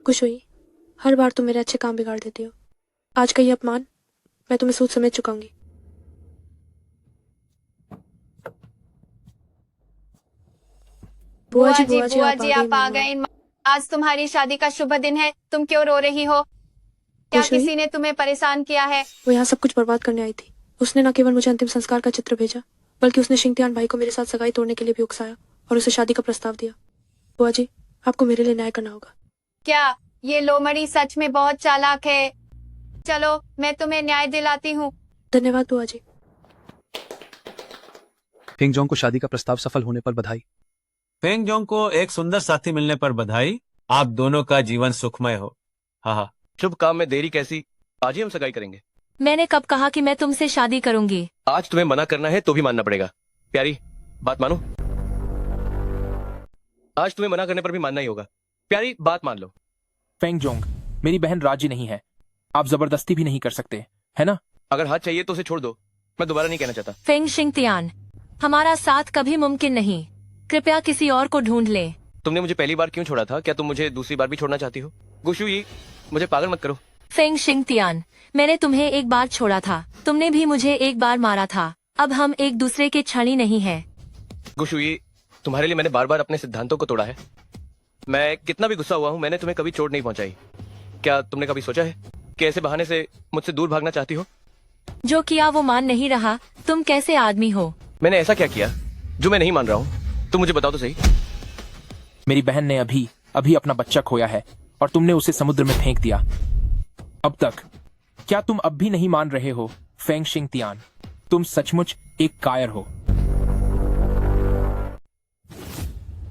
खुश हुई, हर बार तुम मेरे अच्छे काम बिगाड़ देती हो। आज का ये अपमान मैं तुम्हें सूद समेत चुकाऊंगी। बुआ जी आप आ गए। आज तुम्हारी शादी का शुभ दिन है, तुम क्यों रो रही हो? क्या खुश हुई? किसी ने तुम्हें परेशान किया है? वो यहाँ सब कुछ बर्बाद करने आई थी। उसने न केवल मुझे अंतिम संस्कार का चित्र भेजा, बल्कि उसने शिंगतियान भाई को मेरे साथ सगाई तोड़ने के लिए भी उकसाया और उसे शादी का प्रस्ताव दिया। बुआ जी, आपको मेरे लिए न्याय करना होगा। क्या ये लोमड़ी सच में बहुत चालाक है? चलो मैं तुम्हें न्याय दिलाती हूँ। धन्यवाद बुआ जी। फेंगजोंग को शादी का प्रस्ताव सफल होने पर बधाई। फेंग जोंग को एक सुंदर साथी मिलने पर बधाई। आप दोनों का जीवन सुखमय हो। हाँ। शुभ काम में देरी कैसी, आज ही हम सगाई करेंगे। मैंने कब कहा कि मैं तुमसे शादी करूंगी? आज तुम्हें मना करना है तो भी मानना पड़ेगा। प्यारी, बात मानो। आज तुम्हें मना करने पर भी मानना ही होगा। प्यारी, बात मान लो। फेंगजोंग, मेरी बहन राजी नहीं है। आप जबरदस्ती भी नहीं कर सकते, है ना? अगर हाथ चाहिए तो उसे छोड़ दो, मैं दोबारा नहीं कहना चाहता। फेंग शिंगतियान, हमारा साथ कभी मुमकिन नहीं। कृपया किसी और को ढूंढ ले। तुमने मुझे पहली बार क्यों छोड़ा था? क्या तुम मुझे दूसरी बार भी छोड़ना चाहती हो? गुशुई, मुझे पागल मत करो। फेंग शिंगतियान, मैंने तुम्हें एक बार छोड़ा था, तुमने भी मुझे एक बार मारा था। अब हम एक दूसरे के क्षणी नहीं है। गुशुई, तुम्हारे लिए मैंने बार बार अपने सिद्धांतों को तोड़ा है। मैं कितना भी गुस्सा हुआ हूँ, मैंने तुम्हें कभी चोट नहीं पहुंचाई। क्या तुमने कभी सोचा है कि ऐसे बहाने से मुझसे दूर भागना चाहती हो? जो किया वो मान नहीं रहा, तुम कैसे आदमी हो? मैंने ऐसा क्या किया जो मैं नहीं मान रहा हूँ? तुम मुझे बताओ तो सही। मेरी बहन ने अभी अभी अपना बच्चा खोया है और तुमने उसे समुद्र में फेंक दिया। अब तक क्या तुम अब भी नहीं मान रहे हो? फेंग शिंगतियान, तुम सचमुच एक कायर हो।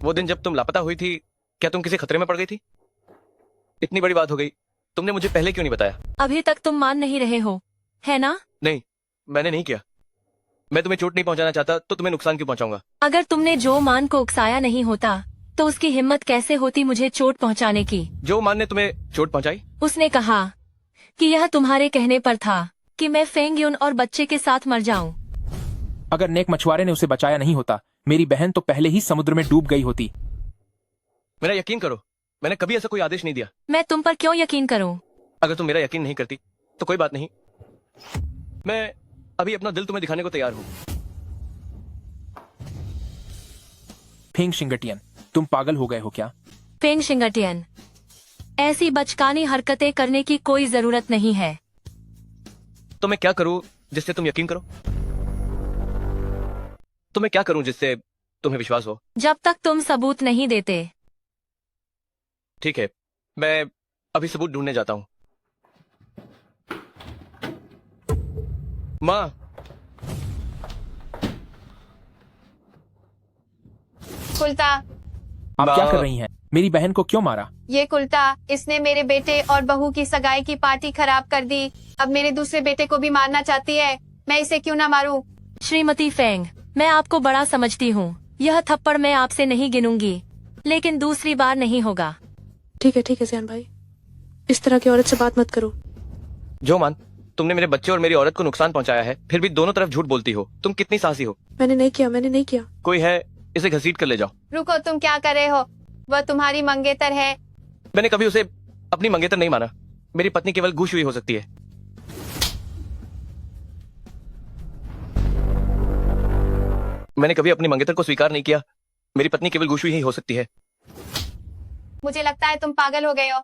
वो दिन जब तुम लापता हुई थी, क्या तुम किसी खतरे में पड़ गई थी? इतनी बड़ी बात हो गई, तुमने मुझे पहले क्यों नहीं बताया? अभी तक तुम मान नहीं रहे हो, है ना? नहीं, मैंने नहीं किया। मैं तुम्हें चोट नहीं पहुंचाना चाहता तो तुम्हें नुकसान क्यों पहुंचाऊंगा? अगर तुमने जो मान को उकसाया नहीं होता तो उसकी हिम्मत कैसे होती मुझे चोट पहुंचाने की? जो मान ने तुम्हें चोट पहुंचाई? उसने कहा कि यह तुम्हारे कहने पर था कि मैं फेंग युन और बच्चे के साथ मर जाऊं। अगर नेक मछुआरे ने उसे बचाया नहीं होता, मेरी बहन तो पहले ही समुद्र में डूब गई होती। मेरा यकीन करो, मैंने कभी ऐसा कोई आदेश नहीं दिया। मैं तुम पर क्यों यकीन करूं? अगर तुम मेरा यकीन नहीं करती तो कोई बात नहीं, मैं अभी अपना दिल तुम्हें दिखाने को तैयार हूँ। फेंग शिंगटियन, तुम पागल हो गए हो क्या? फेंग शिंगटियन, ऐसी बचकानी हरकतें करने की कोई जरूरत नहीं है। तो मैं क्या करूं जिससे तुम यकीन करो? तो मैं क्या करूं जिससे तुम्हें विश्वास हो? जब तक तुम सबूत नहीं देते। ठीक है, मैं अभी सबूत ढूंढने जाता हूं। माँ, कुलता, आप क्या कर रही हैं? मेरी बहन को क्यों मारा? ये कुलता, इसने मेरे बेटे और बहू की सगाई की पार्टी खराब कर दी। अब मेरे दूसरे बेटे को भी मारना चाहती है। मैं इसे क्यों ना मारूं? श्रीमती फेंग, मैं आपको बड़ा समझती हूँ। यह थप्पड़ मैं आपसे नहीं गिनूंगी, लेकिन दूसरी बार नहीं होगा। ठीक है जियान भाई, इस तरह की औरत से बात मत करो। जो मान, तुमने मेरे बच्चे और मेरी औरत को नुकसान पहुंचाया है, फिर भी दोनों तरफ झूठ बोलती हो। तुम कितनी साहसी हो। मैंने नहीं किया। कोई है, इसे घसीट कर ले जाओ। रुको, तुम क्या कर रहे हो? वह तुम्हारी मंगेतर है। मैंने कभी उसे अपनी मंगेतर नहीं माना। मेरी पत्नी केवल गुशुई हो सकती है। मैंने कभी अपनी मंगेतर को स्वीकार नहीं किया। मेरी पत्नी केवल गुशुई ही हो सकती है। मुझे लगता है तुम पागल हो गए हो।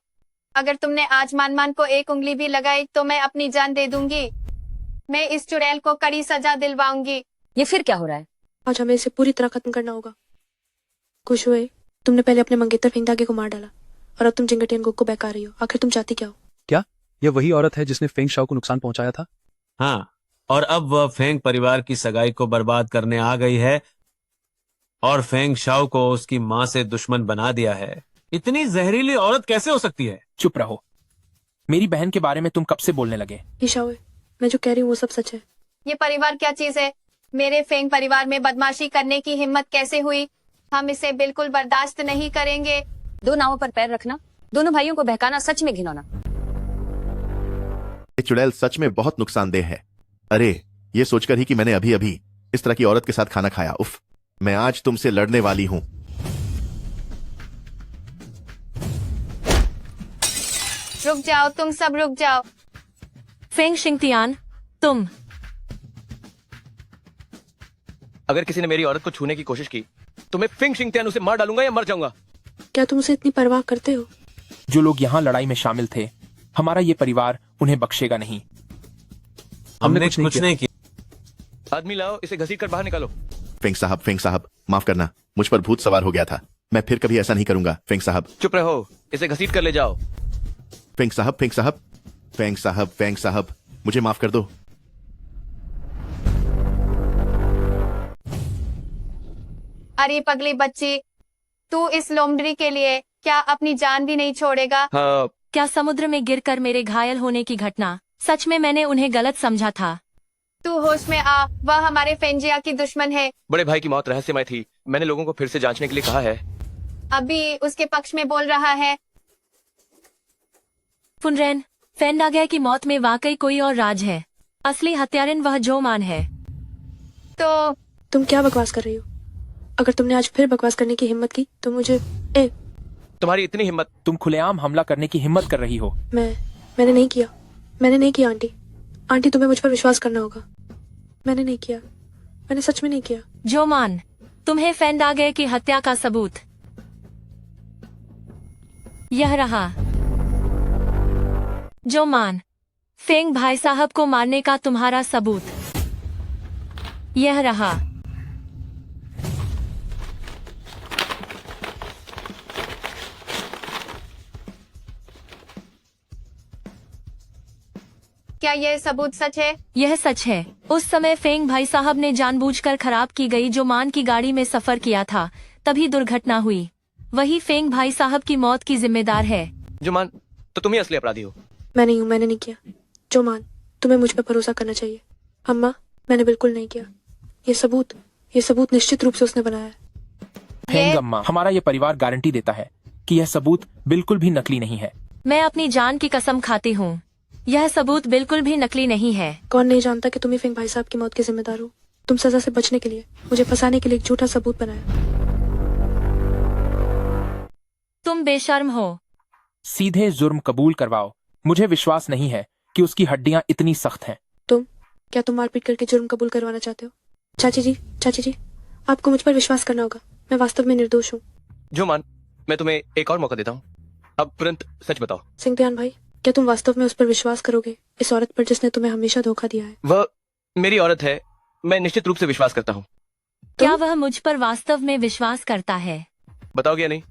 अगर तुमने आज मान को एक उंगली भी लगाई तो मैं अपनी जान दे दूंगी। मैं इस चुड़ैल को कड़ी सजा दिलवाऊंगी। ये फिर क्या हो रहा है? आज हमें इसे पूरी तरह खत्म करना होगा। खुश हुए, तुमने पहले अपने मंगेतर फेंगदागे को मार डाला और अब तुम जिंगटियन गुक को बहका रही हो। आखिर तुम चाहती क्या हो? क्या यह वही औरत है जिसने फेंग शाओ को नुकसान पहुंचाया था? हाँ, और अब वह फेंग परिवार की सगाई को बर्बाद करने आ गई है और फेंग शाओ को उसकी माँ से दुश्मन बना दिया है। इतनी जहरीली औरत कैसे हो सकती है? चुप रहो। मेरी बहन के बारे में तुम कब से बोलने लगे? ईशाओ, मैं जो कह रही हूँ वो सब सच है। ये परिवार क्या चीज है? मेरे फेंग परिवार में बदमाशी करने की हिम्मत कैसे हुई? हम इसे बिल्कुल बर्दाश्त नहीं करेंगे। दो नावों पर पैर रखना, दोनों भाइयों को बहकाना सच में घिनौना। ये चुड़ैल सच में बहुत नुकसानदेह है। अरे ये सोचकर ही कि मैंने अभी अभी इस तरह की औरत के साथ खाना खाया, उफ, मैं आज तुमसे लड़ने वाली हूं। रुक जाओ, तुम सब रुक जाओ। फेंग शिंगतियान, तुम अगर किसी ने मेरी औरत को छूने की कोशिश की तो मैं फिंग शिंगतियान उसे मार डालूंगा या मर जाऊंगा। क्या तुम उसे इतनी परवाह करते हो? जो लोग यहाँ लड़ाई में शामिल थे, हमारा ये परिवार उन्हें बख्शेगा नहीं। हमने कुछ नहीं किया। आदमी लाओ, इसे घसीट कर बाहर निकालो। फेंग साहब, माफ करना, मुझ पर भूत सवार हो गया था। मैं फिर कभी ऐसा नहीं करूंगा। फेंग साहब, चुप रहो, इसे घसीट कर ले जाओ। फेंग साहब, मुझे माफ कर दो। अरे पगली बच्ची, तू इस लोमड़ी के लिए क्या अपनी जान भी नहीं छोड़ेगा? हाँ। क्या समुद्र में गिरकर मेरे घायल होने की घटना सच में मैंने उन्हें गलत समझा था? तू होश में आ, वह हमारे फेंजिया की दुश्मन है। बड़े भाई की मौत रहस्यमय थी। मैंने लोगों को फिर से जांचने के लिए कहा है। अभी उसके पक्ष में बोल रहा है। फुनरेन, फेंडागे की मौत में वाकई कोई और राज है। असली हत्यारिन वह जो मान है। तो तुम क्या बकवास कर रही हो? अगर तुमने आज फिर बकवास करने की हिम्मत की तो मुझे तुम्हारी इतनी हिम्मत? तुम खुलेआम हमला करने की हिम्मत कर रही हो। मैंने नहीं किया आंटी तुम्हें मुझ पर विश्वास करना होगा। मैंने नहीं किया, मैंने सच में नहीं किया। जो मान, तुम्हें फेंडागे की हत्या का सबूत यह रहा। जो मान, फेंग भाई साहब को मारने का तुम्हारा सबूत यह रहा। क्या यह सबूत सच है? यह सच है। उस समय फेंग भाई साहब ने जानबूझकर खराब की गई जो मान की गाड़ी में सफर किया था, तभी दुर्घटना हुई। वही फेंग भाई साहब की मौत की जिम्मेदार है। जो मान, तो तुम ही असली अपराधी हो। मैं नहीं हूँ, मैंने नहीं किया। जो मान, तुम्हें मुझ पर भरोसा करना चाहिए। अम्मा, मैंने बिल्कुल नहीं किया। ये सबूत निश्चित रूप से उसने बनाया है। फेंग अम्मा, हमारा ये परिवार गारंटी देता है कि यह सबूत बिल्कुल भी नकली नहीं है। मैं अपनी जान की कसम खाती हूँ, यह सबूत बिल्कुल भी नकली नहीं है। कौन नहीं जानता कि तुम ही फेंग भाई साहब की मौत के जिम्मेदार हो। तुम सजा से बचने के लिए, मुझे फंसाने के लिए एक झूठा सबूत बनाया। तुम बेशर्म हो। सीधे जुर्म कबूल करवाओ। मुझे विश्वास नहीं है कि उसकी हड्डियां इतनी सख्त हैं। क्या तुम मारपीट करके जुर्म कबूल करवाना चाहते हो? चाची जी, आपको मुझ पर विश्वास करना होगा। मैं वास्तव में निर्दोष हूँ। जो मान, मैं तुम्हें एक और मौका देता हूँ। अब तुरंत सच बताओ। सिंगतियान भाई, क्या तुम वास्तव में उस पर विश्वास करोगे, इस औरत पर जिसने तुम्हें हमेशा धोखा दिया है? वह मेरी औरत है, मैं निश्चित रूप से विश्वास करता हूँ। क्या वह मुझ पर वास्तव में विश्वास करता है? बताओगे या नहीं?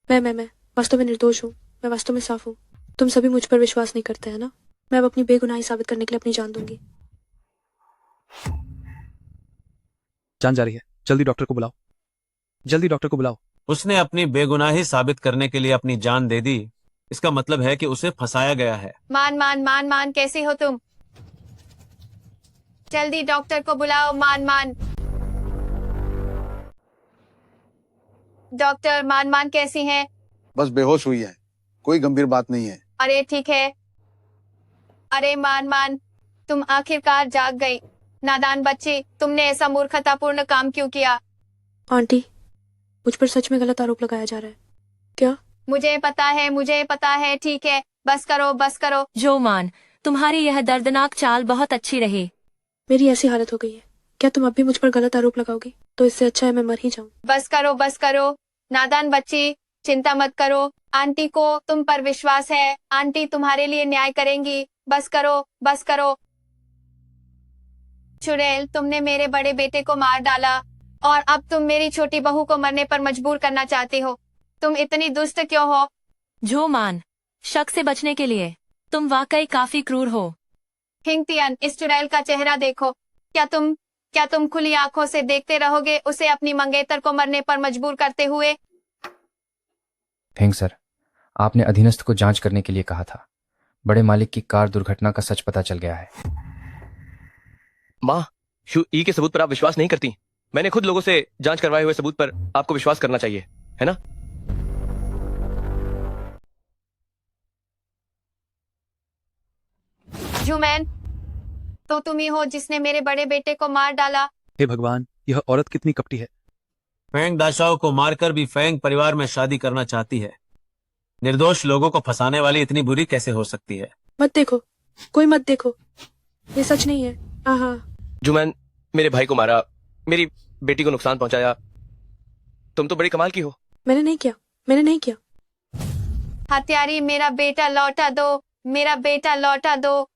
मैं वास्तव में निर्दोष हूँ। मैं वास्तव में साफ हूँ। तुम सभी मुझ पर विश्वास नहीं करते हैं ना? मैं अब अपनी बेगुनाही साबित करने के लिए अपनी जान दूंगी। जान जा रही है, जल्दी डॉक्टर को बुलाओ। उसने अपनी बेगुनाही साबित करने के लिए अपनी जान दे दी। इसका मतलब है कि उसे फंसाया गया है। मान, कैसे हो तुम? जल्दी डॉक्टर को बुलाओ। मान। डॉक्टर, मान कैसी हैं? बस बेहोश हुई है, कोई गंभीर बात नहीं है। अरे ठीक है। अरे मान, तुम आखिरकार जाग गई। नादान बच्ची, तुमने ऐसा मूर्खतापूर्ण काम क्यों किया? आंटी, मुझ पर सच में गलत आरोप लगाया जा रहा है। क्या? मुझे पता है। ठीक है, बस करो। जो मान, तुम्हारी यह दर्दनाक चाल बहुत अच्छी रही। मेरी ऐसी हालत हो गई है, क्या तुम अब भी मुझ पर गलत आरोप लगाओगी? तो इससे अच्छा है मैं मर ही जाऊं। बस करो। नादान बच्ची, चिंता मत करो। आंटी को तुम पर विश्वास है। आंटी तुम्हारे लिए न्याय करेंगी। बस करो। चुड़ैल, तुमने मेरे बड़े बेटे को मार डाला और अब तुम मेरी छोटी बहू को मरने पर मजबूर करना चाहती हो। तुम इतनी दुष्ट क्यों हो? जो मान, शक से बचने के लिए तुम वाकई काफी क्रूर हो। हिंग तियन, इस चुड़ैल का चेहरा देखो। क्या तुम खुली आंखों से देखते रहोगे उसे अपनी मंगेतर को मरने पर मजबूर करते हुए? फेंग सर, आपने अधीनस्थ को जांच करने के लिए कहा था। बड़े मालिक की कार दुर्घटना का सच पता चल गया है। माँ, शू ई के सबूत पर आप विश्वास नहीं करती। मैंने खुद लोगों से जांच करवाए हुए सबूत पर आपको विश्वास करना चाहिए, है ना? जुमैन, तो तुम ही हो जिसने मेरे बड़े बेटे को मार डाला। हे भगवान, यह औरत कितनी कपटी है। फेंग दाशाओ को मारकर भी फेंग परिवार में शादी करना चाहती है। निर्दोष लोगों को फंसाने वाली इतनी बुरी कैसे हो सकती है? मत देखो, कोई मत देखो, ये सच नहीं है। आहा। जुमैन, मेरे भाई को मारा, मेरी बेटी को नुकसान पहुंचाया। तुम तो बड़ी कमाल की हो। मैंने नहीं किया। हत्यारी, मेरा बेटा लौटा दो।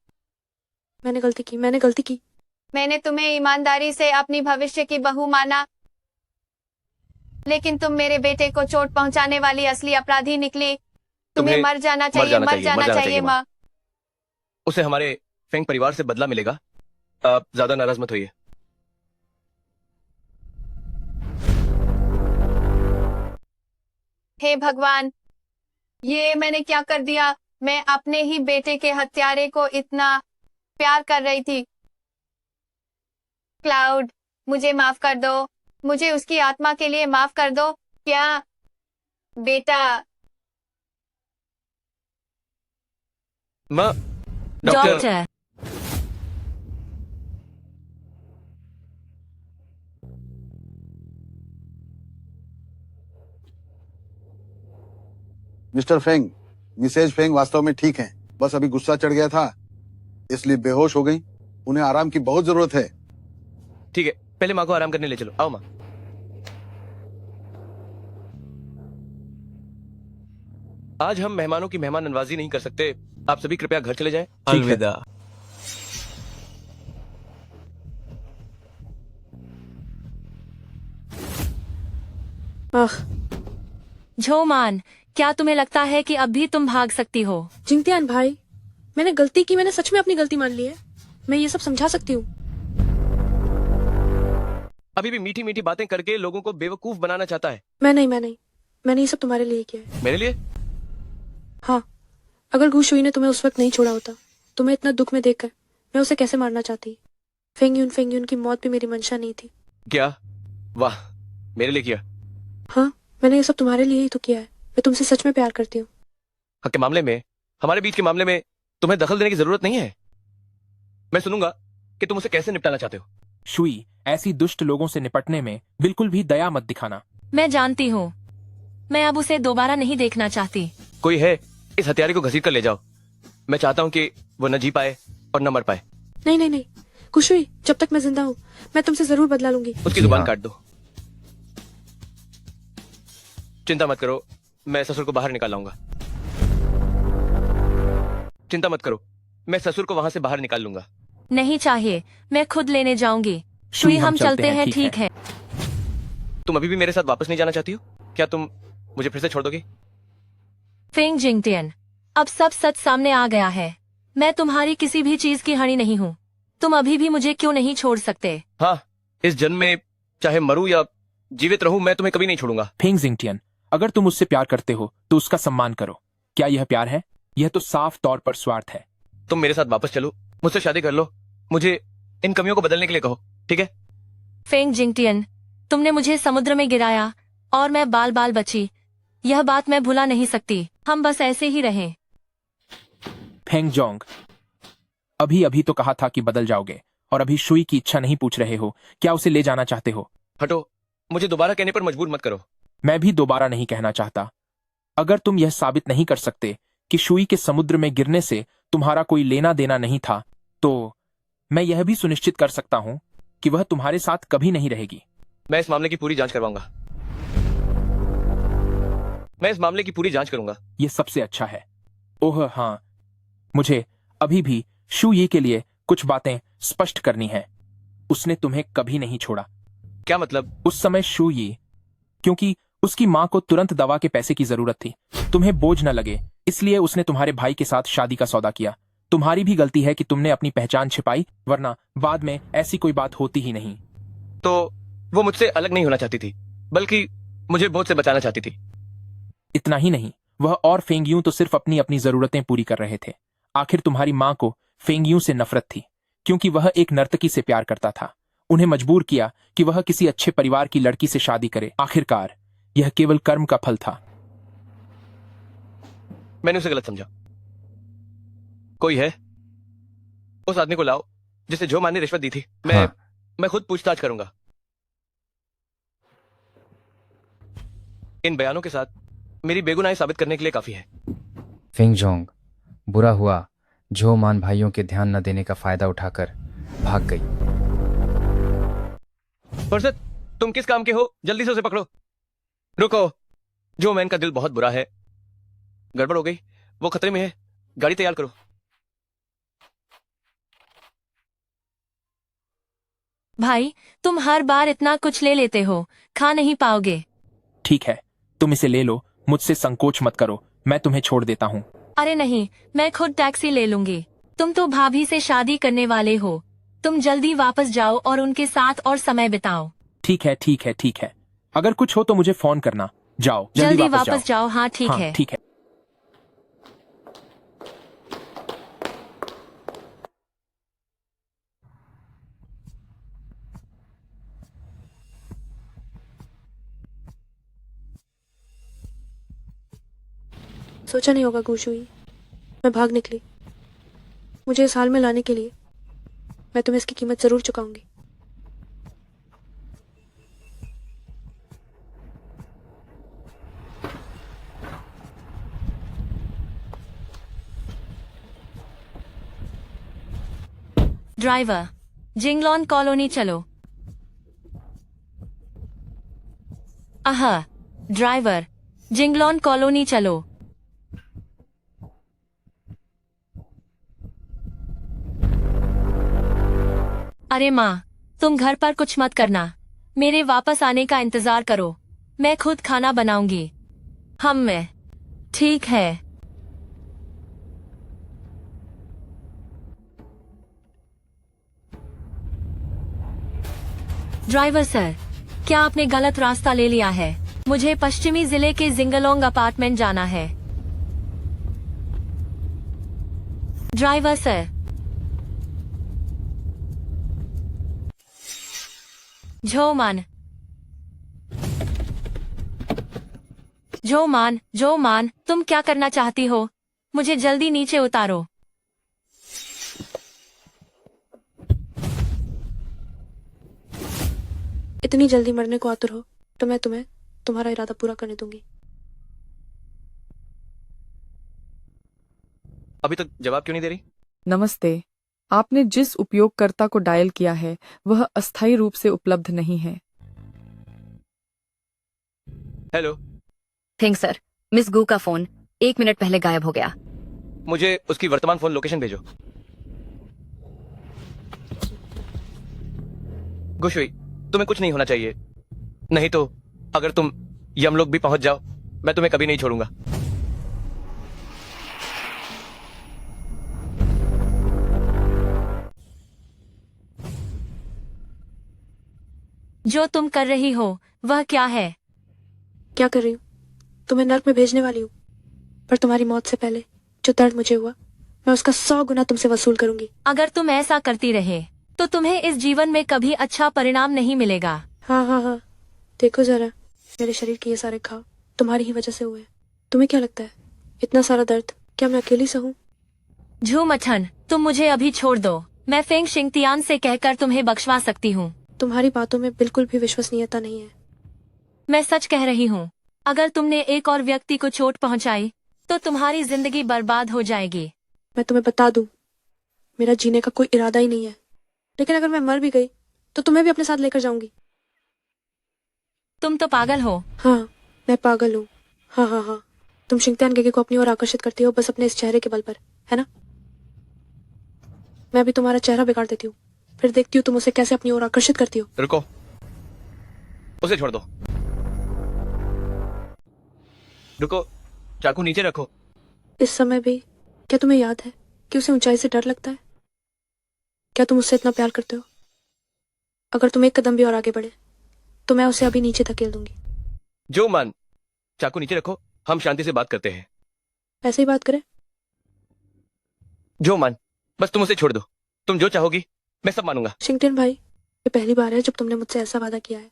मैंने गलती की। मैंने तुम्हें ईमानदारी से अपनी भविष्य की बहू माना, लेकिन तुम मेरे बेटे को चोट पहुंचाने वाली असली अपराधी निकली। तुम्हें मर जाना चाहिए माँ। उसे हमारे फेंग परिवार से बदला मिलेगा। आप ज्यादा नाराज मत होइए। हे भगवान, ये मैंने क्या कर दिया? मैं अपने ही बेटे के हत्यारे को इतना प्यार कर रही थी। क्लाउड, मुझे माफ कर दो, मुझे उसकी आत्मा के लिए माफ कर दो। क्या बेटा? माँ, doctor. Doctor, Mr Feng, Mrs Feng वास्तव में ठीक हैं। बस अभी गुस्सा चढ़ गया था, इसलिए बेहोश हो गई। उन्हें आराम की बहुत जरूरत है। ठीक है, पहले माँ को आराम करने ले चलो। आओ माँ। आज हम मेहमानों की मेहमान नवाजी नहीं कर सकते। आप सभी कृपया घर चले जाएं। अलविदा। झोमान, क्या तुम्हें लगता है कि अब भी तुम भाग सकती हो? जिंगतियान भाई, मैंने गलती की, मैंने सच में अपनी गलती मान ली है। मैं ये सब समझा सकती हूँ। अभी भी मीठी मीठी बातें करके लोगों को बेवकूफ बनाना चाहता है। मैं नहीं, मैंने ये सब तुम्हारे लिए किया है। मेरे लिए? हाँ, अगर गुशुई ने तुम्हें उस वक्त नहीं छोड़ा होता, तुम्हें इतना दुख में देखकर मैं उसे कैसे मारना चाहती। फेंग यून की मौत भी मेरी मंशा नहीं थी। क्या? वाह, मेरे लिए किया। हाँ, मैंने ये सब तुम्हारे लिए ही तो किया है। मैं तुमसे सच में प्यार करती हूँ। हक के मामले में, हमारे बीच के मामले में तुम्हें दखल देने की जरूरत नहीं है। मैं सुनूंगा कि तुम उसे कैसे निपटाना चाहते हो। शुई, ऐसी दुष्ट लोगों से निपटने में बिल्कुल भी दया मत दिखाना। मैं जानती हूँ, मैं अब उसे दोबारा नहीं देखना चाहती। कोई है, इस हत्यारे को घसीट कर ले जाओ। मैं चाहता हूँ कि वो न जी पाए और न मर पाए। नहीं, कुशुई, जब तक मैं जिंदा हूँ मैं तुमसे जरूर बदला लूंगी। उसकी जुबान काट दो। चिंता मत करो, मैं ससुर को बाहर निकाल लाऊंगा। चिंता मत करो, मैं ससुर को वहां से बाहर निकाल लूंगा। नहीं चाहिए, मैं खुद लेने जाऊंगी। शुई, हम चलते हैं। ठीक है। तुम अभी भी मेरे साथ वापस नहीं जाना चाहती हो? क्या तुम मुझे फिर से छोड़ दोगी? फेंग जिंगटियन, अब सब सच सामने आ गया है। मैं तुम्हारी किसी भी चीज की हणी नहीं हूँ। तुम अभी भी मुझे क्यों नहीं छोड़ सकते? हाँ, इस जन्म में चाहे मरूं या जीवित रहूं, मैं तुम्हें कभी नहीं छोड़ूंगा। फेंग जिंगटियन, अगर तुम उससे प्यार करते हो तो उसका सम्मान करो। क्या यह प्यार है? यह तो साफ तौर पर स्वार्थ है। तुम मेरे साथ वापस चलो, मुझसे शादी कर लो, मुझे इन कमियों को बदलने के लिए कहो, ठीक है? फेंग जिंगटियन, तुमने मुझे समुद्र में गिराया और मैं बाल बाल बची। यह बात मैं भुला नहीं सकती। हम बस ऐसे ही रहें। फेंग जोंग, अभी अभी तो कहा था कि बदल जाओगे और अभी शुई की इच्छा नहीं पूछ रहे हो। क्या उसे ले जाना चाहते हो? हटो, मुझे दोबारा कहने पर मजबूर मत करो। मैं भी दोबारा नहीं कहना चाहता। अगर तुम यह साबित नहीं कर सकते कि शुई के समुद्र में गिरने से तुम्हारा कोई लेना देना नहीं था, तो मैं यह भी सुनिश्चित कर सकता हूं कि वह तुम्हारे साथ कभी नहीं रहेगी। मैं इस मामले की पूरी जांच करवाऊंगा। मैं इस मामले की पूरी जांच करूंगा। यह सबसे अच्छा है। ओह हाँ, मुझे अभी भी शुई के लिए कुछ बातें स्पष्ट करनी है। उसने तुम्हें कभी नहीं छोड़ा। क्या मतलब? उस समय शुई, क्योंकि उसकी मां को तुरंत दवा के पैसे की जरूरत थी, तुम्हें बोझ न लगे, इसलिए उसने तुम्हारे भाई के साथ शादी का सौदा किया। तुम्हारी भी गलती है कि तुमने अपनी पहचान छिपाई, वरना बाद में ऐसी कोई बात होती ही नहीं। तो वो मुझसे अलग नहीं होना चाहती थी, बल्कि मुझे बोझ से बचाना चाहती थी। इतना ही नहीं, वह और फेंगयू तो सिर्फ अपनी अपनी जरूरतें पूरी कर रहे थे। आखिर तुम्हारी माँ को फेंगयू से नफरत थी, क्योंकि वह एक नर्तकी से प्यार करता था। उन्हें मजबूर किया कि वह किसी अच्छे परिवार की लड़की से शादी करे। आखिरकार यह केवल कर्म का फल था। मैंने उसे गलत समझा। कोई है? उस आदमी को लाओ जिसे जो मान ने रिश्वत दी थी। मैं खुद पूछताछ करूंगा। इन बयानों के साथ मेरी बेगुनाही साबित करने के लिए काफी है। फेंगजोंग, बुरा हुआ जो मान भाइयों के ध्यान न देने का फायदा उठाकर भाग गई। फरसत, तुम किस काम के हो? जल्दी से उसे पकड़ो। रुको, जो मैन का दिल बहुत बुरा है। गड़बड़ हो गई, वो खतरे में है। गाड़ी तैयार करो। भाई, तुम हर बार इतना कुछ ले लेते हो, खा नहीं पाओगे। ठीक है, तुम इसे ले लो, मुझसे संकोच मत करो, मैं तुम्हें छोड़ देता हूँ। अरे नहीं, मैं खुद टैक्सी ले लूंगी। तुम तो भाभी से शादी करने वाले हो। तुम जल्दी वापस जाओ और उनके साथ और समय बिताओ। ठीक है, ठीक है, ठीक है। अगर कुछ हो तो मुझे फोन करना। जाओ, जल्दी वापस जाओ। हाँ ठीक है। ठीक है। सोचा नहीं होगा गुशुई, मैं भाग निकली। मुझे इस हाल में लाने के लिए मैं तुम्हें इसकी कीमत जरूर चुकाऊंगी। ड्राइवर, जिंगलॉन कॉलोनी चलो। ड्राइवर, जिंगलॉन कॉलोनी चलो। अरे माँ, तुम घर पर कुछ मत करना। मेरे वापस आने का इंतजार करो। मैं खुद खाना बनाऊंगी। मैं ठीक है। ड्राइवर सर, क्या आपने गलत रास्ता ले लिया है? मुझे पश्चिमी जिले के जिंगलोंग अपार्टमेंट जाना है। Driver sir. जो मान, तुम क्या करना चाहती हो? मुझे जल्दी नीचे उतारो। इतनी जल्दी मरने को आतुर हो तो मैं तुम्हें तुम्हारा इरादा पूरा करने दूंगी। अभी तक जवाब क्यों नहीं दे रही? नमस्ते, आपने जिस उपयोगकर्ता को डायल किया है वह अस्थायी रूप से उपलब्ध नहीं है। हेलो। थिंक सर, मिस गू का फोन 1 मिनट पहले गायब हो गया। मुझे उसकी वर्तमान फोन लोकेशन भेजो। गुशुई, तुम्हें कुछ नहीं होना चाहिए, नहीं तो अगर तुम यमलोक भी पहुंच जाओ, मैं तुम्हें कभी नहीं छोड़ूंगा। जो तुम कर रही हो वह क्या है? क्या कर रही हूँ? तुम्हें नर्क में भेजने वाली हूँ, पर तुम्हारी मौत से पहले जो दर्द मुझे हुआ मैं उसका 100 गुना तुमसे वसूल करूंगी। अगर तुम ऐसा करती रहे तो तुम्हें इस जीवन में कभी अच्छा परिणाम नहीं मिलेगा। हाँ, देखो जरा, मेरे शरीर के ये सारे घाव तुम्हारी ही वजह से हुए हैं। तुम्हें क्या लगता है इतना सारा दर्द क्या मैं अकेली सहूं? झूमठन, तुम मुझे अभी छोड़ दो। मैं फेंग शिंगतियान से कहकर तुम्हें बख्शवा सकती हूँ। तुम्हारी बातों में बिल्कुल भी विश्वसनीयता नहीं है। मैं सच कह रही हूँ, अगर तुमने एक और व्यक्ति को चोट पहुँचाई तो तुम्हारी जिंदगी बर्बाद हो जाएगी। मैं तुम्हें बता दूं, मेरा जीने का कोई इरादा ही नहीं है, लेकिन अगर मैं मर भी गई तो तुम्हें भी अपने साथ लेकर जाऊंगी। तुम तो पागल हो। हाँ, मैं पागल हूँ। हाँ, तुम शिंगतियान गेगे को अपनी ओर आकर्षित करती हो बस अपने इस चेहरे के बल पर, है ना? मैं अभी तुम्हारा चेहरा बिगाड़ देती हूँ, फिर देखती हूँ तुम उसे कैसे अपनी ओर आकर्षित करती हो। रुको, उसे छोड़ दो। रुको, चाकू नीचे रखो। इस समय भी क्या तुम्हें याद है कि उसे ऊंचाई से डर लगता है? क्या तुम उससे इतना प्यार करते हो? अगर तुम एक कदम भी और आगे बढ़े तो मैं उसे अभी नीचे धकेल दूंगी। जो मान, चाकू नीचे रखो, हम शांति से बात करते हैं। ऐसे ही बात करें? जो मान, बस तुम उसे छोड़ दो। तुम जो चाहोगी मैं सब मानूंगा। शिंगटन भाई, ये पहली बार है जब तुमने मुझसे ऐसा वादा किया है,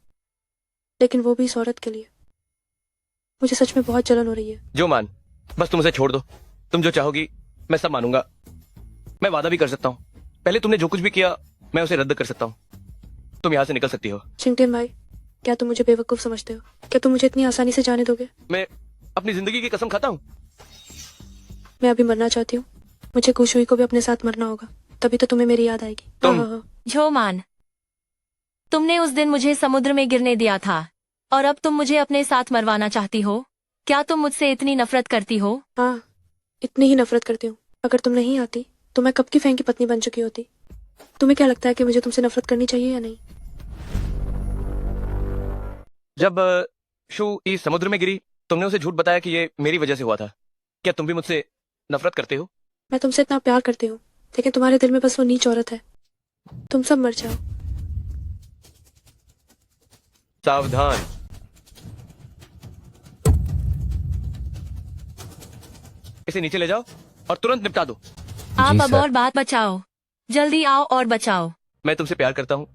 लेकिन वो भी इस औरत के लिए। मुझे सच में बहुत जलन हो रही है। जो मान, बस तुम उसे छोड़ दो। तुम जो चाहोगी मैं सब मानूंगा। मैं वादा भी कर सकता हूँ, पहले तुमने जो कुछ भी किया मैं उसे रद्द कर सकता हूँ। तुम यहाँ से निकल सकती हो। शिंगटन भाई, क्या तुम मुझे बेवकूफ समझते हो? क्या तुम मुझे इतनी आसानी से जाने दोगे? मैं अपनी जिंदगी की कसम खाता हूँ। मैं अभी मरना चाहती हूँ। मुझे कुशुई को भी अपने साथ मरना होगा, तभी तो तुम्हें मेरी याद आएगी। तुम झोमान, तुमने उस दिन मुझे समुद्र में गिरने दिया था और अब तुम मुझे अपने साथ मरवाना चाहती हो। क्या तुम मुझसे इतनी नफरत करती हो? हाँ, इतनी ही नफरत करती हूँ। अगर तुम नहीं आती तो मैं कब की फैंग की पत्नी बन चुकी होती। तुम्हें क्या लगता है कि मुझे तुमसे नफरत करनी चाहिए या नहीं? जब शू इस समुद्र में गिरी तुमने उसे झूठ बताया कि ये मेरी वजह से हुआ था। क्या तुम भी मुझसे नफरत करते हो? मैं तुमसे इतना प्यार करती हूँ, लेकिन तुम्हारे दिल में बस वो नीच औरत है। तुम सब मर जाओ। सावधान। इसे नीचे ले जाओ और तुरंत निपटा दो। आप अब सर। और बात बचाओ, जल्दी आओ और बचाओ। मैं तुमसे प्यार करता हूँ,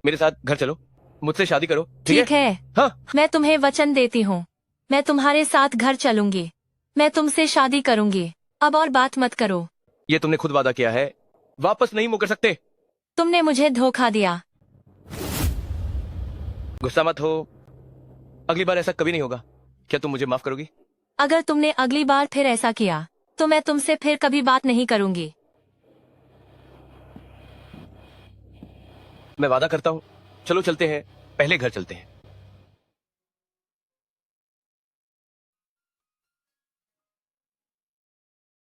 मेरे साथ घर चलो, मुझसे शादी करो। ठीक है, हाँ। मैं तुम्हें वचन देती हूँ, मैं तुम्हारे साथ घर चलूंगी, मैं तुमसे शादी करूंगी। अब और बात मत करो। ये तुमने खुद वादा किया है, वापस नहीं मुकर सकते। तुमने मुझे धोखा दिया। गुस्सा मत हो, अगली बार ऐसा कभी नहीं होगा। क्या तुम मुझे माफ करोगी? अगर तुमने अगली बार फिर ऐसा किया तो मैं तुमसे फिर कभी बात नहीं करूंगी। मैं वादा करता हूँ। चलो चलते हैं, पहले घर चलते हैं।